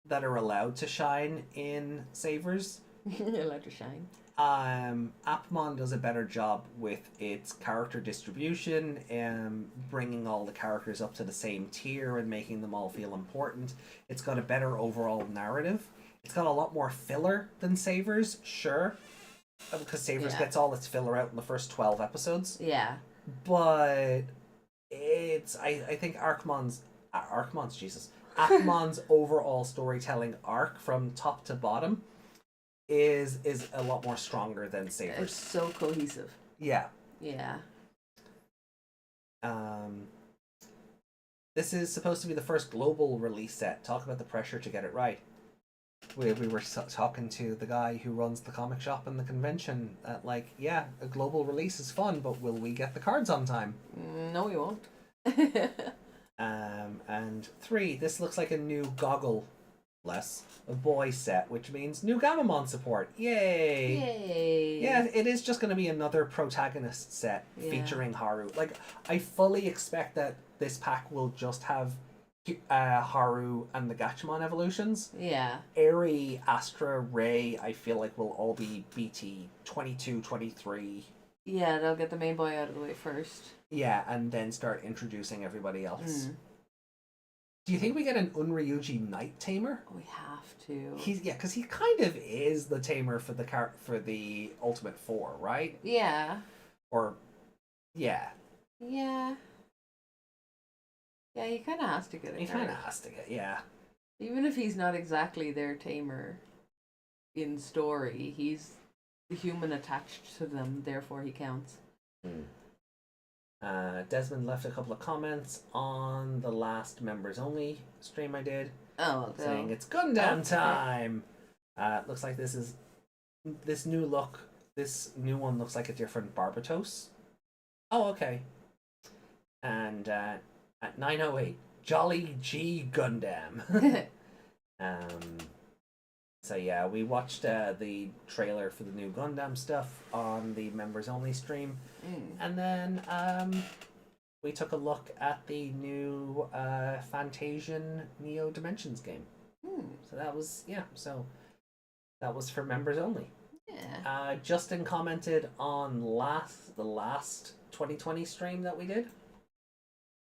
that are allowed to shine in Savers, allowed to shine. Appmon does a better job with its character distribution and bringing all the characters up to the same tier and making them all feel important. It's got a better overall narrative. It's got a lot more filler than Savers, sure, because Savers gets all its filler out in the first 12 episodes. Yeah. But I think Appmon's overall storytelling arc from top to bottom is a lot more stronger than Sabers. It's so cohesive. Yeah. Yeah. This is supposed to be the first global release set. Talk about the pressure to get it right. We were talking to the guy who runs the comic shop and the convention. Like, yeah, a global release is fun, but will we get the cards on time? No, we won't. And 3, this looks like a new a boy set, which means new Gamamon support. Yay! Yay! Yeah, it is just going to be another protagonist set featuring Haru. Like, I fully expect that this pack will just have Haru and the Gatchmon evolutions. Yeah. Eri, Astra, Ray, I feel like will all be BT 22, 23. Yeah, they'll get the main boy out of the way first. Yeah, and then start introducing everybody else. Do you think we get an Unryuji Night Tamer? We have to. Because he kind of is the tamer for the Ultimate 4, right? Yeah. Or, yeah. Yeah. Yeah, he kind of has to get it. He kind of has to get, yeah. Even if he's not exactly their tamer in story, he's the human attached to them, therefore he counts. Desmond left a couple of comments on the last members only stream I did. Oh, okay. Saying it's Gundam time. Looks like this new look. This new one looks like a different Barbatos. Oh, okay. And at 9:08, Jolly G Gundam. So yeah, we watched the trailer for the new Gundam stuff on the members only stream, and then we took a look at the new Fantasian Neo Dimensions game. So that was that was for members only. Yeah. Justin commented on the last 2020 stream that we did,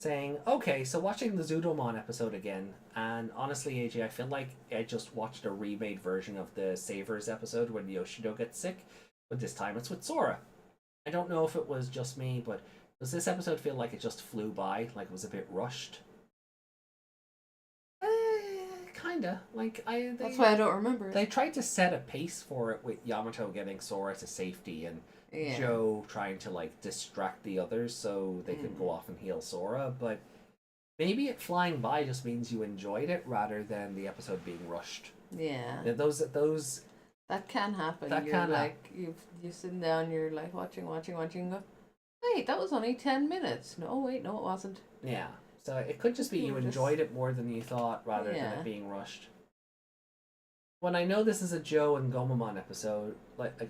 saying, okay, so watching the Zudomon episode again, and honestly, AJ, I feel like I just watched a remade version of the Savers episode when Yoshido gets sick, but this time it's with Sora. I don't know if it was just me, but does this episode feel like it just flew by, like it was a bit rushed? Kinda. That's why I don't remember it. They tried to set a pace for it with Yamato getting Sora to safety and Joe trying to distract the others so they could go off and heal Sora, but maybe it flying by just means you enjoyed it rather than the episode being rushed. Yeah. Those that can happen. That you're can you're sitting down, you're like watching, go, wait, that was only 10 minutes. No, wait, no, it wasn't. Yeah. So it could just be you enjoyed it more than you thought rather than it being rushed. When I know this is a Joe and Gomamon episode,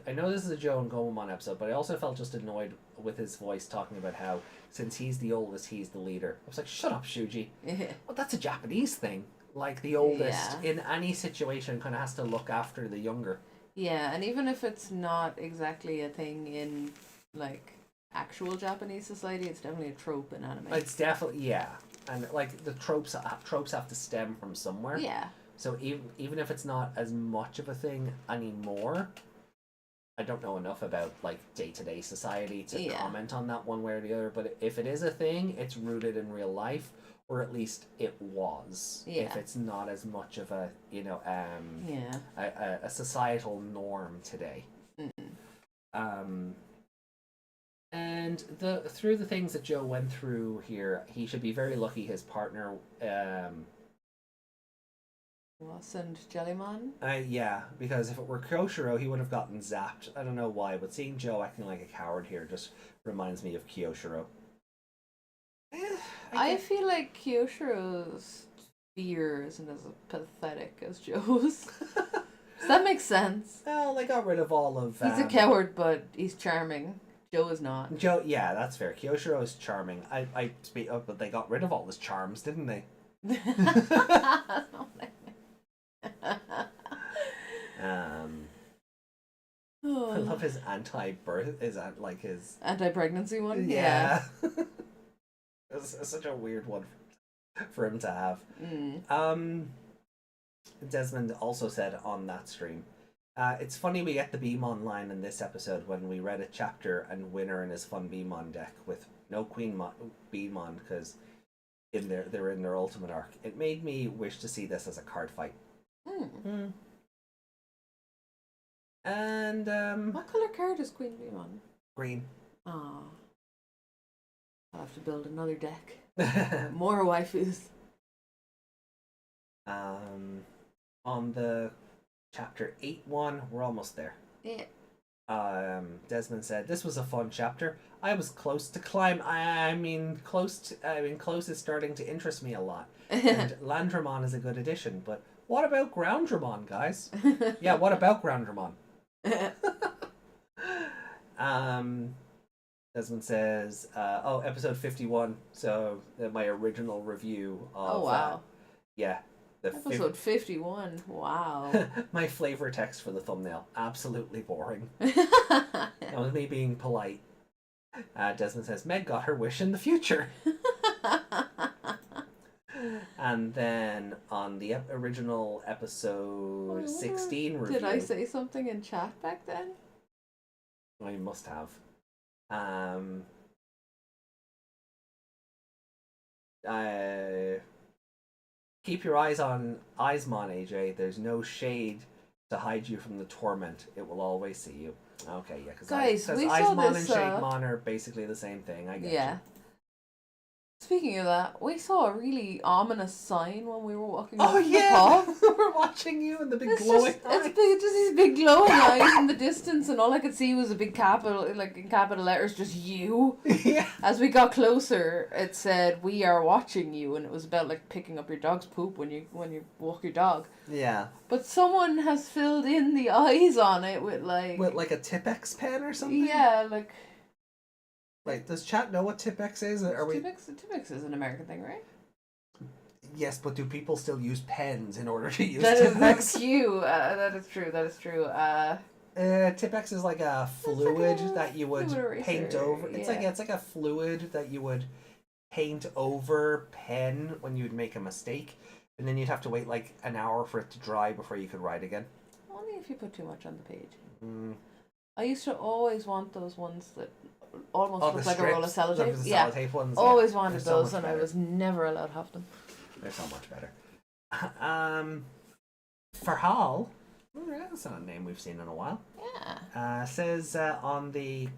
I know this is a Joe and Gomamon episode, but I also felt just annoyed with his voice talking about how since he's the oldest, he's the leader. I was like, shut up, Shuji. Well, that's a Japanese thing. Like the oldest in any situation kind of has to look after the younger. Yeah, and even if it's not exactly a thing in actual Japanese society, it's definitely a trope in anime. It's definitely and the tropes have to stem from somewhere. Yeah. So even if it's not as much of a thing anymore, I don't know enough about day-to-day society to comment on that one way or the other. But if it is a thing, it's rooted in real life, or at least it was. Yeah. If it's not as much of a a societal norm today. And through the things that Joe went through here, he should be very lucky his partner Wasn't Jellymon? Yeah, because if it were Koushiro, he would have gotten zapped. I don't know why, but seeing Joe acting like a coward here just reminds me of Koushiro. I feel like Kyoshiro's fear isn't as pathetic as Joe's. Does that make sense? Well, they got rid of all of... He's a coward, but he's charming. Joe is not. Joe, yeah, that's fair. Kyoshiro is charming. I speak up, but they got rid of all his charms, didn't they? I love his anti-birth, his anti-pregnancy one. Yeah. It's such a weird one for him to have. Desmond also said on that stream, it's funny we get the Beamon line in this episode when we read a chapter and Winner in his fun Beamon deck with no Queen Beamon because they're in their ultimate arc. It made me wish to see this as a card fight. And what color card is Queen Beamon? green. Oh, I'll have to build another deck. More waifus. On the chapter 8-1, we're almost there. Yeah. Desmond said this was a fun chapter. I was close to close is starting to interest me a lot. And Landramon is a good addition, but what about Groundramon, guys? Yeah, what about Groundramon? Desmond says, episode 51. So my original review of. Oh wow. Yeah. Episode 51. Wow. My flavor text for the thumbnail. Absolutely boring. That was me being polite. Desmond says, Meg got her wish in the future. And then on the original episode 16 review. Did I say something in chat back then? Well, you must have. Keep your eyes on Eismon, AJ. There's no shade to hide you from the torment. It will always see you. Okay, yeah, because Eismon and Shademon are basically the same thing. I get you. Speaking of that, we saw a really ominous sign when we were walking. Oh yeah, we're watching you and the big glowing eyes. It's just these big glowing eyes in the distance, and all I could see was a big capital, like in capital letters, just you. Yeah. As we got closer, it said, "We are watching you," and it was about like picking up your dog's poop when you walk your dog. Yeah. But someone has filled in the eyes on it with like a Tipex pen or something. Yeah, like. Like, does chat know what Tipex is? Tipex is an American thing, right? Yes, but do people still use pens in order to use Tipex? That's cute. That is true. Tipex is like a fluid that you would paint over. Yeah. It's like a fluid that you would paint over pen when you would make a mistake, and then you'd have to wait like an hour for it to dry before you could write again. Only if you put too much on the page. I used to always want those ones that almost look like a roll of sellotape. Yeah, sellotape ones. Always wanted those, and I was never allowed to have them. They're so much better. Farhal, that's not a name we've seen in a while. Yeah. Says on the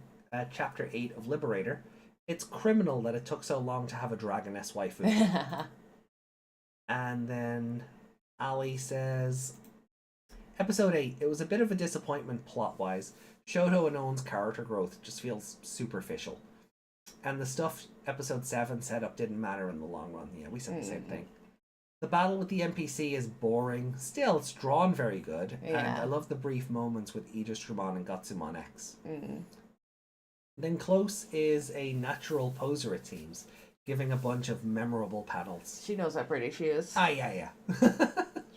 chapter 8 of Liberator, it's criminal that it took so long to have a dragoness waifu. And then Ali says, episode 8, it was a bit of a disappointment plot-wise. Shoto and Owen's character growth just feels superficial. And the stuff episode 7 set up didn't matter in the long run. Yeah, we said the same thing. The battle with the NPC is boring. Still, it's drawn very good. Yeah. And I love the brief moments with Aegisdramon and Gotsumon X. Then Close is a natural poser, it seems, giving a bunch of memorable panels. She knows how pretty she is. Yeah.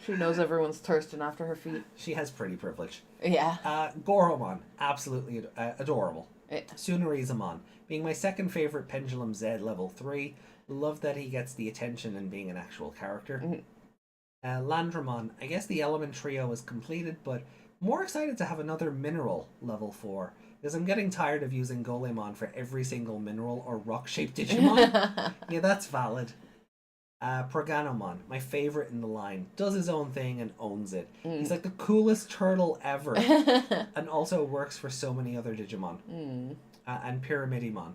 She knows everyone's thirsting after her feet. She has pretty privilege. Yeah. Goromon, absolutely adorable. Yeah. Sunarisamon, being my second favourite Pendulum Z level 3. Love that he gets the attention and being an actual character. Landramon, I guess the element trio is completed, but more excited to have another mineral level 4. Because I'm getting tired of using Golemon for every single mineral or rock-shaped Digimon. Yeah, that's valid. Proganomon, my favourite in the line, does his own thing and owns it. He's like the coolest turtle ever, and also works for so many other Digimon. And Pyramidimon.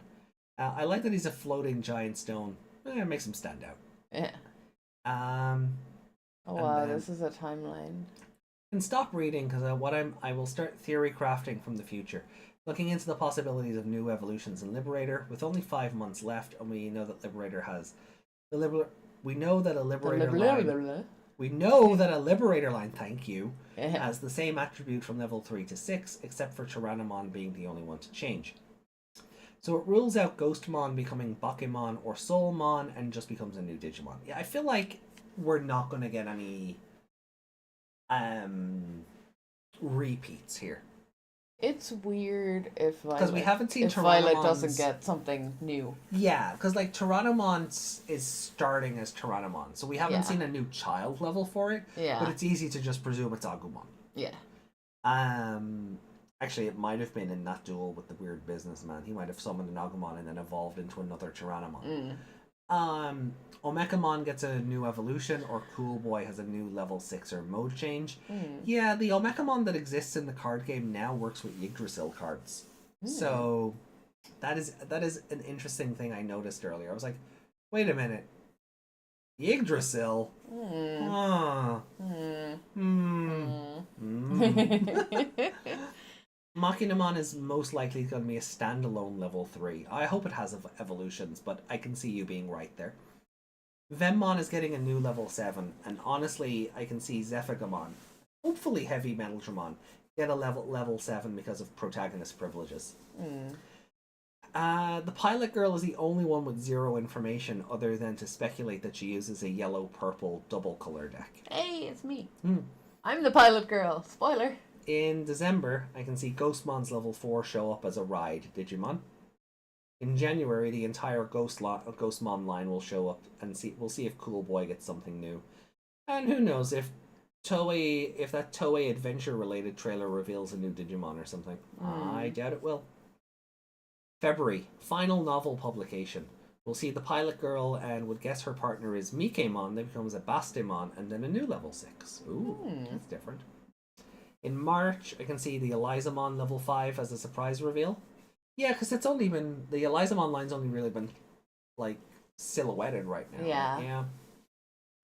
I like that he's a floating giant stone. It makes him stand out. Yeah. Oh And wow, then- this is a timeline. And stop reading because I will start theory crafting from the future, looking into the possibilities of new evolutions in Liberator. With only 5 months left, and we know that Liberator has we know that a Liberator line. We know that a Liberator line, thank you, has the same attribute from level 3 to 6, except for Tyrannomon being the only one to change. So it rules out Ghostmon becoming Bakemon or Soulmon and just becomes a new Digimon. Yeah, I feel like we're not going to get any repeats here. It's weird if Because we haven't seen Violet Tyrannomon's- doesn't get something new. Yeah, because like Tyrannomon is starting as Tyrannomon, so we haven't Yeah. seen a new child level for it. Yeah. But it's easy to just presume it's Agumon. Yeah. Actually, it might have been in that duel with the weird businessman. He might have summoned an Agumon and then evolved into another Tyrannomon. Omekamon gets a new evolution, or Cool Boy has a new level 6 or mode change. Yeah, the Omekamon that exists in the card game now works with Yggdrasil cards. So that is an interesting thing I noticed earlier. I was like, wait a minute. Yggdrasil? Machinamon is most likely going to be a standalone level 3. I hope it has evolutions, but I can see you being right there. Venmon is getting a new level 7, and honestly, I can see Zephygamon, hopefully Heavy Metaltramon, get a level 7 because of protagonist privileges. The Pilot Girl is the only one with zero information other than to speculate that she uses a yellow-purple double color deck. Hey, it's me. I'm the pilot girl. Spoiler. In December, I can see Ghostmon's level 4 show up as a ride Digimon. In January, the entire Ghostmon line will show up, and we'll see if Cool Boy gets something new. And who knows if that Toei Adventure related trailer reveals a new Digimon or something. I doubt it will. February, final novel publication. We'll see the Pilot Girl and would guess her partner is Mikemon, then becomes a Bastemon, and then a new level 6. Ooh, that's different. In March, I can see the Elizamon level 5 as a surprise reveal. Yeah, because it's only been... The Elizamon line's only really been, like, silhouetted right now. Yeah. Yeah.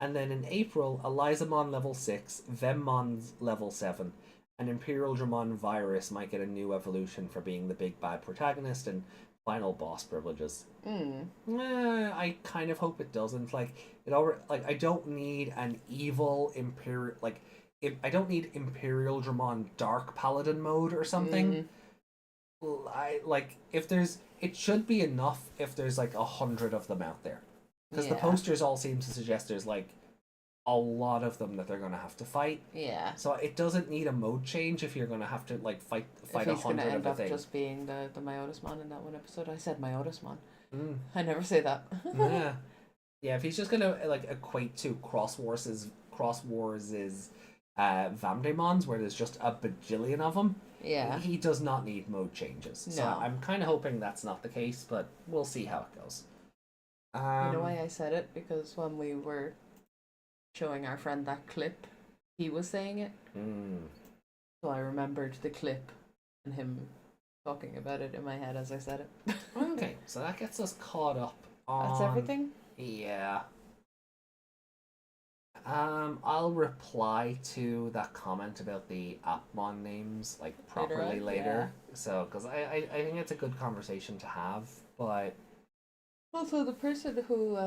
And then in April, Elizamon level 6, Vemmon's level 7, and Imperial Dramon Virus might get a new evolution for being the big bad protagonist and final boss privileges. I kind of hope it doesn't. Like, I don't need an evil Imperial... Like... I don't need Imperial Dramon Dark Paladin mode or something. It should be enough if there's like 100 of them out there, because the posters all seem to suggest there's like a lot of them that they're gonna have to fight. Yeah. So it doesn't need a mode change if you're gonna have to like fight If 100 he's gonna of end the up thing. just being the Myotismon in that one episode. I said Myotismon. I never say that. Yeah. If he's just gonna like equate to Cross Wars' Vamdemons, where there's just a bajillion of them. Yeah. He does not need mode changes. So No. I'm kind of hoping that's not the case, but we'll see how it goes. You know why I said it? Because when we were showing our friend that clip, he was saying it. So I remembered the clip and him talking about it in my head as I said it. Okay, so that gets us caught up on... That's everything? Yeah. I'll reply to that comment about the Appmon names like properly later. So, because I think it's a good conversation to have, but Also, the person who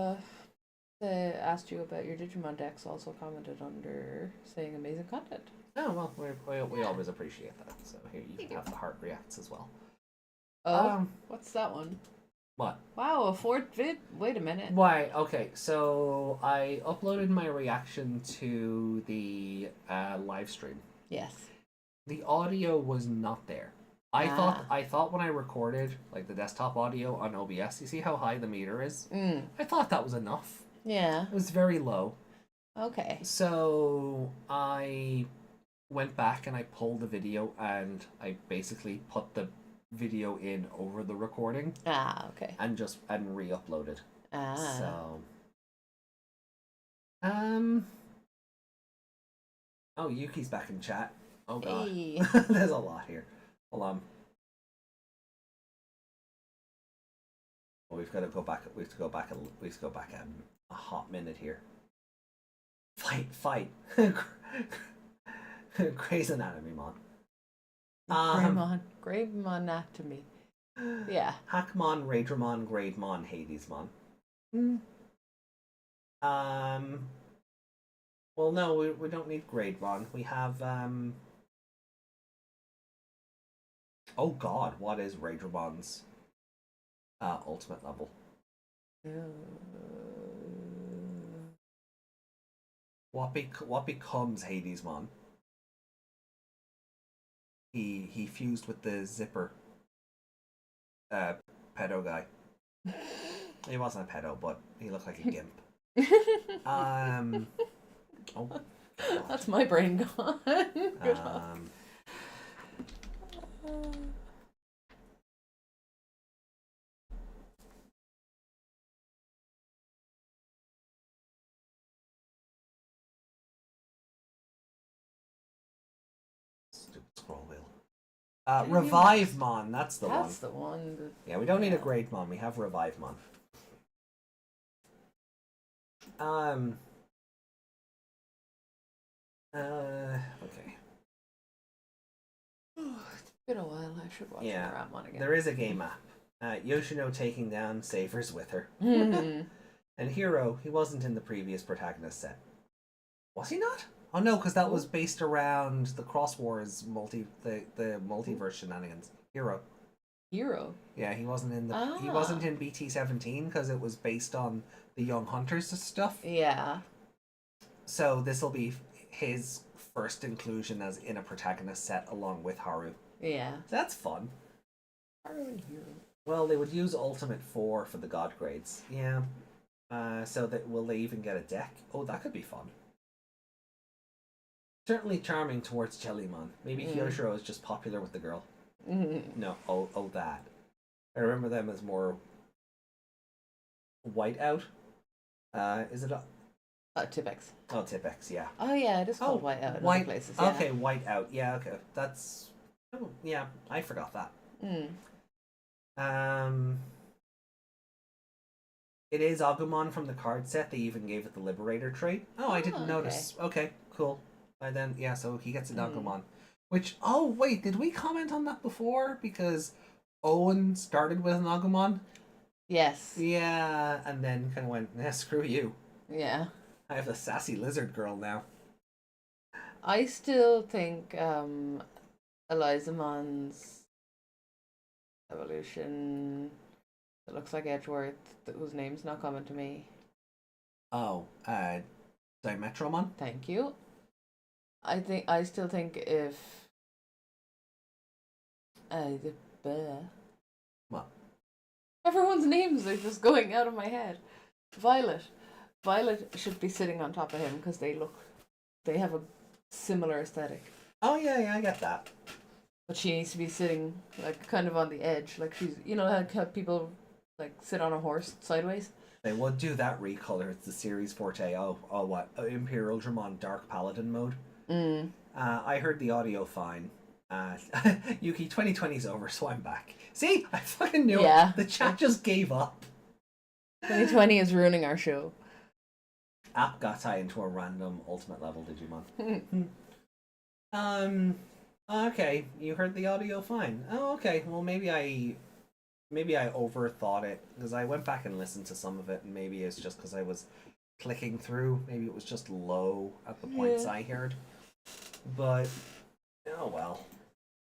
asked you about your Digimon decks also commented under saying amazing content. oh well, we always appreciate that. So here you can have the heart reacts as well. Oh, what's that one? What? Wow, a fourth vid? Wait a minute. Why? Okay, so I uploaded my reaction to the live stream. Yes. The audio was not there. I thought when I recorded like the desktop audio on OBS, you see how high the meter is? I thought that was enough. Yeah. It was very low. Okay. So I went back and I pulled the video and I basically put the video in over the recording. Okay. And re-uploaded. So oh, Yuki's back in chat. Oh god. Hey. There's a lot here. Hold on. We have to go back a hot minute here. Fight. Grey's Anatomy, mon. Greymon Anatomy. Yeah. Hackmon, Raidramon, Grademon, Hadesmon. Well, no, we don't need Grademon. We have, oh god, what is Raidramon's ultimate level? What becomes Hadesmon? He fused with the zipper pedo guy. He wasn't a pedo, but he looked like a gimp. Oh, God. That's my brain gone. Good Stupid scroll wheel. Revivemon, that's the one. That's the one. Yeah, we don't need a Grademon. We have Revivemon. Okay. It's been a while. I should watch Ramon again. There is a game app. Yoshino taking down Savers with her. And Hero, he wasn't in the previous protagonist set. Was he not? Oh no, because that was based around the Cross Wars the multiverse shenanigans. Hero. Yeah, he wasn't in he wasn't in BT-17 because it was based on the Young Hunters stuff. Yeah. So this will be his first inclusion as in a protagonist set along with Haru. Yeah. That's fun. Haru and Hero. Well, they would use Ultimate 4 for the God grades. Yeah. So that will they even get a deck? Oh, that could be fun. Certainly charming towards Jellymon. Maybe Kyoshiro is just popular with the girl. No, that. I remember them as more Whiteout. Is it? Tipex. Oh, Tipex, yeah. Oh yeah, it is called Whiteout in other places. Yeah. Okay, Whiteout. Yeah, okay. That's. Oh, yeah, I forgot that. It is Agumon from the card set. They even gave it the Liberator trait. Oh, I didn't notice. Okay, cool. And then yeah, so he gets an Agumon. Which wait, did we comment on that before? Because Owen started with an Agumon. Yes. Yeah, and then kind of went, screw you. Yeah. I have the sassy lizard girl now. I still think Elizamon's evolution that looks like Edgeworth, whose name's not coming to me. Oh, Dimetromon? Thank you. I still think if what? Everyone's names are just going out of my head. Violet should be sitting on top of him because they have a similar aesthetic. Oh yeah, I get that. But she needs to be sitting like kind of on the edge, like she's how people like sit on a horse sideways. They would do that recolor. It's the series forte. What Imperial Dramon Dark Paladin mode. I heard the audio fine. Yuki, 2020's over, so I'm back. See, I fucking knew it. The chat just gave up. 2020 is ruining our show. App got tied into a random ultimate level Digimon. Okay, you heard the audio fine. Oh, okay. Well, maybe I overthought it because I went back and listened to some of it, and maybe it's just because I was clicking through. Maybe it was just low at the points I heard. But oh well.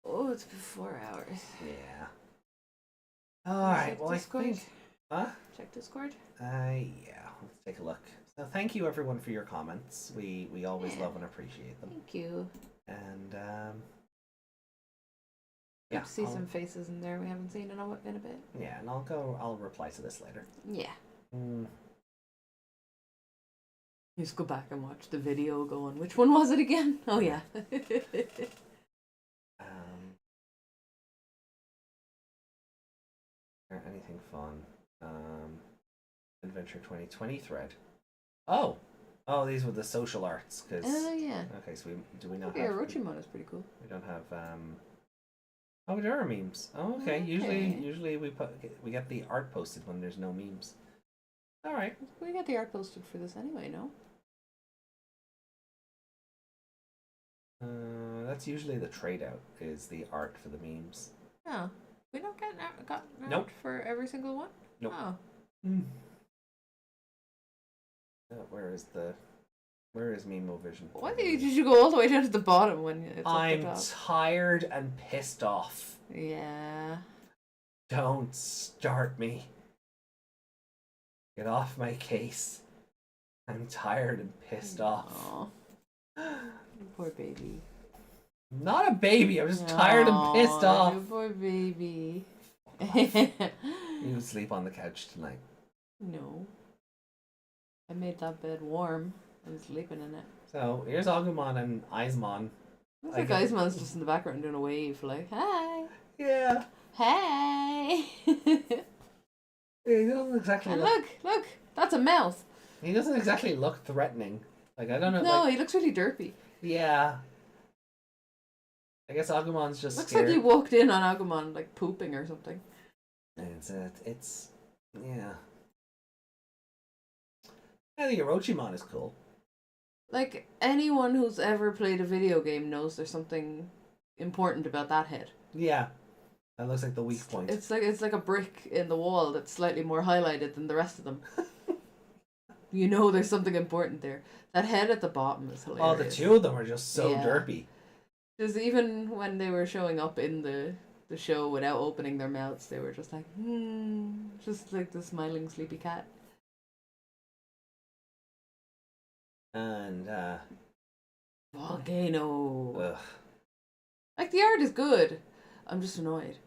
Oh, it's been 4 hours. Yeah. All right. Well, Discord? I think. Huh? Check Discord. Yeah. Let's take a look. So thank you everyone for your comments. We always love and appreciate them. Thank you. And yeah, see some faces in there we haven't seen in a bit. Yeah, and I'll reply to this later. Yeah. Just go back and watch the video going, which one was it again? Oh yeah. Anything fun? Adventure 2020 thread. Oh, these were the social arts. Yeah. Okay, so do we not have... Yeah, Orochimon is pretty cool. We don't have Oh, there are memes. Oh, okay. Usually we get the art posted when there's no memes. All right. We get the art posted for this anyway, no? That's usually the trade out, is the art for the memes. Oh, we don't get got Nope. for every single one. Nope. Oh, Where is Memo Vision? why did you go all the way down to the bottom when it's I'm up the top? tired and pissed off. Yeah. Don't start me. Get off my case. I'm tired and pissed off. Aw. Poor baby. I'm not a baby. I'm just tired and pissed off. Poor baby. You sleep on the couch tonight. No. I made that bed warm. I'm sleeping in it. So here's Agumon and Aizmon. Looks like Iceman's just in the background doing a wave, like, hi. Yeah. Hey. He doesn't exactly And look. look, that's a mouth. He doesn't exactly look threatening. Like, I don't know. No, like, he looks really derpy. yeah. I guess Agumon's just Looks scared. like he walked in on Agumon, like, pooping or something. It's yeah. Yeah, the Orochimon is cool. Like, anyone who's ever played a video game knows there's something important about that head. Yeah. That looks like the weak point. It's like a brick in the wall that's slightly more highlighted than the rest of them. You know there's something important there. That head at the bottom is hilarious. Oh, the two of them are just so Yeah. derpy. Because even when they were showing up in the show without opening their mouths, they were just like, just like the smiling sleepy cat. And Volcano. ugh. Like, the art is good. I'm just annoyed.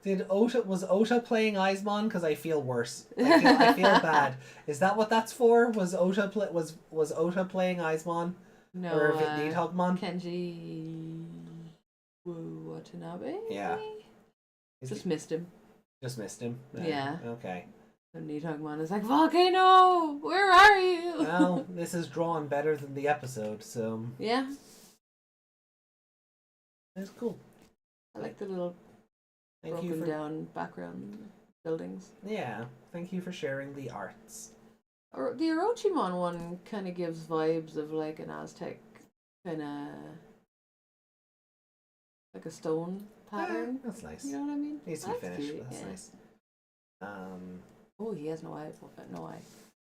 Was Ota playing Aizmon? Because I feel worse. I feel bad. Is that what that's for? Was Ota playing Aizmon? No, Or Nidhoggmon? Kenji Watanabe? Yeah. Just missed him. Just missed him. Yeah. Okay. And Nidhoggmon is like, Volcano! Where are you? Well, this is drawn better than the episode, so Yeah. it's cool. I like the little Thank you broken for down background buildings. Thank you for sharing the arts. Or the Orochimon one kind of gives vibes of like an Aztec kind of like a stone pattern. That's nice. You know what I mean? Needs to be That's finished. cute, That's yeah. nice. Oh, he has no eye. No eye.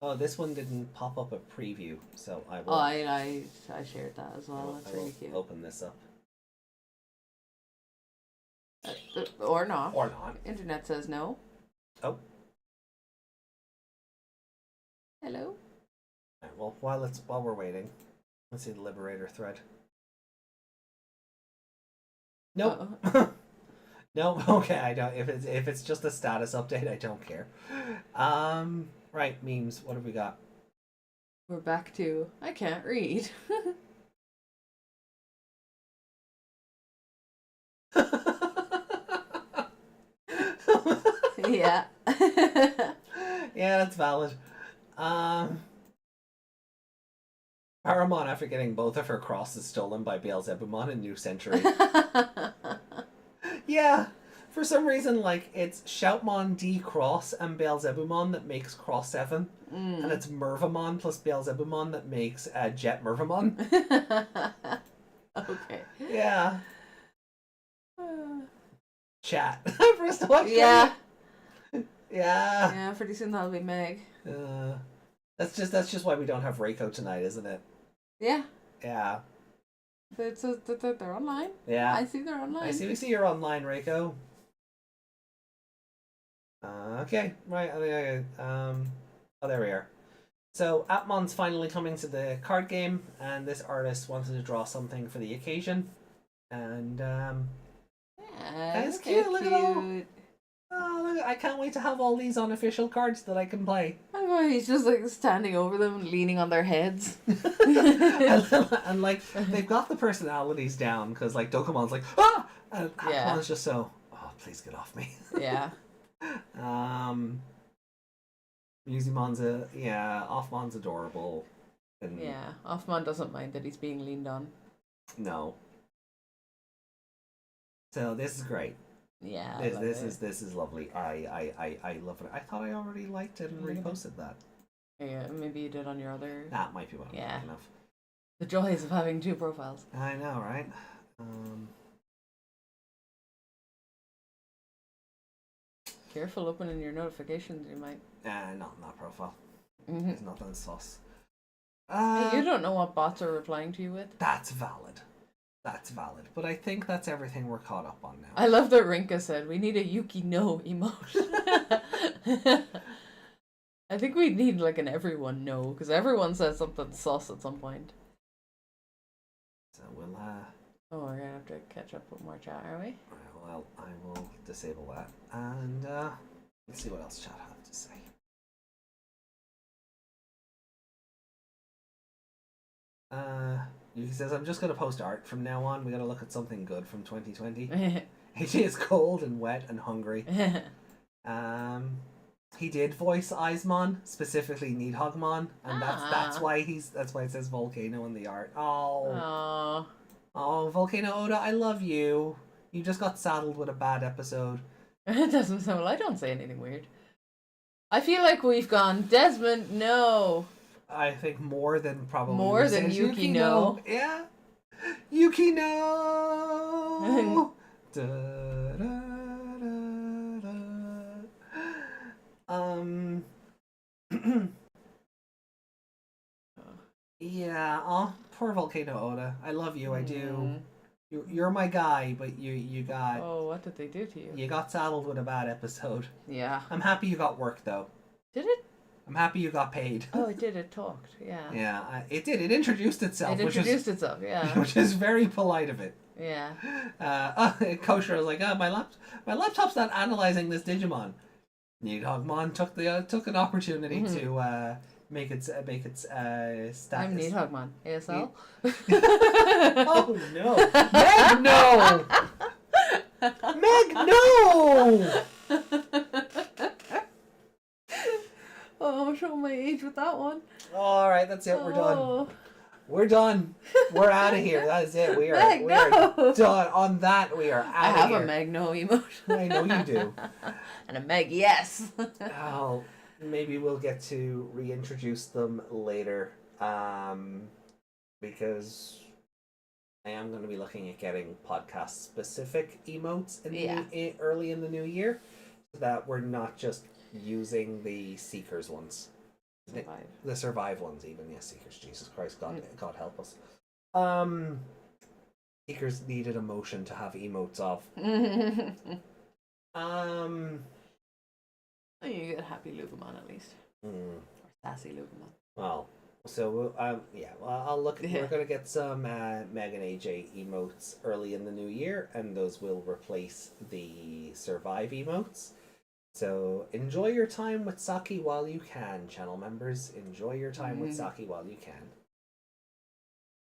Oh, this one didn't pop up a preview, so I will. Oh, I shared that as well. That's I will really cute. open this up. Or not. Or not. Internet says no. Oh. Hello. Right, well, while we're waiting, let's see the Liberator thread. Nope. No, okay, I don't. If it's just a status update, I don't care. Right, memes. What have we got? We're back to I can't read. Yeah. Yeah, that's valid. Paramon, after getting both of her crosses stolen by Beelzebumon in New Century. Yeah, for some reason, like, it's Shoutmon D Cross and Beelzebumon that makes Cross 7. And it's Mervamon plus Beelzebumon that makes Jet Mervamon. Okay. Yeah. Chat. First watch. Yeah. Yeah. Yeah, pretty soon that'll be Meg. That's just why we don't have Reiko tonight, isn't it? Yeah. Yeah. It says that they're online. Yeah. I see they're online. I see. We see you're online, Reiko. Okay. Right. Okay. Oh, there we are. So Atmon's finally coming to the card game, and this artist wanted to draw something for the occasion, and Yeah, That's look cute, how look at all- cute. oh, look, I can't wait to have all these unofficial cards that I can play. Oh, he's just like standing over them, leaning on their heads. and like they've got the personalities down because like Dokumon's like ah, and Yeah. Atmon's just so please get off me. Yeah. Muzimon's Offmon's adorable. And Yeah. Offman doesn't mind that he's being leaned on. no. So this is great. Yeah. I love This it. is lovely. I love it. I thought I already liked it and reposted that. Yeah, maybe you did on your other. That might be what I'm Yeah. thinking of. The joys of having 2 profiles. I know, right? Careful opening your notifications, you might. Not in that profile. Mm-hmm. There's nothing sus. Hey, you don't know what bots are replying to you with. That's valid. That's valid. But I think that's everything we're caught up on now. I love that Rinka said we need a Yuki no emote. I think we need like an everyone no, because everyone says something sus at some point. So we'll Oh, we're gonna have to catch up with more chat, are we? well, I will disable that, and let's see what else chat have to say. Yuki says, I'm just gonna post art from now on. We gotta look at something good from 2020. AJ is cold and wet and hungry. He did voice Aizmon, specifically Nidhoggmon, and that's why it says Volcano in the art. Oh, Volcano Oda, I love you. You just got saddled with a bad episode. It doesn't sound. I don't say anything weird. I feel like we've gone Desmond. No. I think more than probably more than Yuki no. Yeah, Yuki no. Da, da, da, da. Yeah. Oh, poor Volcano Oda. I love you. I do. You're my guy, but you got. Oh, what did they do to you? You got saddled with a bad episode. Yeah. I'm happy you got work though. Did it? I'm happy you got paid. Oh, it did. It talked. Yeah. Yeah, it did. It introduced itself. It introduced itself. Yeah. Which is very polite of it. Yeah. Koushiro was like, my laptop's not analyzing this Digimon. Nidhoggmon took an opportunity to make its status. I'm Nidhoggmon. ASL. Oh no, Meg, no, Meg, no. Oh, I'm showing my age with that one. All right, that's it. We're done. We're done. We're out of here. That is it. We are done. On that, we are out I of have here. a Meg no emotion. I know you do. And a Meg yes. Oh, maybe we'll get to reintroduce them later, because I am going to be looking at getting podcast-specific emotes early in the new year, so that we're not just using the Seekers ones. The survive ones, even. Yes, Seekers. Jesus Christ, God help us. Seekers needed emotion to have emotes of. Oh, you get happy Lugumon at least. Or sassy Lugumon. Well, so I'll look. We're gonna get some Meg and AJ emotes early in the new year, and those will replace the survive emotes. So enjoy your time with Saki while you can, channel members. Enjoy your time with Saki while you can.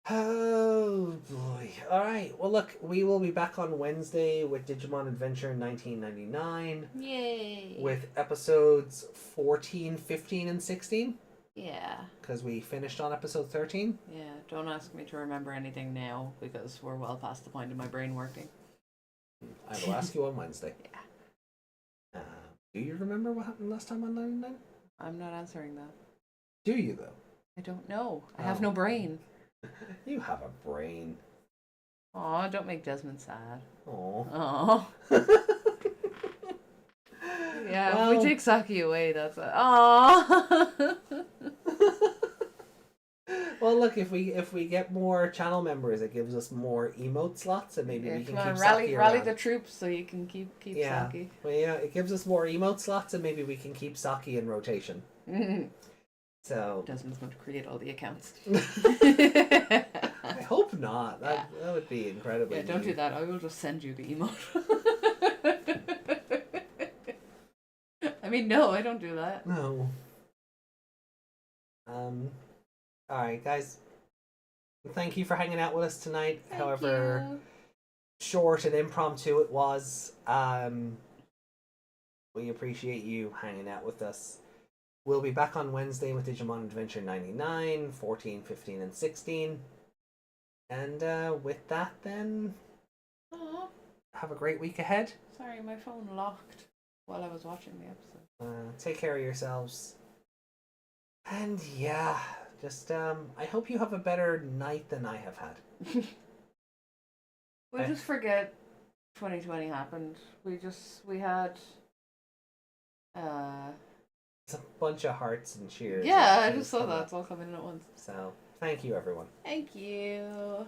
Oh boy. Alright, well look, we will be back on Wednesday with Digimon Adventure 1999. Yay! With episodes 14, 15, and 16. Yeah. Because we finished on episode 13. Yeah, don't ask me to remember anything now, because we're well past the point of my brain working. I will ask you on Wednesday. Yeah. Do you remember what happened last time on 99? I'm not answering that. Do you, though? I don't know. I have no brain. You have a brain. Aw, don't make Desmond sad. Aw. Yeah, well, if we take Saki away, that's it. Aw. Well, look, if we get more channel members, it gives us more emote slots, and maybe we can keep Saki around. Rally the troops so you can keep Saki. Well, yeah, it gives us more emote slots, and maybe we can keep Saki in rotation. So Desmond's going to create all the accounts. I hope not. That would be incredibly. Yeah, don't do that. I will just send you the emote. I mean, no, I don't do that. No. Alright, guys. Thank you for hanging out with us tonight. However short and impromptu it was. We appreciate you hanging out with us. We'll be back on Wednesday with Digimon Adventure 99, 14, 15, and 16. And with that, then, have a great week ahead. Sorry, my phone locked while I was watching the episode. Take care of yourselves. And yeah, Just I hope you have a better night than I have had. We just forget 2020 happened. We had It's a bunch of hearts and cheers. yeah, and I just things saw come that. up. It's all coming in at once. So thank you, everyone. Thank you.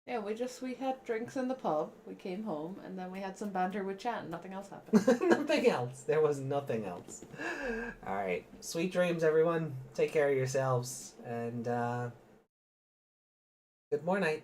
Yeah, we had drinks in the pub. We came home and then we had some banter with chat and nothing else happened. Nothing else. There was nothing else. All right. Sweet dreams, everyone. Take care of yourselves, and good morning.